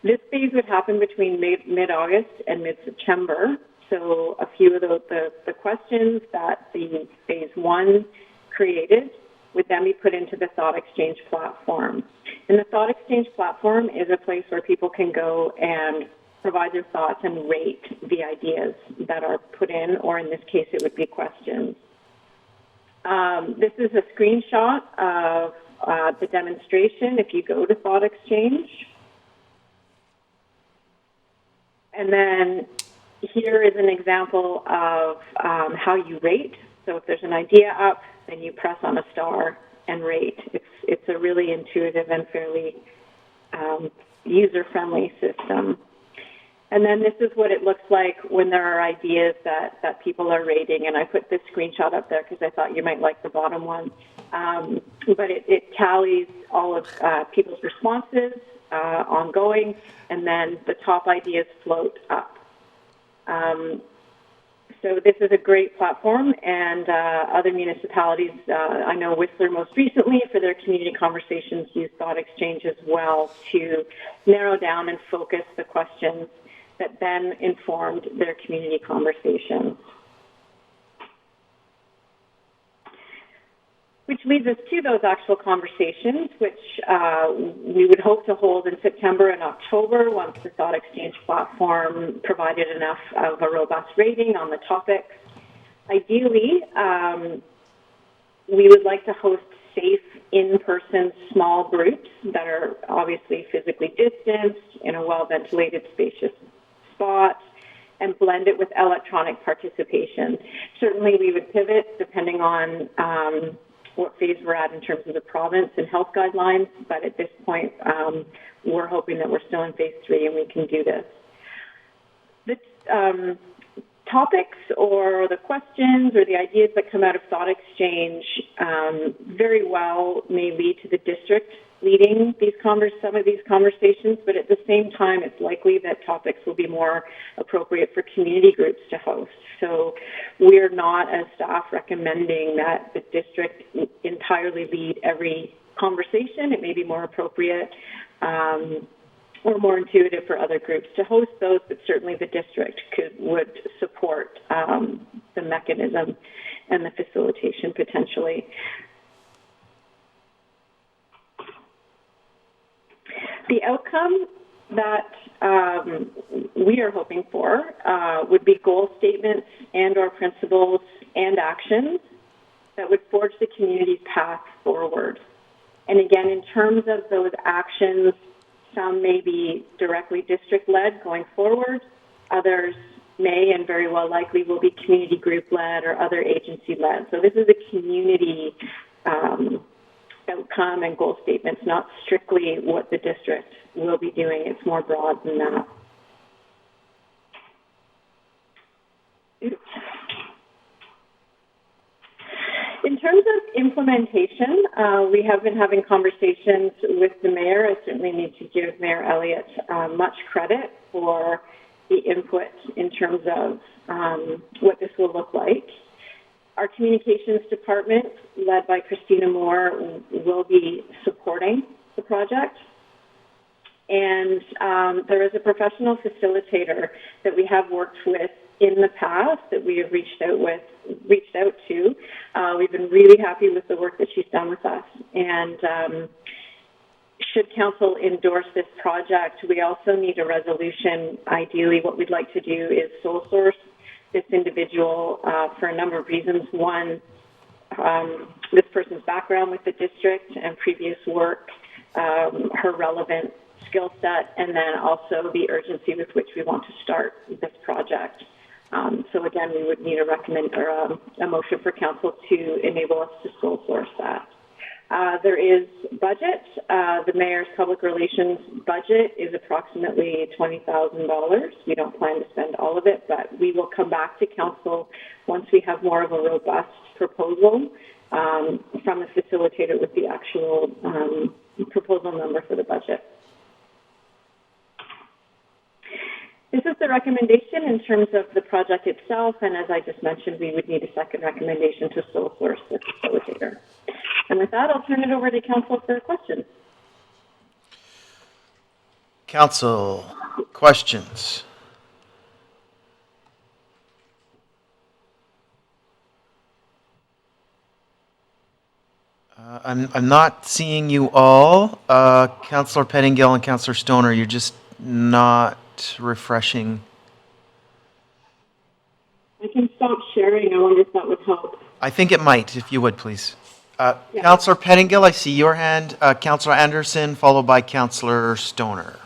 Speaker 12: This phase would happen between mid-August and mid-September. So a few of the questions that the phase 1 created would then be put into the Thought Exchange platform. And the Thought Exchange platform is a place where people can go and provide their thoughts and rate the ideas that are put in, or in this case, it would be questions. This is a screenshot of the demonstration if you go to Thought Exchange. And then here is an example of how you rate. So if there's an idea up, then you press on a star and rate. It's a really intuitive and fairly user-friendly system. And then this is what it looks like when there are ideas that people are rating. And I put this screenshot up there because I thought you might like the bottom one. But it tallies all of people's responses ongoing, and then the top ideas float up. So this is a great platform, and other municipalities, I know Whistler most recently for their community conversations use Thought Exchange as well to narrow down and focus the questions that then informed their community conversations. Which leads us to those actual conversations, which we would hope to hold in September and October once the Thought Exchange platform provided enough of a robust rating on the topics. Ideally, we would like to host safe, in-person, small groups that are obviously physically distanced in a well-ventilated, spacious spot, and blend it with electronic participation. Certainly, we would pivot depending on what phase we're at in terms of the province and health guidelines, but at this point, we're hoping that we're still in phase 3 and we can do this. The topics or the questions or the ideas that come out of Thought Exchange very well may lead to the district leading some of these conversations, but at the same time, it's likely that topics will be more appropriate for community groups to host. So we're not, as staff, recommending that the district entirely lead every conversation. It may be more appropriate or more intuitive for other groups to host those, but certainly the district would support the mechanism and the facilitation potentially. The outcome that we are hoping for would be goal statements and or principles and actions that would forge the community's path forward. And again, in terms of those actions, some may be directly district-led going forward. Others may and very well likely will be community group-led or other agency-led. So this is a community outcome and goal statements, not strictly what the district will be doing. It's more broad than that. In terms of implementation, we have been having conversations with the mayor. I certainly need to give Mayor Elliott much credit for the input in terms of what this will look like. Our communications department, led by Christina Moore, will be supporting the project. And there is a professional facilitator that we have worked with in the past that we have reached out to. We've been really happy with the work that she's done with us. And should council endorse this project, we also need a resolution. Ideally, what we'd like to do is sole source this individual for a number of reasons. One, this person's background with the district and previous work, her relevant skill set, and then also the urgency with which we want to start this project. So again, we would need a motion for council to enable us to sole source that. There is budget. The mayor's public relations budget is approximately $20,000. We don't plan to spend all of it, but we will come back to council once we have more of a robust proposal from the facilitator with the actual proposal number for the budget. This is the recommendation in terms of the project itself, and as I just mentioned, we would need a second recommendation to sole source the facilitator. And with that, I'll turn it over to council for questions.
Speaker 1: Council, questions? I'm not seeing you all. Councillor Pettingill and Councillor Stoner, you're just not refreshing.
Speaker 12: I can stop sharing. I wonder if that would help.
Speaker 1: I think it might, if you would, please. Councillor Pettingill, I see your hand. Councillor Anderson, followed by Councillor Stoner.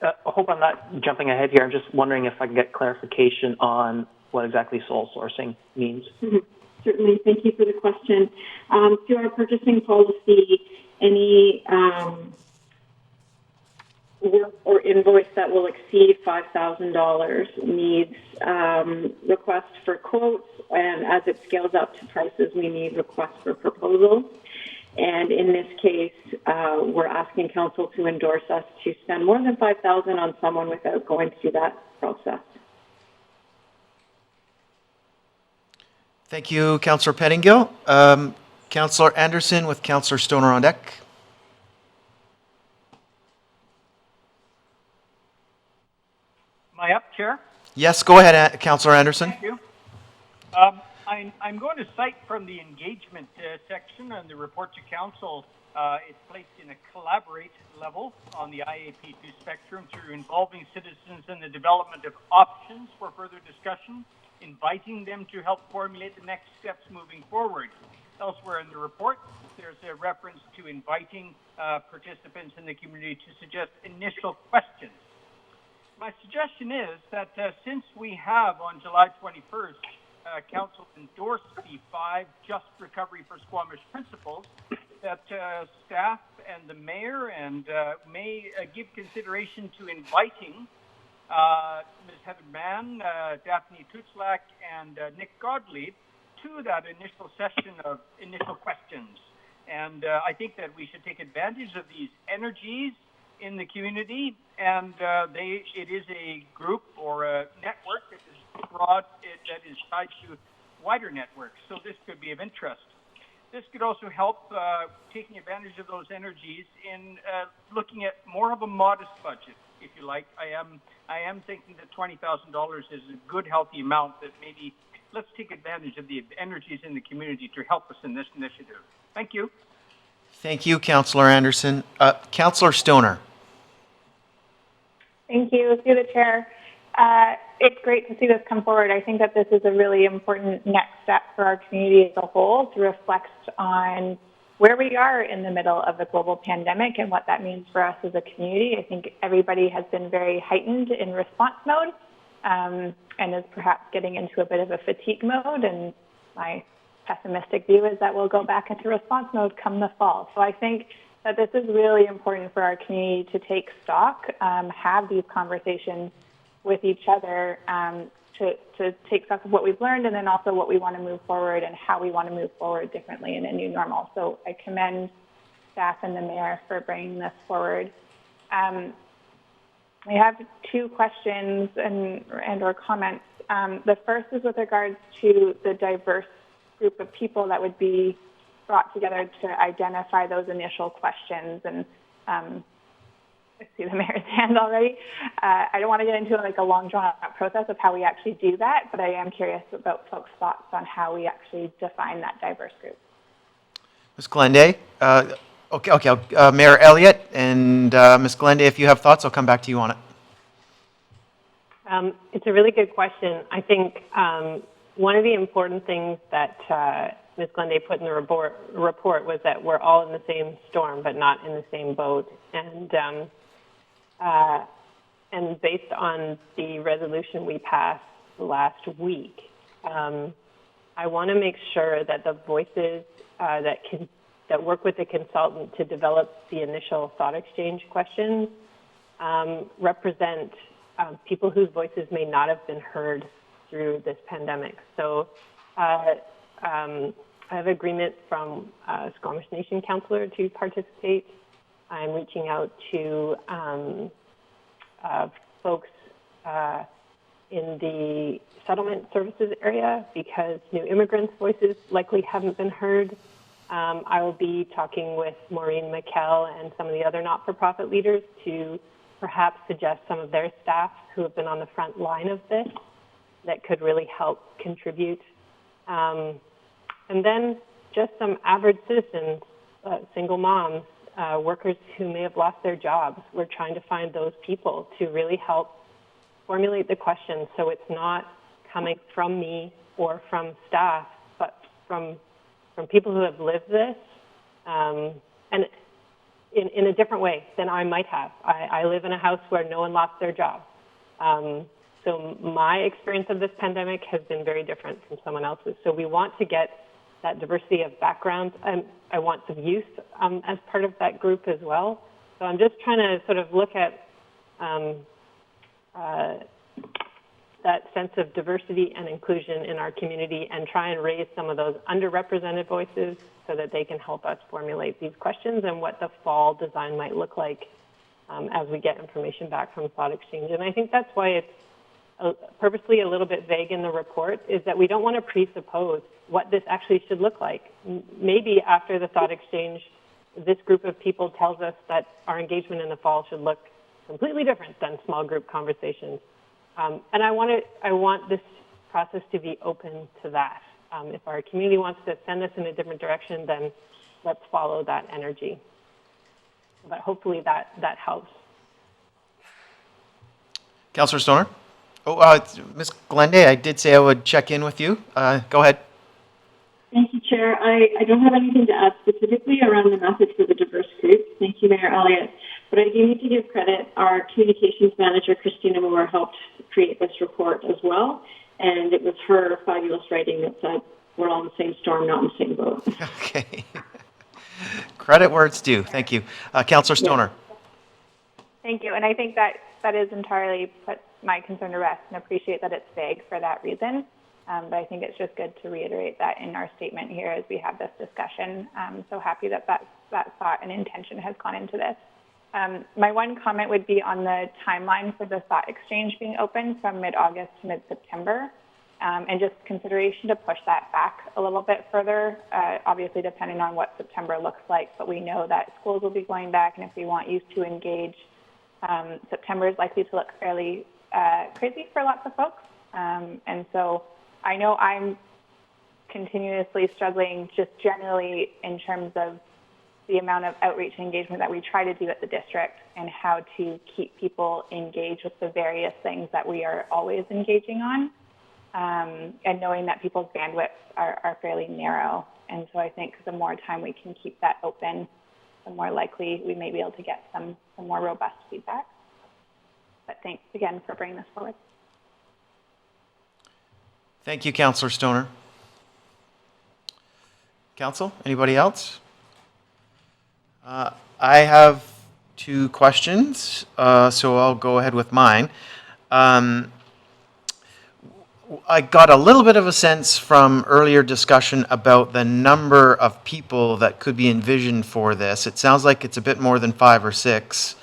Speaker 7: I hope I'm not jumping ahead here. I'm just wondering if I can get clarification on what exactly sole sourcing means.
Speaker 12: Mm-hmm. Certainly. Thank you for the question. Through our purchasing policy, any work or invoice that will exceed $5,000 needs requests for quotes, and as it scales up to prices, we need requests for proposals. And in this case, we're asking council to endorse us to spend more than $5,000 on someone without going through that process.
Speaker 1: Thank you, Councillor Pettingill. Councillor Anderson with Councillor Stoner on deck.
Speaker 9: Am I up, Chair?
Speaker 1: Yes, go ahead, Councillor Anderson.
Speaker 9: Thank you. I'm going to cite from the engagement section on the report to council. It's placed in a collaborate level on the IAP2 spectrum through involving citizens in the development of options for further discussion, inviting them to help formulate the next steps moving forward. Elsewhere in the report, there's a reference to inviting participants in the community to suggest initial questions. My suggestion is that since we have on July 21st, Council endorsed the 5 Just Recovery for Squamish principles, that staff and the mayor and may give consideration to inviting Ms. Heather Mann, Daphne Tutslak, and Nick Godley to that initial session of initial questions. And I think that we should take advantage of these energies in the community, and it is a group or a network that is broad, that is tied to wider networks, so this could be of interest. This could also help taking advantage of those energies in looking at more of a modest budget, if you like. I am thinking that $20,000 is a good, healthy amount that maybe let's take advantage of the energies in the community to help us in this initiative. Thank you.
Speaker 1: Thank you, Councillor Anderson. Councillor Stoner.
Speaker 10: Thank you, through the chair. It's great to see this come forward. I think that this is a really important next step for our community as a whole to reflect on where we are in the middle of the global pandemic and what that means for us as a community. I think everybody has been very heightened in response mode and is perhaps getting into a bit of a fatigue mode. And my pessimistic view is that we'll go back into response mode come the fall. So I think that this is really important for our community to take stock, have these conversations with each other to take stock of what we've learned and then also what we want to move forward and how we want to move forward differently in a new normal. So I commend staff and the mayor for bringing this forward. We have 2 questions and or comments. The first is with regards to the diverse group of people that would be brought together to identify those initial questions. And I see the mayor's hand already. I don't want to get into like a long drawn out process of how we actually do that, but I am curious about folks' thoughts on how we actually define that diverse group.
Speaker 1: Ms. Glenday. Okay. Mayor Elliott and Ms. Glenday, if you have thoughts, I'll come back to you on it.
Speaker 16: It's a really good question. I think one of the important things that Ms. Glenday put in the report was that we're all in the same storm, but not in the same boat. And based on the resolution we passed last week, I want to make sure that the voices that work with the consultant to develop the initial thought exchange questions represent people whose voices may not have been heard through this pandemic. So I have agreement from Squamish Nation Councillor to participate. I'm reaching out to folks in the settlement services area because new immigrants' voices likely haven't been heard. I will be talking with Maureen McKell and some of the other not-for-profit leaders to perhaps suggest some of their staff who have been on the front line of this that could really help contribute. And then just some average citizens, single moms, workers who may have lost their jobs. We're trying to find those people to really help formulate the questions so it's not coming from me or from staff, but from people who have lived this and in a different way than I might have. I live in a house where no one lost their job. So my experience of this pandemic has been very different from someone else's. So we want to get that diversity of backgrounds. I want some youth as part of that group as well. So I'm just trying to sort of look at that sense of diversity and inclusion in our community and try and raise some of those underrepresented voices so that they can help us formulate these questions and what the fall design might look like as we get information back from thought exchange. And I think that's why it's purposely a little bit vague in the report, is that we don't want to presuppose what this actually should look like. Maybe after the thought exchange, this group of people tells us that our engagement in the fall should look completely different than small group conversations. And I want this process to be open to that. If our community wants to send us in a different direction, then let's follow that energy. But hopefully that helps.
Speaker 1: Councillor Stoner? Oh, Ms. Glenday, I did say I would check in with you. Go ahead.
Speaker 12: Thank you, Chair. I don't have anything to add specifically around the message for the diverse group. Thank you, Mayor Elliott. But I do need to give credit. Our communications manager, Christina Moore, helped create this report as well. And it was her fabulous writing that said, we're all in the same storm, not in the same boat.
Speaker 1: Okay. Credit where it's due. Thank you. Councillor Stoner.
Speaker 10: Thank you. And I think that is entirely put my concern to rest, and appreciate that it's vague for that reason. But I think it's just good to reiterate that in our statement here as we have this discussion. I'm so happy that thought and intention has gone into this. My one comment would be on the timeline for the thought exchange being open from mid-August to mid-September, and just consideration to push that back a little bit further, obviously depending on what September looks like. But we know that schools will be going back, and if we want youth to engage, September is likely to look fairly crazy for lots of folks. And so I know I'm continuously struggling just generally in terms of the amount of outreach and engagement that we try to do at the district and how to keep people engaged with the various things that we are always engaging on, and knowing that people's bandwidths are fairly narrow. And so I think the more time we can keep that open, the more likely we may be able to get some more robust feedback. But thanks again for bringing this forward.
Speaker 1: Thank you, Councillor Stoner. Council, anybody else? I have two questions, so I'll go ahead with mine. I got a little bit of a sense from earlier discussion about the number of people that could be envisioned for this. It sounds like it's a bit more than 5 or 6.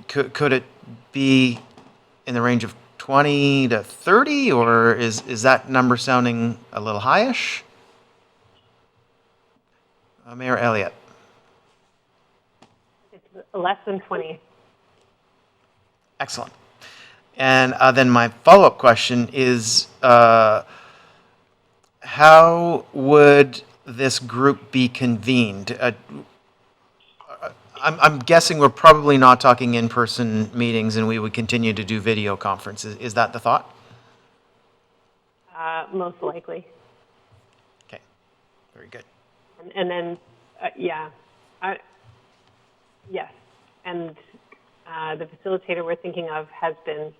Speaker 1: Could it be in the range of 20 to 30, or is that number sounding a little highish? Mayor Elliott.
Speaker 16: It's less than 20.
Speaker 1: Excellent. And then my follow-up question is, how would this group be convened? I'm guessing we're probably not talking in-person meetings, and we would continue to do video conferences. Is that the thought?
Speaker 16: Most likely.
Speaker 1: Okay. Very good.
Speaker 16: And then, yes. And the facilitator we're thinking of has been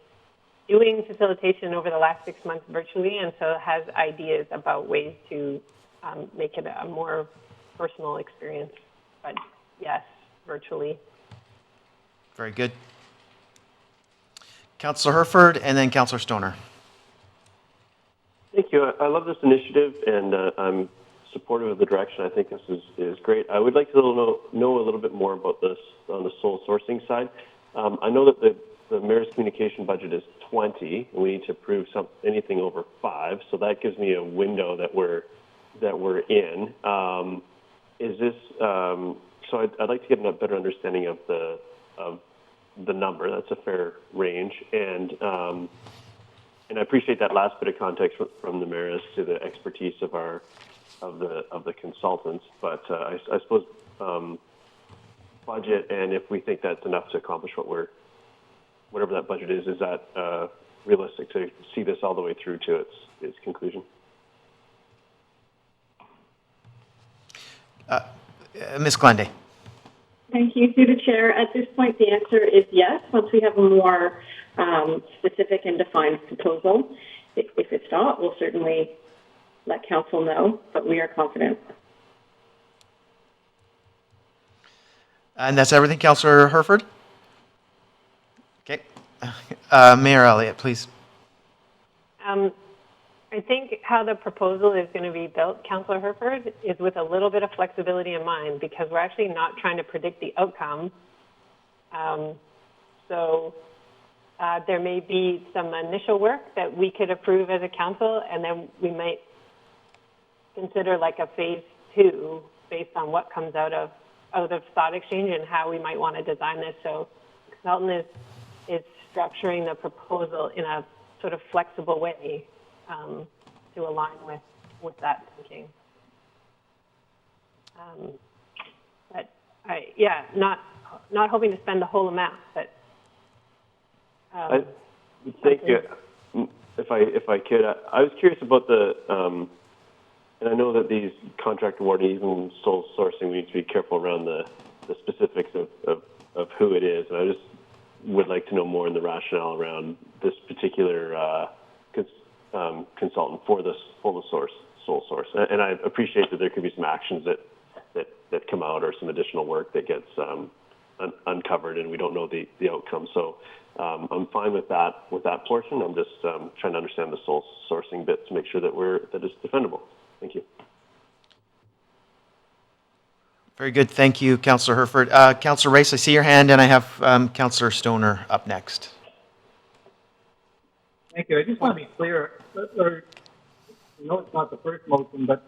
Speaker 16: doing facilitation over the last 6 months virtually, and so has ideas about ways to make it a more personal experience. But yes, virtually.
Speaker 1: Very good. Councillor Herford, and then Councillor Stoner.
Speaker 11: Thank you. I love this initiative, and I'm supportive of the direction. I think this is great. I would like to know a little bit more about this on the sole sourcing side. I know that the mayor's communication budget is 20, and we need to approve anything over 5. So that gives me a window that we're in. Is this? So I'd like to get a better understanding of the number. That's a fair range, and I appreciate that last bit of context from the mayor as to the expertise of the consultants. But I suppose budget, and if we think that's enough to accomplish whatever that budget is that realistic to see this all the way through to its conclusion?
Speaker 1: Ms. Glenday.
Speaker 12: Thank you, through the chair. At this point, the answer is yes. Once we have a more specific and defined proposal, if it's not, we'll certainly let council know, but we are confident.
Speaker 1: And that's everything, Councillor Herford? Okay. Mayor Elliott, please.
Speaker 16: I think how the proposal is going to be built, Councillor Herford, is with a little bit of flexibility in mind because we're actually not trying to predict the outcome. There may be some initial work that we could approve as a council, and then we might consider like a phase 2 based on what comes out of thought exchange and how we might want to design this. So the consultant is structuring the proposal in a sort of flexible way to align with that thinking. But not hoping to spend the whole amount, but
Speaker 11: thank you. If I could, I was curious about the, and I know that these contract awardees and sole sourcing, we need to be careful around the specifics of who it is. And I just would like to know more in the rationale around this particular consultant for the sole source. And I appreciate that there could be some actions that come out or some additional work that gets uncovered and we don't know the outcome. So I'm fine with that portion. I'm just trying to understand the sole sourcing bit to make sure that it's defendable. Thank you.
Speaker 1: Very good. Thank you, Councillor Herford. Councillor Rice, I see your hand, and I have Councillor Stoner up next.
Speaker 4: Thank you. I just want to be clear. I know it's not the first motion, but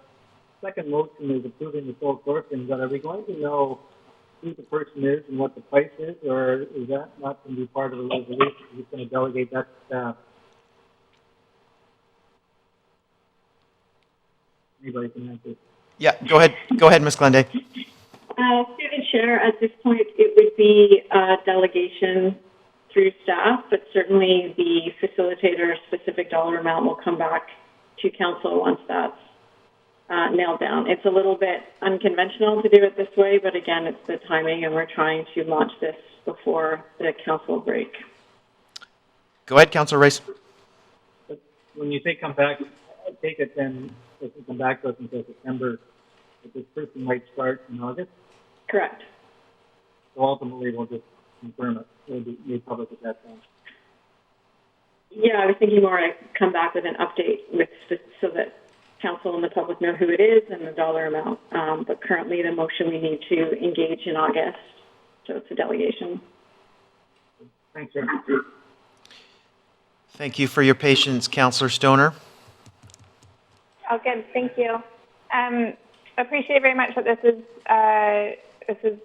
Speaker 4: the second motion is approving the sole sourcing. But are we going to know who the person is and what the price is, or is that not going to be part of the resolution? We're just going to delegate that to staff. Anybody can answer.
Speaker 1: Yeah, go ahead. Go ahead, Ms. Glenday.
Speaker 12: Through the chair, at this point, it would be a delegation through staff, but certainly the facilitator's specific dollar amount will come back to council once that's nailed down. It's a little bit unconventional to do it this way, but again, it's the timing, and we're trying to launch this before the council break.
Speaker 1: Go ahead, Councillor Rice.
Speaker 4: But when you say come back, I take it then it can come back to us until September, but this person might start in August?
Speaker 12: Correct.
Speaker 4: So ultimately, we'll just confirm it. It'll be made public at that time.
Speaker 12: Yeah, I was thinking more to come back with an update so that council and the public know who it is and the dollar amount. But currently, the motion we need to engage in August, so it's a delegation.
Speaker 4: Thanks, sir.
Speaker 1: Thank you for your patience, Councillor Stoner.
Speaker 10: Oh, good. Thank you. Appreciate very much that this is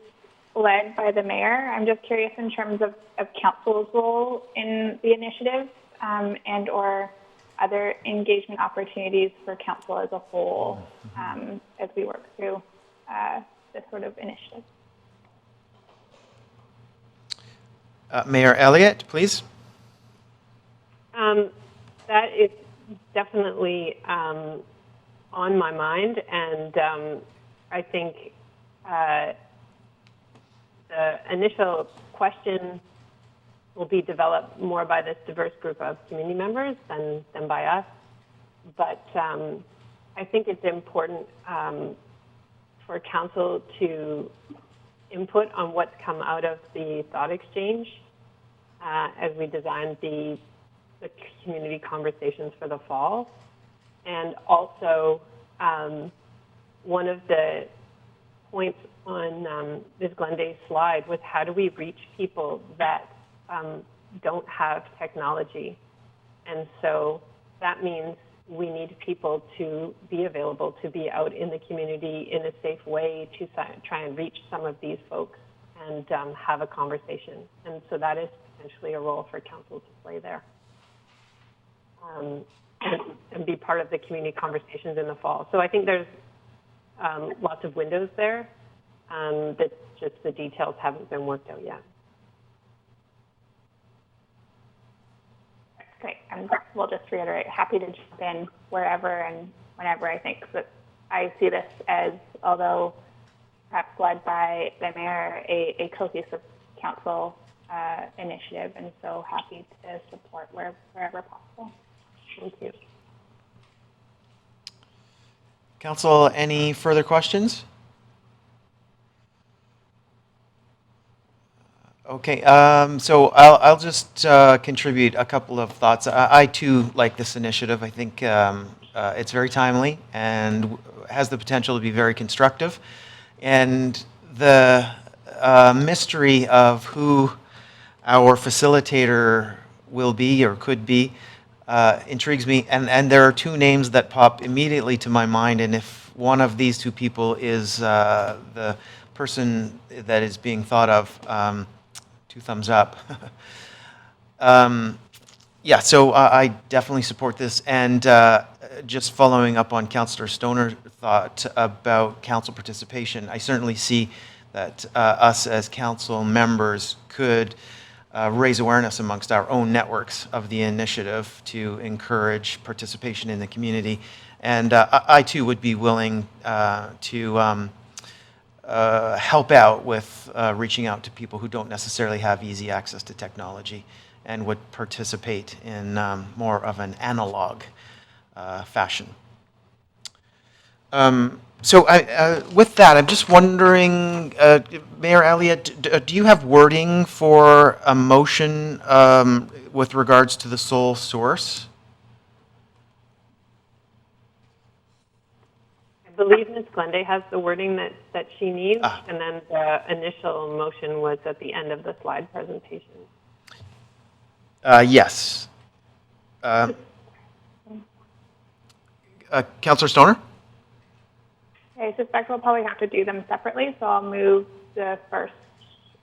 Speaker 10: led by the mayor. I'm just curious in terms of council's role in the initiative and or other engagement opportunities for council as a whole as we work through this sort of initiative.
Speaker 1: Mayor Elliott, please.
Speaker 16: That is definitely on my mind, and I think the initial question will be developed more by this diverse group of community members than by us. But I think it's important for council to input on what's come out of the thought exchange as we design the community conversations for the fall. And also, one of the points on Ms. Glanday's slide was how do we reach people that don't have technology? And so that means we need people to be available to be out in the community in a safe way to try and reach some of these folks and have a conversation. And so that is potentially a role for council to play there. And be part of the community conversations in the fall. So I think there's lots of windows there that just the details haven't been worked out yet.
Speaker 10: Great. And we'll just reiterate, happy to jump in wherever and whenever. I think that I see this as, although perhaps led by the mayor, a cohesive council initiative, and so happy to support wherever possible. Thank you.
Speaker 1: Council, any further questions? Okay, so I'll just contribute a couple of thoughts. I too like this initiative. I think it's very timely and has the potential to be very constructive. And the mystery of who our facilitator will be or could be intrigues me. And there are two names that pop immediately to my mind. And if one of these two people is the person that is being thought of, two thumbs up. Yeah, so I definitely support this. And just following up on Councillor Stoner's thought about council participation, I certainly see that us as council members could raise awareness amongst our own networks of the initiative to encourage participation in the community. And I too would be willing to help out with reaching out to people who don't necessarily have easy access to technology and would participate in more of an analog fashion. So with that, I'm just wondering, Mayor Elliott, do you have wording for a motion with regards to the sole source?
Speaker 16: I believe Ms. Glenday has the wording that she needs, and then the initial motion was at the end of the slide presentation.
Speaker 1: Yes. Councillor Stoner?
Speaker 10: I suspect we'll probably have to do them separately, so I'll move the first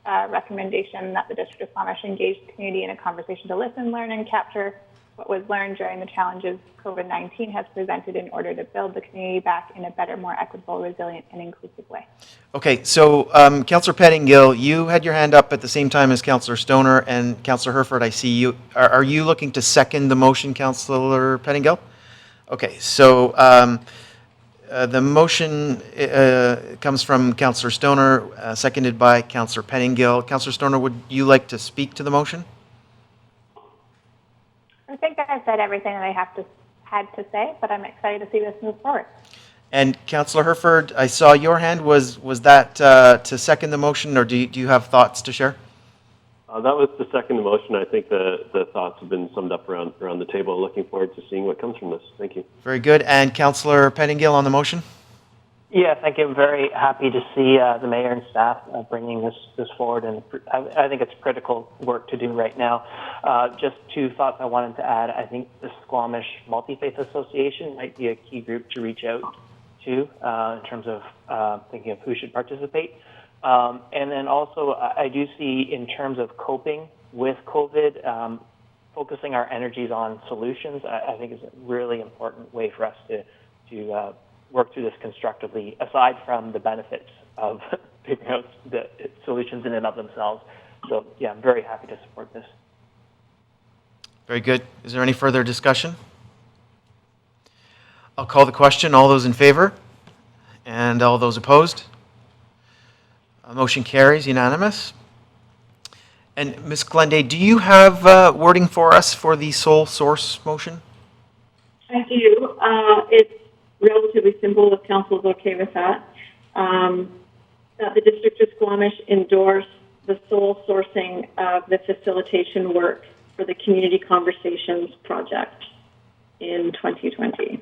Speaker 10: recommendation that the District of Squamish engage the community in a conversation to listen, learn, and capture what was learned during the challenges COVID-19 has presented in order to build the community back in a better, more equitable, resilient, and inclusive way.
Speaker 1: Okay, so Councillor Pettingill, you had your hand up at the same time as Councillor Stoner, and Councillor Herford, I see you. Are you looking to second the motion, Councillor Pettingill? Okay, so the motion comes from Councillor Stoner, seconded by Councillor Pettingill. Councillor Stoner, would you like to speak to the motion?
Speaker 10: I think I've said everything that I had to say, but I'm excited to see this move forward.
Speaker 1: And Councillor Herford, I saw your hand. Was that to second the motion, or do you have thoughts to share?
Speaker 11: That was to second the motion. I think the thoughts have been summed up around the table. Looking forward to seeing what comes from this. Thank you.
Speaker 1: Very good. And Councillor Pettingill on the motion?
Speaker 7: Yeah, thank you. I'm very happy to see the mayor and staff bringing this forward, and I think it's critical work to do right now. Just two thoughts I wanted to add. I think the Squamish Multi-Faith Association might be a key group to reach out to in terms of thinking of who should participate. And then also, I do see in terms of coping with COVID, focusing our energies on solutions, I think is a really important way for us to work through this constructively, aside from the benefits of figuring out the solutions in and of themselves. So, yeah, I'm very happy to support this.
Speaker 1: Very good. Is there any further discussion? I'll call the question. All those in favor? And all those opposed? Motion carries, unanimous. And Ms. Glenday, do you have wording for us for the sole source motion?
Speaker 12: I do. It's relatively simple, if council is okay with that. That the District of Squamish endorse the sole sourcing of the facilitation work for the Community Conversations project in 2020.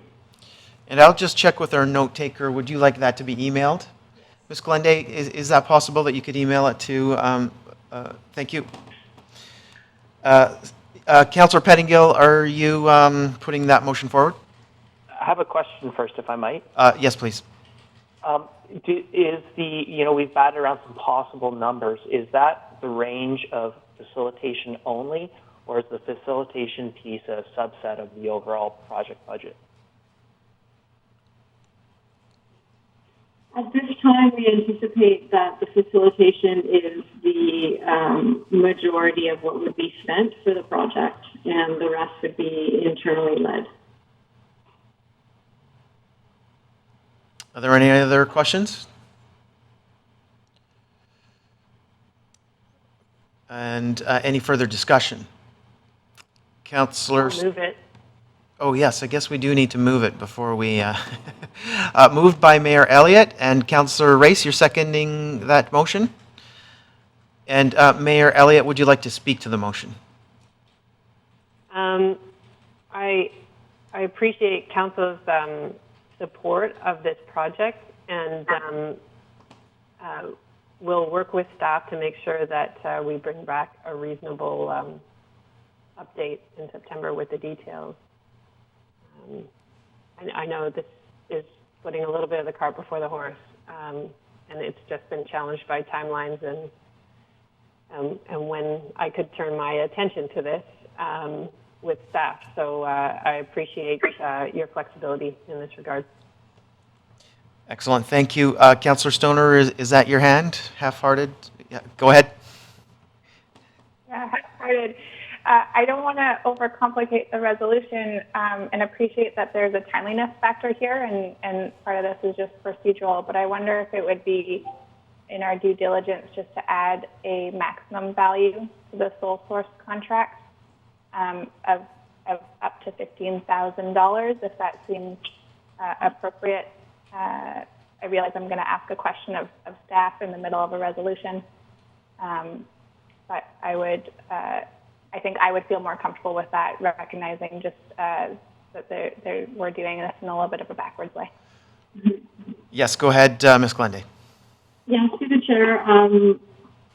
Speaker 1: And I'll just check with our note taker. Would you like that to be emailed? Ms. Glenday, is that possible that you could email it to, thank you. Councillor Pettingill, are you putting that motion forward?
Speaker 7: I have a question first, if I might.
Speaker 1: Yes, please.
Speaker 7: Is we've batted around some possible numbers. Is that the range of facilitation only, or is the facilitation piece a subset of the overall project budget?
Speaker 12: At this time, we anticipate that the facilitation is the majority of what would be spent for the project, and the rest would be internally led.
Speaker 1: Are there any other questions? And any further discussion? Councillors?
Speaker 16: I'll move it.
Speaker 1: Oh, yes, I guess we do need to move it before we... moved by Mayor Elliott, and Councillor Race, you're seconding that motion? And Mayor Elliott, would you like to speak to the motion?
Speaker 16: I appreciate Council's support of this project, and we'll work with staff to make sure that we bring back a reasonable update in September with the details. I know this is putting a little bit of the cart before the horse, and it's just been challenged by timelines and when I could turn my attention to this with staff. So I appreciate your flexibility in this regard.
Speaker 1: Excellent, thank you. Councillor Stoner, is that your hand? Half-hearted? Yeah, go ahead.
Speaker 10: Yeah, half-hearted. I don't want to overcomplicate the resolution and appreciate that there's a timeliness factor here, and part of this is just procedural, but I wonder if it would be in our due diligence just to add a maximum value to the sole source contract of up to $15,000, if that seems appropriate. I realize I'm going to ask a question of staff in the middle of a resolution, but I think I would feel more comfortable with that, recognizing just that we're doing this in a little bit of a backwards way.
Speaker 1: Yes, go ahead, Ms. Glenday.
Speaker 12: Yeah, through the chair, I'm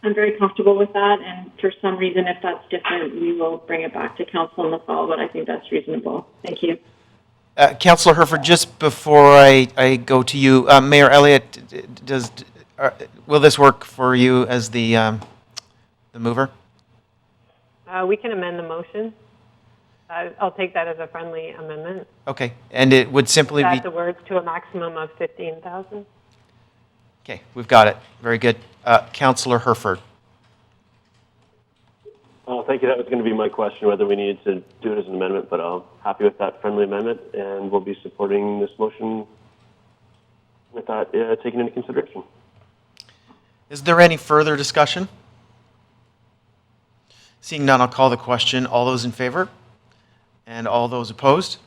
Speaker 12: very comfortable with that, and for some reason, if that's different, we will bring it back to council in the fall, but I think that's reasonable. Thank you.
Speaker 1: Councillor Herford, just before I go to you, Mayor Elliott, will this work for you as the mover?
Speaker 16: We can amend the motion. I'll take that as a friendly amendment.
Speaker 1: Okay, and it would simply be...
Speaker 16: Add the words to a maximum of 15,000.
Speaker 1: Okay, we've got it. Very good. Councillor Herford.
Speaker 11: Thank you. That was going to be my question, whether we needed to do it as an amendment, but I'm happy with that friendly amendment, and we'll be supporting this motion with that taken into consideration.
Speaker 1: Is there any further discussion? Seeing none, I'll call the question. All those in favor? And all those opposed?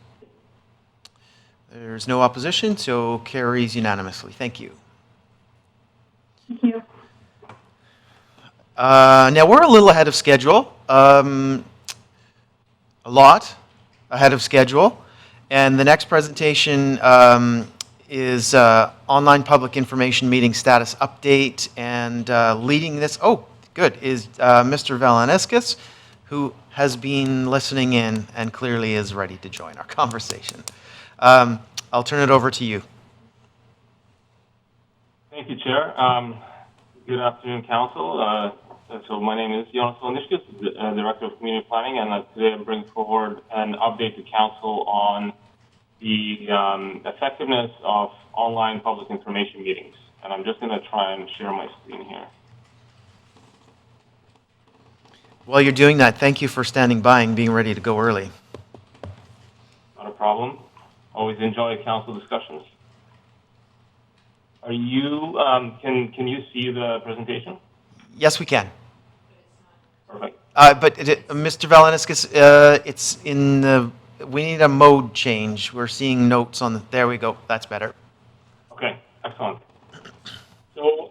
Speaker 1: There's no opposition, so carries unanimously. Thank you.
Speaker 12: Thank you.
Speaker 1: Now, we're a little ahead of schedule, a lot ahead of schedule. And the next presentation is online public information meeting status update, and leading this, good, is Mr. Velaniskis, who has been listening in and clearly is ready to join our conversation. I'll turn it over to you.
Speaker 17: Thank you, Chair. Good afternoon, Council. So my name is Velaniskis, Director of Community Planning, and today I bring forward an update to Council on the effectiveness of online public information meetings. And I'm just going to try and share my screen here.
Speaker 1: While you're doing that, thank you for standing by and being ready to go early.
Speaker 17: Not a problem. Always enjoy Council discussions. Are you, can you see the presentation?
Speaker 1: Yes, we can.
Speaker 17: Perfect.
Speaker 1: But Mr. Velaniskis, it's in the, we need a mode change. We're seeing notes on the, there we go. That's better.
Speaker 17: Okay, excellent. So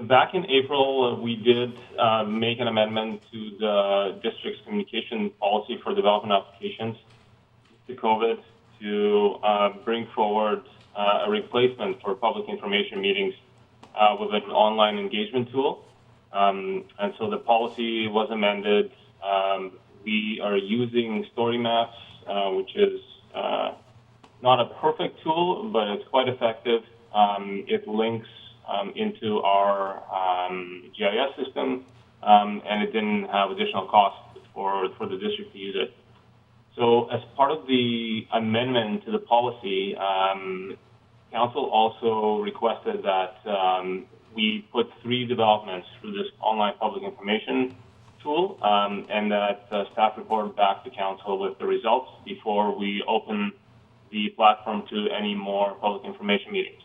Speaker 17: back in April, we did make an amendment to the district's communication policy for development applications to COVID to bring forward a replacement for public information meetings with an online engagement tool. And so the policy was amended. We are using Story Maps, which is not a perfect tool, but it's quite effective. It links into our GIS system, and it didn't have additional costs for the district to use it. So as part of the amendment to the policy, Council also requested that we put 3 developments through this online public information tool, and that staff report back to Council with the results before we open the platform to any more public information meetings.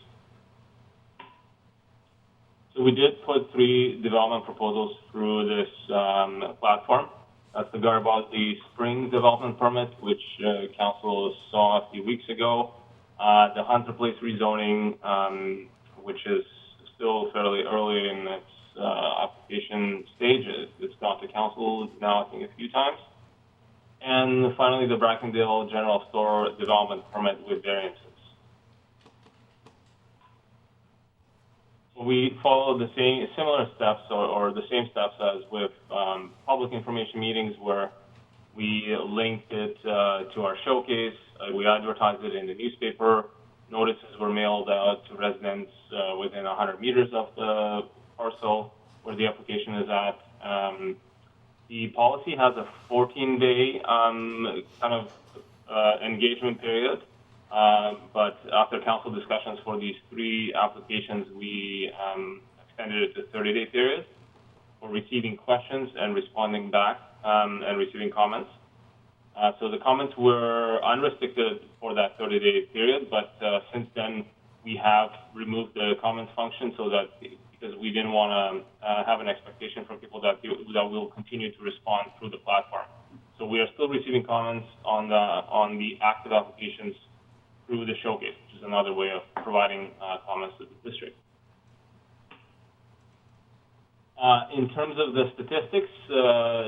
Speaker 17: So we did put 3 development proposals through this platform. That's the Garibaldi Spring development permit, which Council saw a few weeks ago. The Hunter Place rezoning, which is still fairly early in its application stage. It's gone to council now, I think, a few times. And finally, the Brackendale General Store development permit with variances. We follow the similar steps or the same steps as with public information meetings, where we linked it to our showcase. We advertised it in the newspaper. Notices were mailed out to residents within 100 meters of the parcel where the application is at. The policy has a 14-day engagement period, but after council discussions for these 3 applications, we extended it to 30-day period for receiving questions and responding back and receiving comments. So the comments were unrestricted for that 30-day period, but since then we have removed the comments function so that because we didn't want to have an expectation from people that will continue to respond through the platform. So we are still receiving comments on the active applications through the showcase, which is another way of providing comments to the district. In terms of the statistics,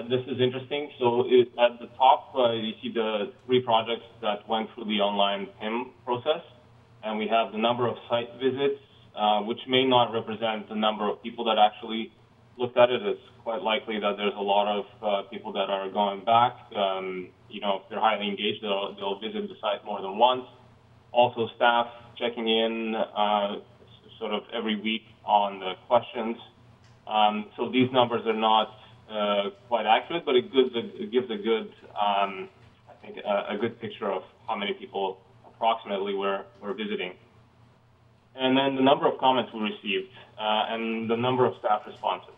Speaker 17: this is interesting. So at the top, you see the 3 projects that went through the online PIM process, and we have the number of site visits, which may not represent the number of people that actually looked at it. It's quite likely that there's a lot of people that are going back. If they're highly engaged, they'll visit the site more than once. Also, staff checking in sort of every week on the questions. So these numbers are not quite accurate, but it gives a good, I think, a good picture of how many people approximately were visiting. And then the number of comments we received and the number of staff responses.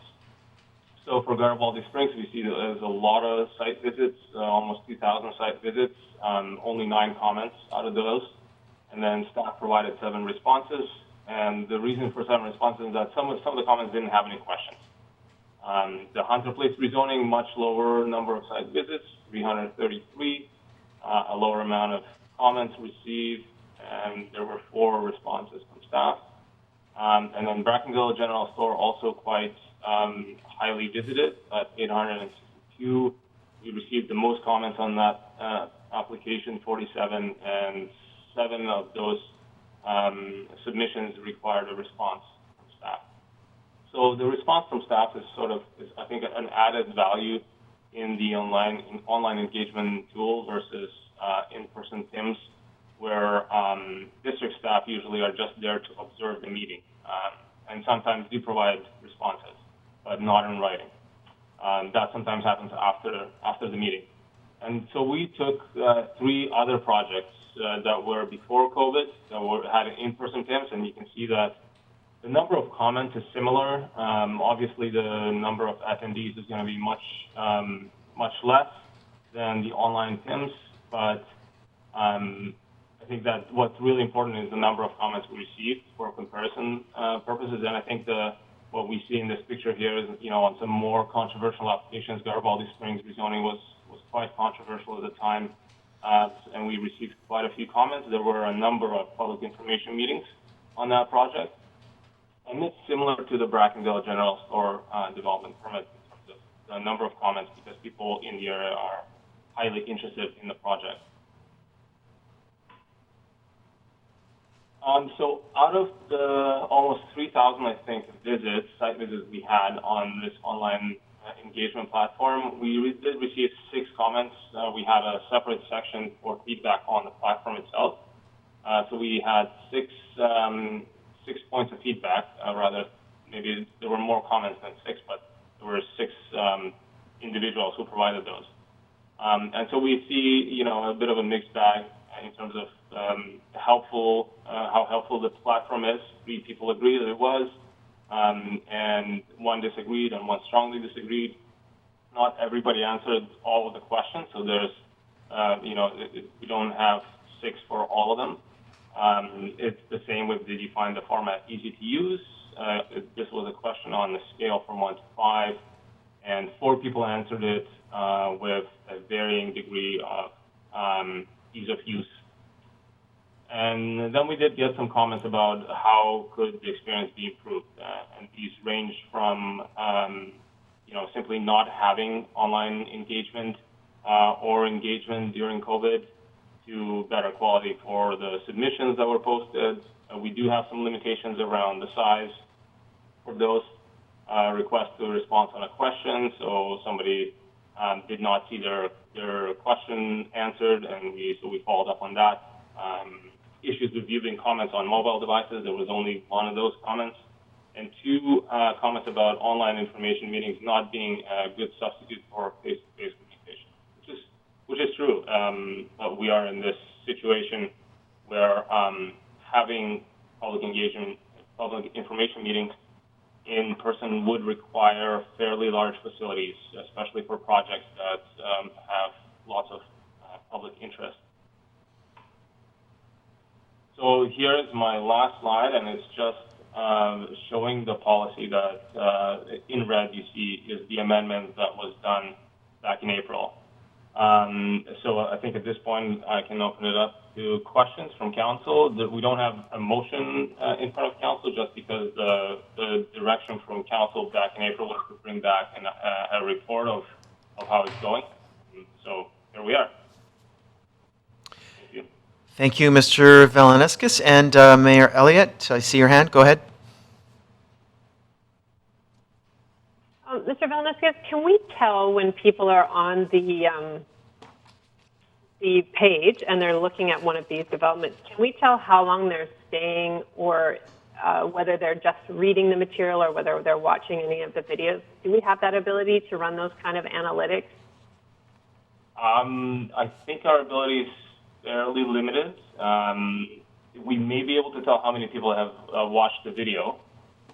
Speaker 17: So for Garibaldi Springs, we see that there's a lot of site visits, almost 2,000 site visits, only 9 comments out of those. And then staff provided 7 responses. And the reason for 7 responses is that some of the comments didn't have any questions. The Hunter Place rezoning, much lower number of site visits, 333, a lower amount of comments received, and there were 4 responses from staff. And then Brackendale General Store also quite highly visited at 862. We received the most comments on that application, 47, and 7 of those submissions required a response from staff. So the response from staff is I think, an added value in the online engagement tool versus in-person TIMs, where district staff usually are just there to observe the meeting and sometimes do provide responses, but not in writing. That sometimes happens after the meeting. And so we took 3 other projects that were before COVID, that had in-person TIMs, and you can see that the number of comments is similar. Obviously, the number of attendees is going to be much less than the online TIMs, but I think that what's really important is the number of comments we received for comparison purposes. And I think what we see in this picture here is, on some more controversial applications, Garibaldi Springs rezoning was quite controversial at the time. And we received quite a few comments. There were a number of public information meetings on that project. And it's similar to the Brackendale General Store development permit in terms of the number of comments, because people in the area are highly interested in the project. So out of the almost 3,000, I think, site visits we had on this online engagement platform, we did receive 6 comments. We had a separate section for feedback on the platform itself. So we had 6 points of feedback, rather, maybe there were more comments than 6, but there were 6 individuals who provided those. And so we see, a bit of a mixed bag in terms of how helpful the platform is. 3 people agree that it was, and 1 disagreed, and 1 strongly disagreed. Not everybody answered all of the questions, so there's, we don't have 6 for all of them. It's the same with, did you find the format easy to use? This was a question on the scale from 1 to 5, and 4 people answered it with a varying degree of ease of use. And then we did get some comments about how could the experience be improved. And these range from, simply not having online engagement or engagement during COVID to better quality for the submissions that were posted. We do have some limitations around the size for those requests to response on a question. So somebody did not see their question answered, and we followed up on that. Issues with viewing comments on mobile devices, there was only one of those comments. And two comments about online information meetings not being a good substitute for face-to-face communication, which is true. But we are in this situation where having public engagement, public information meetings in person would require fairly large facilities, especially for projects that have lots of public interest. So here is my last slide, and it's just showing the policy that in red you see is the amendment that was done back in April. So I think at this point I can open it up to questions from council. We don't have a motion in front of council just because the direction from council back in April was to bring back a report of how it's going. So here we are. Thank you.
Speaker 1: Thank you, Mr. Velaniskis. And Mayor Elliott, I see your hand. Go ahead.
Speaker 16: Mr. Velaniskis, can we tell when people are on the page and they're looking at one of these developments, can we tell how long they're staying or whether they're just reading the material or whether they're watching any of the videos? Do we have that ability to run those kind of analytics?
Speaker 17: I think our ability is fairly limited. We may be able to tell how many people have watched the video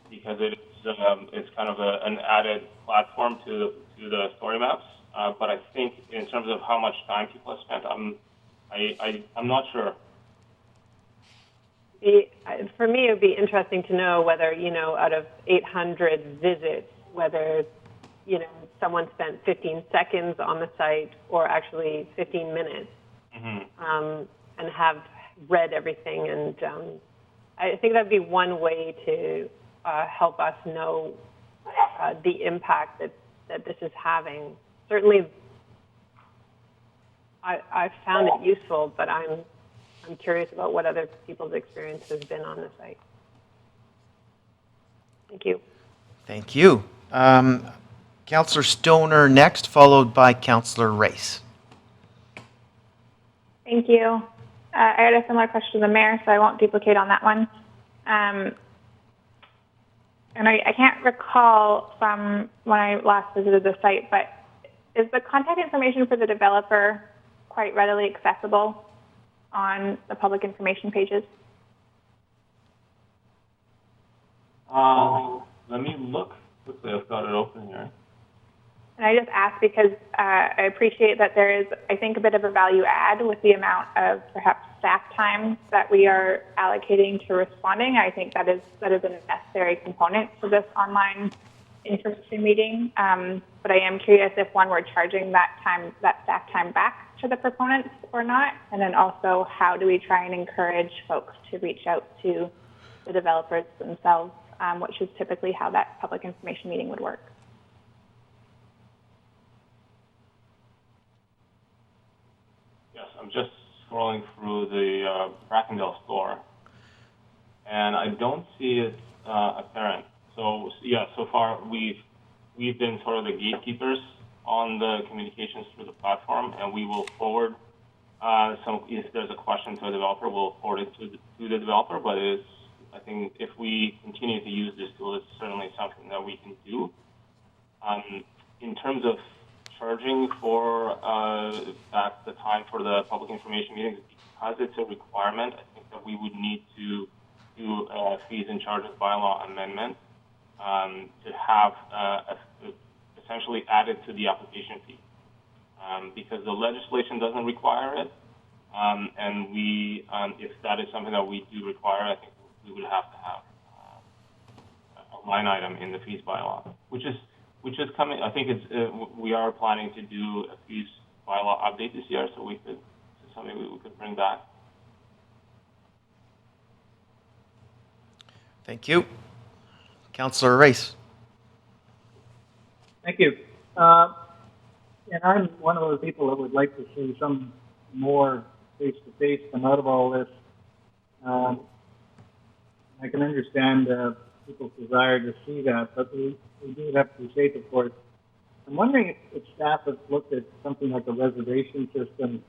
Speaker 17: because it's kind of an added platform to the story maps. But I think in terms of how much time people have spent, I'm not sure.
Speaker 16: For me, it would be interesting to know whether, out of 800 visits, whether, someone spent 15 seconds on the site or actually 15 minutes and have read everything. And I think that would be one way to help us know the impact that this is having. Certainly, I found it useful, but I'm curious about what other people's experience has been on the site. Thank you.
Speaker 1: Thank you. Councillor Stoner next, followed by Councillor Race.
Speaker 10: Thank you. I had a similar question to the mayor, so I won't duplicate on that one. And I can't recall from when I last visited the site, but is the contact information for the developer quite readily accessible on the public information pages?
Speaker 17: Let me look quickly. I've got it open here.
Speaker 10: And I just ask because I appreciate that there is, I think, a bit of a value add with the amount of perhaps staff time that we are allocating to responding. I think that is a necessary component for this online in-person meeting. But I am curious if one were charging that staff time back to the proponents or not. And then also, how do we try and encourage folks to reach out to the developers themselves, which is typically how that public information meeting would work.
Speaker 17: Yes, I'm just scrolling through the Brackendale store, and I don't see it apparent. So yeah, so far we've been sort of the gatekeepers on the communications through the platform, and we will forward if there's a question to a developer, we'll forward it to the developer. But I think if we continue to use this tool, it's certainly something that we can do. In terms of charging for the time for the public information meetings, because it's a requirement, I think that we would need to do a fees and charges bylaw amendment to have essentially added to the application fee. Because the legislation doesn't require it, and if that is something that we do require, I think we would have to have a line item in the fees bylaw, which is coming. I think we are planning to do a fees bylaw update this year, so it's something we could bring back.
Speaker 1: Thank you. Councillor Race.
Speaker 4: Thank you. And I'm one of those people that would like to see some more face-to-face come out of all this. I can understand people's desire to see that, but we do have to be safe, of course. I'm wondering if staff has looked at something like a reservation system.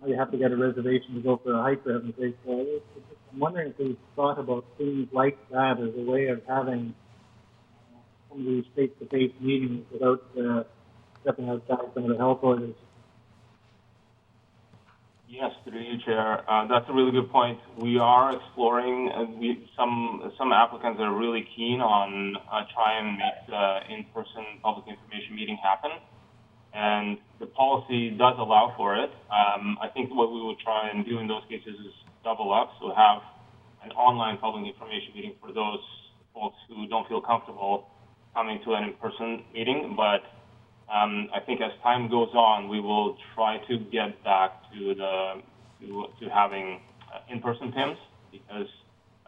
Speaker 4: You have to get a reservation to go for a hike, for heaven's sake. So I'm wondering if we've thought about things like that as a way of having some of these face-to-face meetings without stepping outside some of the health orders.
Speaker 17: Yes, through you, Chair. That's a really good point. We are exploring, some applicants are really keen on trying to make the in-person public information meeting happen. And the policy does allow for it. I think what we would try and do in those cases is double up, so have an online public information meeting for those folks who don't feel comfortable coming to an in-person meeting. But I think as time goes on, we will try to get back to having in-person PIMs, because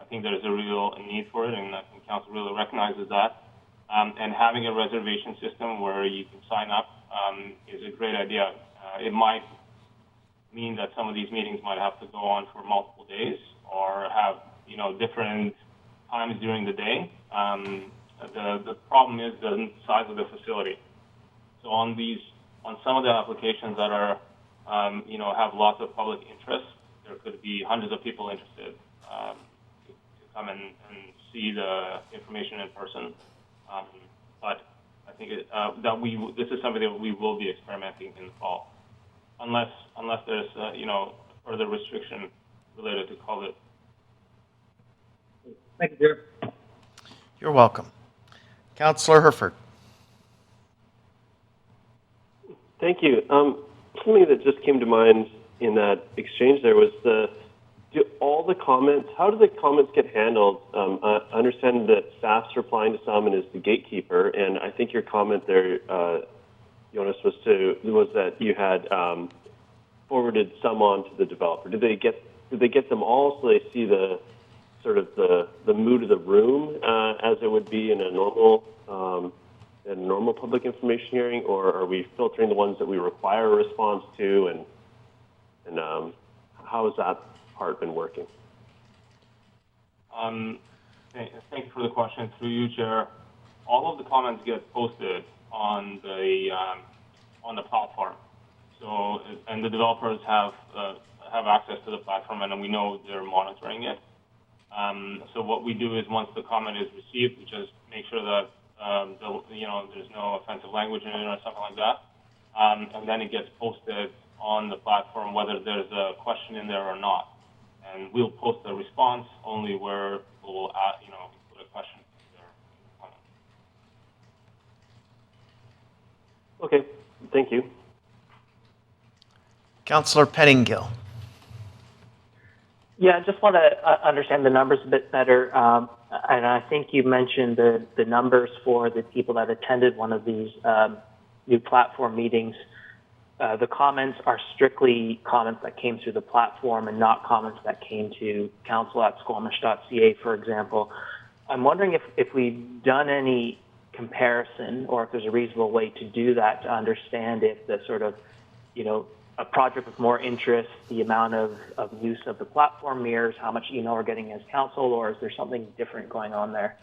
Speaker 17: I think there is a real need for it, and I think Council really recognizes that. And having a reservation system where you can sign up is a great idea. It might mean that some of these meetings might have to go on for multiple days or have different times during the day. The problem is the size of the facility. So on some of the applications that are have lots of public interest, there could be hundreds of people interested to come and see the information in person. But I think this is something that we will be experimenting in the fall, unless there's further restriction related to COVID.
Speaker 4: Thank you, Chair.
Speaker 1: You're welcome. Councillor Herford.
Speaker 11: Thank you. Something that just came to mind in that exchange there was how do the comments get handled? I understand that staff's replying to some and is the gatekeeper, and I think your comment there, Jonas, was that you had forwarded some on to the developer. Did they get them all so they see the sort of the mood of the room as it would be in a normal public information hearing, or are we filtering the ones that we require a response to, and how has that part been working?
Speaker 17: Thank you for the question. Through you, Chair. All of the comments get posted on the platform. So, and the developers have access to the platform, and we know they're monitoring it. So what we do is once the comment is received, we just make sure that there's no offensive language in it or something like that, and then it gets posted on the platform whether there's a question in there or not. And we'll post a response only where people will put a question in their comment.
Speaker 11: Okay, thank you.
Speaker 1: Councillor Pettingill.
Speaker 7: Yeah, I just want to understand the numbers a bit better. And I think you mentioned the numbers for the people that attended one of these new platform meetings. The comments are strictly comments that came through the platform and not comments that came to council@squamish.ca, for example. I'm wondering if we've done any comparison or if there's a reasonable way to do that to understand if the sort of, a project with more interest, the amount of use of the platform mirrors, how much email we're getting as council, or is there something different going on there?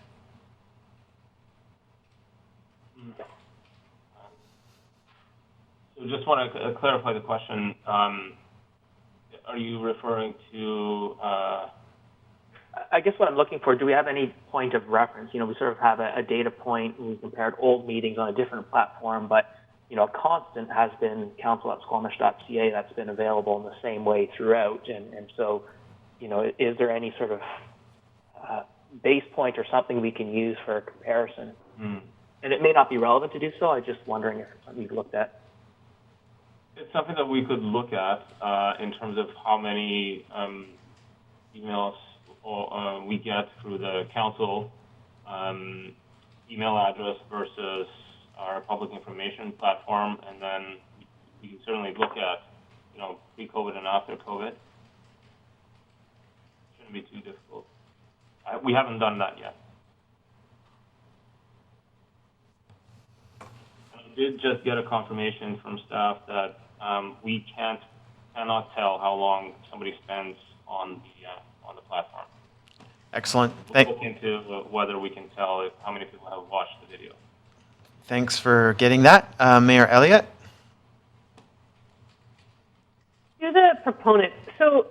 Speaker 17: So just want to clarify the question. Are you referring to?
Speaker 7: I guess what I'm looking for, do we have any point of reference? We sort of have a data point. We compared old meetings on a different platform, but a constant has been council@squamish.ca that's been available in the same way throughout. And so, is there any sort of base point or something we can use for a comparison? And it may not be relevant to do so. I'm just wondering if it's something you've looked at.
Speaker 17: It's something that we could look at in terms of how many emails we get through the council email address versus our public information platform, and then we can certainly look at, pre-COVID and after COVID. Shouldn't be too difficult. We haven't done that yet. And I did just get a confirmation from staff that we cannot tell how long somebody spends on the platform.
Speaker 1: Excellent.
Speaker 17: We'll look into whether we can tell how many people have watched the video.
Speaker 1: Thanks for getting that. Mayor Elliott?
Speaker 16: To the proponent, so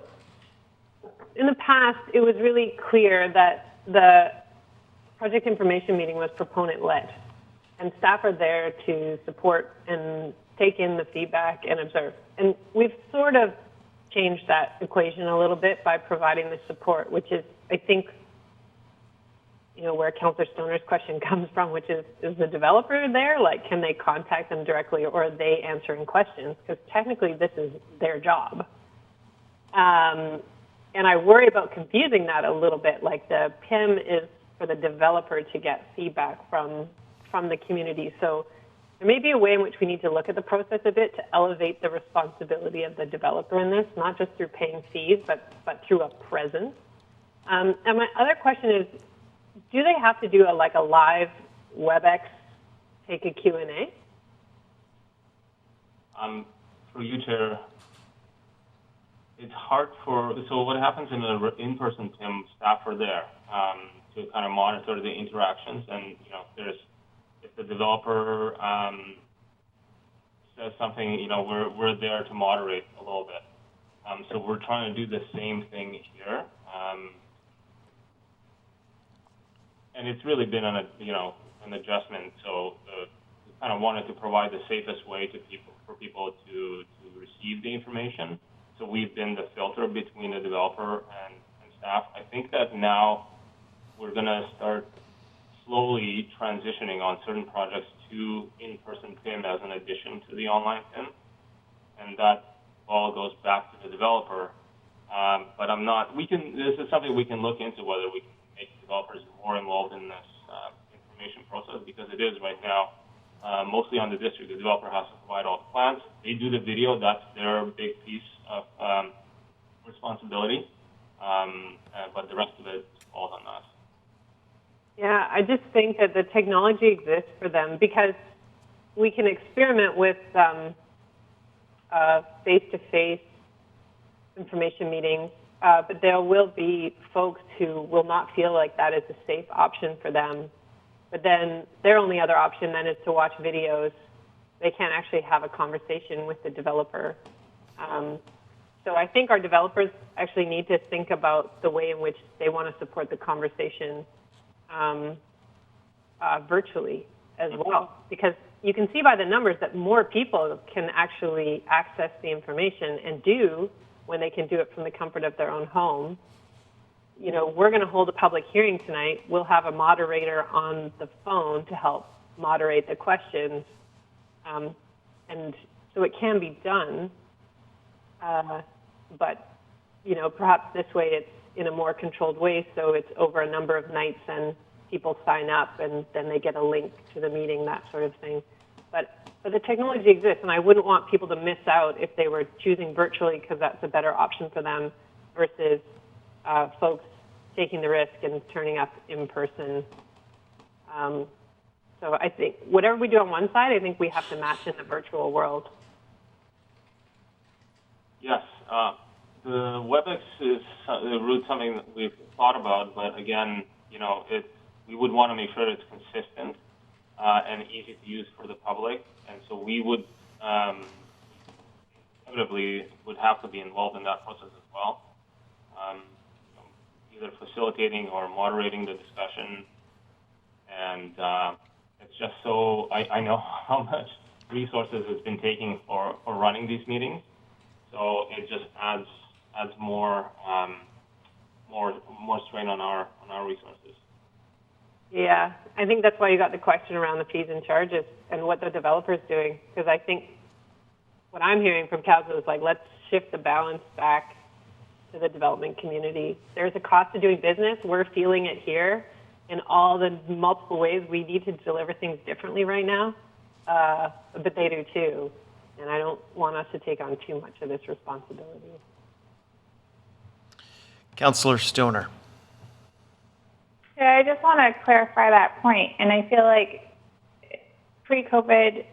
Speaker 16: in the past, it was really clear that the project information meeting was proponent-led, and staff are there to support and take in the feedback and observe. And we've sort of changed that equation a little bit by providing the support, which is, I think, where Councillor Stoner's question comes from, which is the developer there? Like, can they contact them directly, or are they answering questions? Because technically, this is their job. And I worry about confusing that a little bit. Like, the PIM is for the developer to get feedback from the community. So there may be a way in which we need to look at the process a bit to elevate the responsibility of the developer in this, not just through paying fees, but through a presence. And my other question is, do they have to do a live WebEx, take a Q&A?
Speaker 17: For you, Chair, it's hard so what happens in an in-person PIM, staff are there to kind of monitor the interactions, and if the developer says something, we're there to moderate a little bit. So we're trying to do the same thing here. And it's really been an adjustment. So we kind of wanted to provide the safest way for people to receive the information. So we've been the filter between the developer and staff. I think that now we're going to start slowly transitioning on certain projects to in-person PIM as an addition to the online PIM, and that all goes back to the developer. But this is something we can look into, whether we can make developers more involved in this information process, because it is right now mostly on the district. The developer has to provide all the plans. They do the video. That's their big piece of responsibility. But the rest of it falls on us.
Speaker 16: Yeah, I just think that the technology exists for them because we can experiment with face-to-face information meetings, but there will be folks who will not feel like that is a safe option for them. But then their only other option then is to watch videos. They can't actually have a conversation with the developer. So I think our developers actually need to think about the way in which they want to support the conversation virtually as well, because you can see by the numbers that more people can actually access the information and do when they can do it from the comfort of their own home. We're going to hold a public hearing tonight. We'll have a moderator on the phone to help moderate the questions. And so it can be done, but, perhaps this way it's in a more controlled way, so it's over a number of nights and people sign up and then they get a link to the meeting, that sort of thing. But the technology exists, and I wouldn't want people to miss out if they were choosing virtually because that's a better option for them versus folks taking the risk and turning up in person. So I think whatever we do on one side, I think we have to match in the virtual world.
Speaker 17: Yes, the WebEx is something that we've thought about, but again, we would want to make sure it's consistent and easy to use for the public, and so we would inevitably would have to be involved in that process as well, either facilitating or moderating the discussion. And it's just so I know how much resources it's been taking for running these meetings, so it just adds more strain on our resources.
Speaker 16: Yeah, I think that's why you got the question around the fees and charges and what the developer's doing, because I think what I'm hearing from council is let's shift the balance back to the development community. There's a cost of doing business. We're feeling it here in all the multiple ways we need to deliver things differently right now, but they do too. And I don't want us to take on too much of this responsibility.
Speaker 1: Councillor Stoner.
Speaker 10: Yeah, I just want to clarify that point, and I feel like pre-COVID,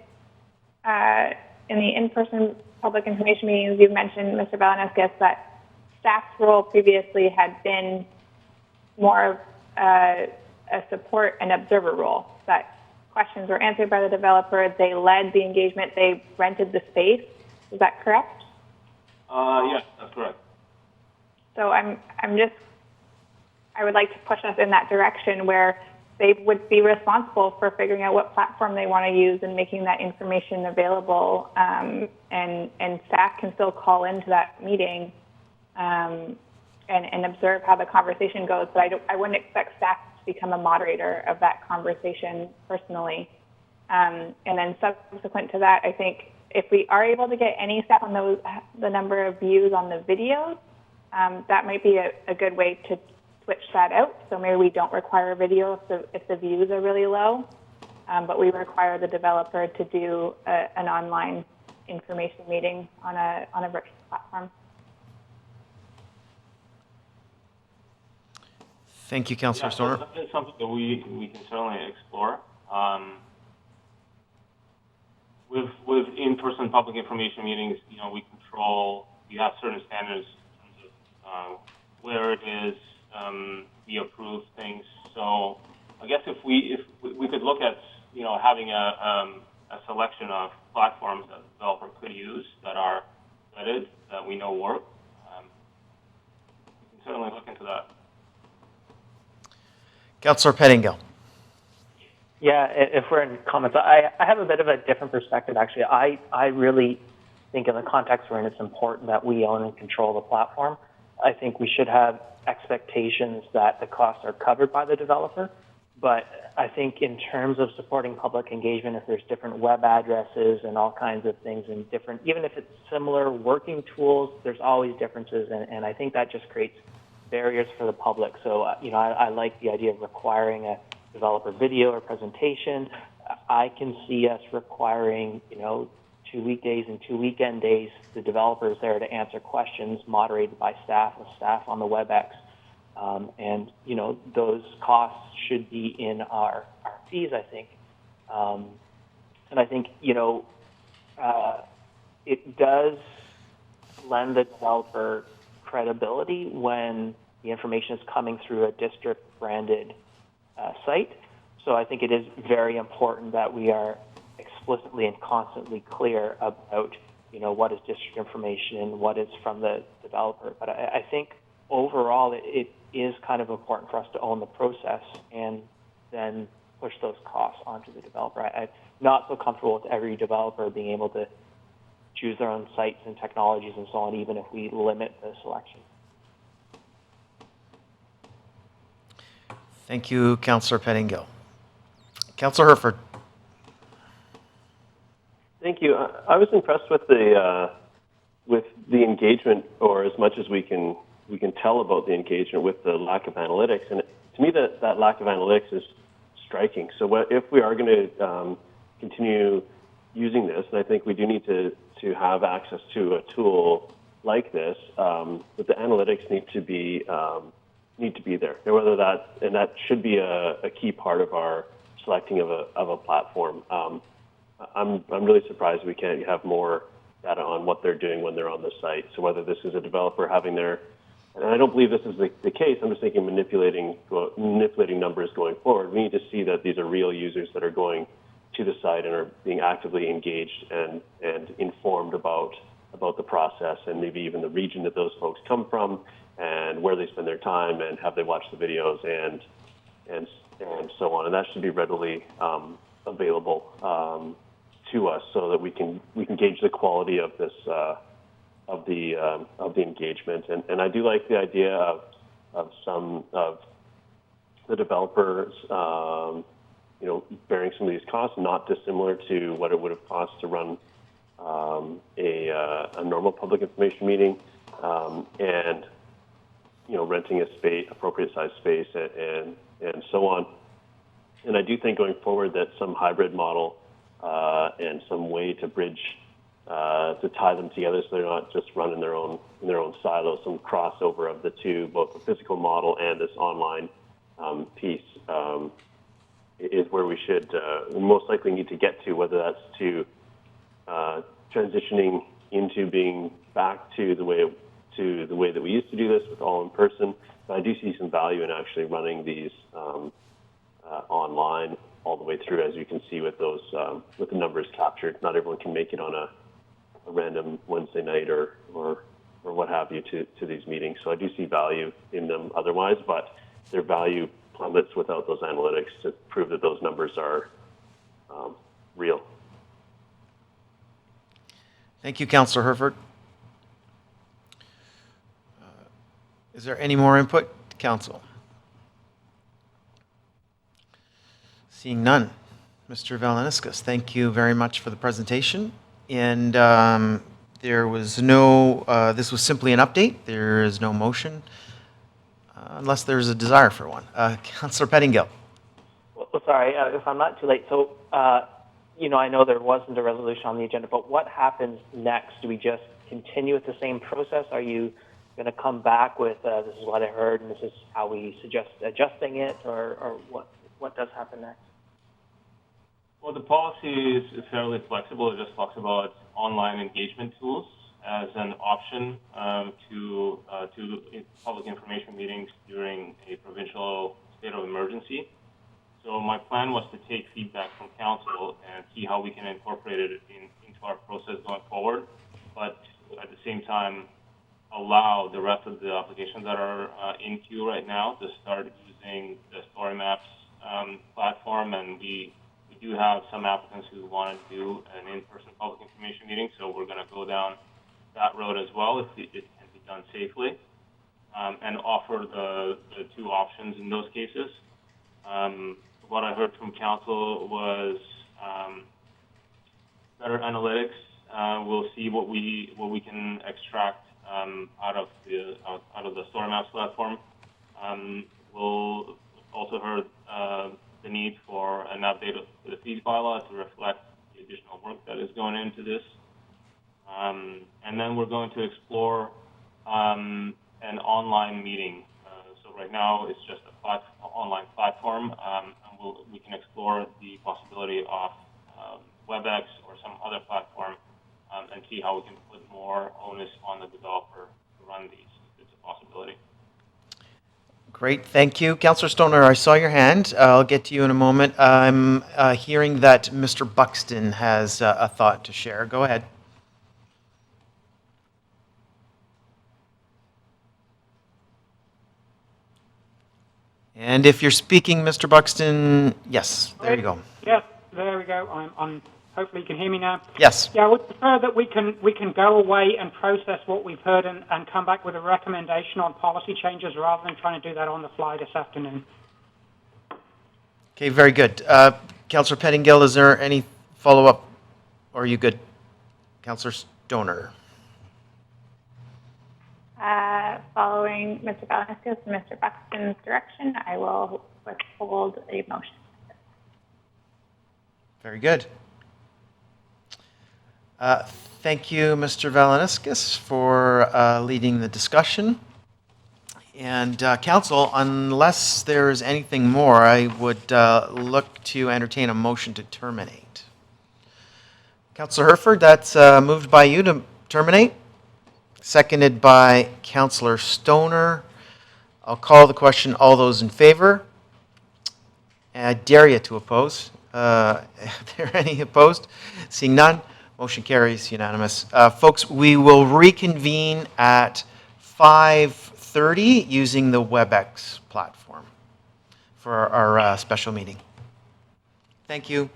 Speaker 10: in the in-person public information meetings, you mentioned, Mr. Velaniskis, that staff's role previously had been more of a support and observer role, that questions were answered by the developer, they led the engagement, they rented the space. Is that correct?
Speaker 17: Yes, that's correct.
Speaker 10: So I would like to push us in that direction where they would be responsible for figuring out what platform they want to use and making that information available, and staff can still call into that meeting and observe how the conversation goes. But I wouldn't expect staff to become a moderator of that conversation personally. And then subsequent to that, I think if we are able to get any staff on the number of views on the videos, that might be a good way to switch that out. So maybe we don't require video if the views are really low, but we require the developer to do an online information meeting on a virtual platform.
Speaker 1: Thank you, Councillor Stoner.
Speaker 17: So that is something that we can certainly explore. With in-person public information meetings, you know, we have certain standards in terms of where it is, we approve things. So I guess if we could look at, you know, having a selection of platforms that the developer could use that are vetted, that we know work, we can certainly look into that.
Speaker 1: Councillor Pettingill.
Speaker 7: Yeah, if we're in comments, I have a bit of a different perspective, actually. I really think in the context we're in, it's important that we own and control the platform. I think we should have expectations that the costs are covered by the developer. But I think in terms of supporting public engagement, if there's different web addresses and all kinds of things and different, even if it's similar working tools, there's always differences. And I think that just creates barriers for the public. So, you know, I like the idea of requiring a developer video or presentation. I can see us requiring, you know, 2 weekdays and 2 weekend days, the developer is there to answer questions moderated by staff with staff on the WebEx. And, you know, those costs should be in our fees, I think. And I think, you know, it does lend the developer credibility when the information is coming through a district-branded site. So I think it is very important that we are explicitly and constantly clear about, you know, what is district information and what is from the developer. But I think overall it is kind of important for us to own the process and then push those costs onto the developer. I'm not so comfortable with every developer being able to choose their own sites and technologies and so on, even if we limit the selection.
Speaker 1: Thank you, Councillor Pettingill. Councillor Herford.
Speaker 11: Thank you. I was impressed with the engagement, or as much as we can tell about the engagement with the lack of analytics. And to me, that lack of analytics is striking. So if we are going to continue using this, and I think we do need to have access to a tool like this, but the analytics need to be there. And whether that should be a key part of our selecting of a platform. I'm really surprised we can't have more data on what they're doing when they're on the site. So whether this is a developer having and I don't believe this is the case, I'm just thinking manipulating numbers going forward. We need to see that these are real users that are going to the site and are being actively engaged and informed about the process and maybe even the region that those folks come from and where they spend their time and have they watched the videos and so on. And that should be readily available to us so that we can gauge the quality of this of the engagement. And I do like the idea of some of the developers you know, bearing some of these costs, not dissimilar to what it would have cost to run a normal public information meeting, and you know, renting a space, appropriate size space, and so on. And I do think going forward that some hybrid model and some way to bridge to tie them together so they're not just run in their own silos, some crossover of the two, both the physical model and this online piece is where we should most likely need to get to, whether that's to transitioning into being back to the way that we used to do this with all in person. But I do see some value in actually running these online all the way through, as you can see with those with the numbers captured. Not everyone can make it on a random Wednesday night or what have you to these meetings. So I do see value in them otherwise, but their value plummets without those analytics to prove that those numbers are real.
Speaker 1: Thank you, Councillor Herford. Is there any more input, Council? Seeing none. Mr. Velaniskis, thank you very much for the presentation. And there was no, this was simply an update. There is no motion, unless there's a desire for one. Councillor Pettingill.
Speaker 7: Well, sorry, if I'm not too late. So, I know there wasn't a resolution on the agenda, but what happens next? Do we just continue with the same process? Are you going to come back with, this is what I heard, and this is how we suggest adjusting it, or what does happen next?
Speaker 17: Well, the policy is fairly flexible. It just talks about online engagement tools as an option to public information meetings during a provincial state of emergency. So my plan was to take feedback from council and see how we can incorporate it into our process going forward, but at the same time allow the rest of the applications that are in queue right now to start using the Story Maps platform, and we do have some applicants who want to do an in-person public information meeting, so we're going to go down that road as well if it can be done safely, and offer the two options in those cases. What I heard from council was better analytics. We'll see what we can extract out of the Story Maps platform. We'll also heard the need for an update of the fees bylaw to reflect the additional work that is going into this. And then we're going to explore an online meeting. So right now it's just an online platform, and we can explore the possibility of WebEx or some other platform and see how we can put more onus on the developer to run these. It's a possibility.
Speaker 1: Great, thank you. Councillor Stoner, I saw your hand. I'll get to you in a moment. I'm hearing that Mr. Buxton has a thought to share. Go ahead. And if you're speaking, Mr. Buxton, yes, there you go.
Speaker 13: Yes, there we go. I'm hopefully you can hear me now.
Speaker 1: Yes.
Speaker 13: Yeah, I would prefer that we can go away and process what we've heard and come back with a recommendation on policy changes rather than trying to do that on the fly this afternoon.
Speaker 1: Okay, very good. Councillor Pettingill, is there any follow-up, or are you good? Councillor Stoner.
Speaker 10: Following Mr. Velaniskis and Mr. Buxton's direction, I will withhold a motion.
Speaker 1: Very good. Thank you, Mr. Velaniskis, for leading the discussion. And Council, unless there is anything more, I would look to entertain a motion to terminate. Councillor Herford, that's moved by you to terminate. Seconded by Councillor Stoner. I'll call the question. All those in favor? I dare you to oppose. Are there any opposed? Seeing none, motion carries unanimous. Folks, we will reconvene at 5:30 using the WebEx platform for our special meeting. Thank you.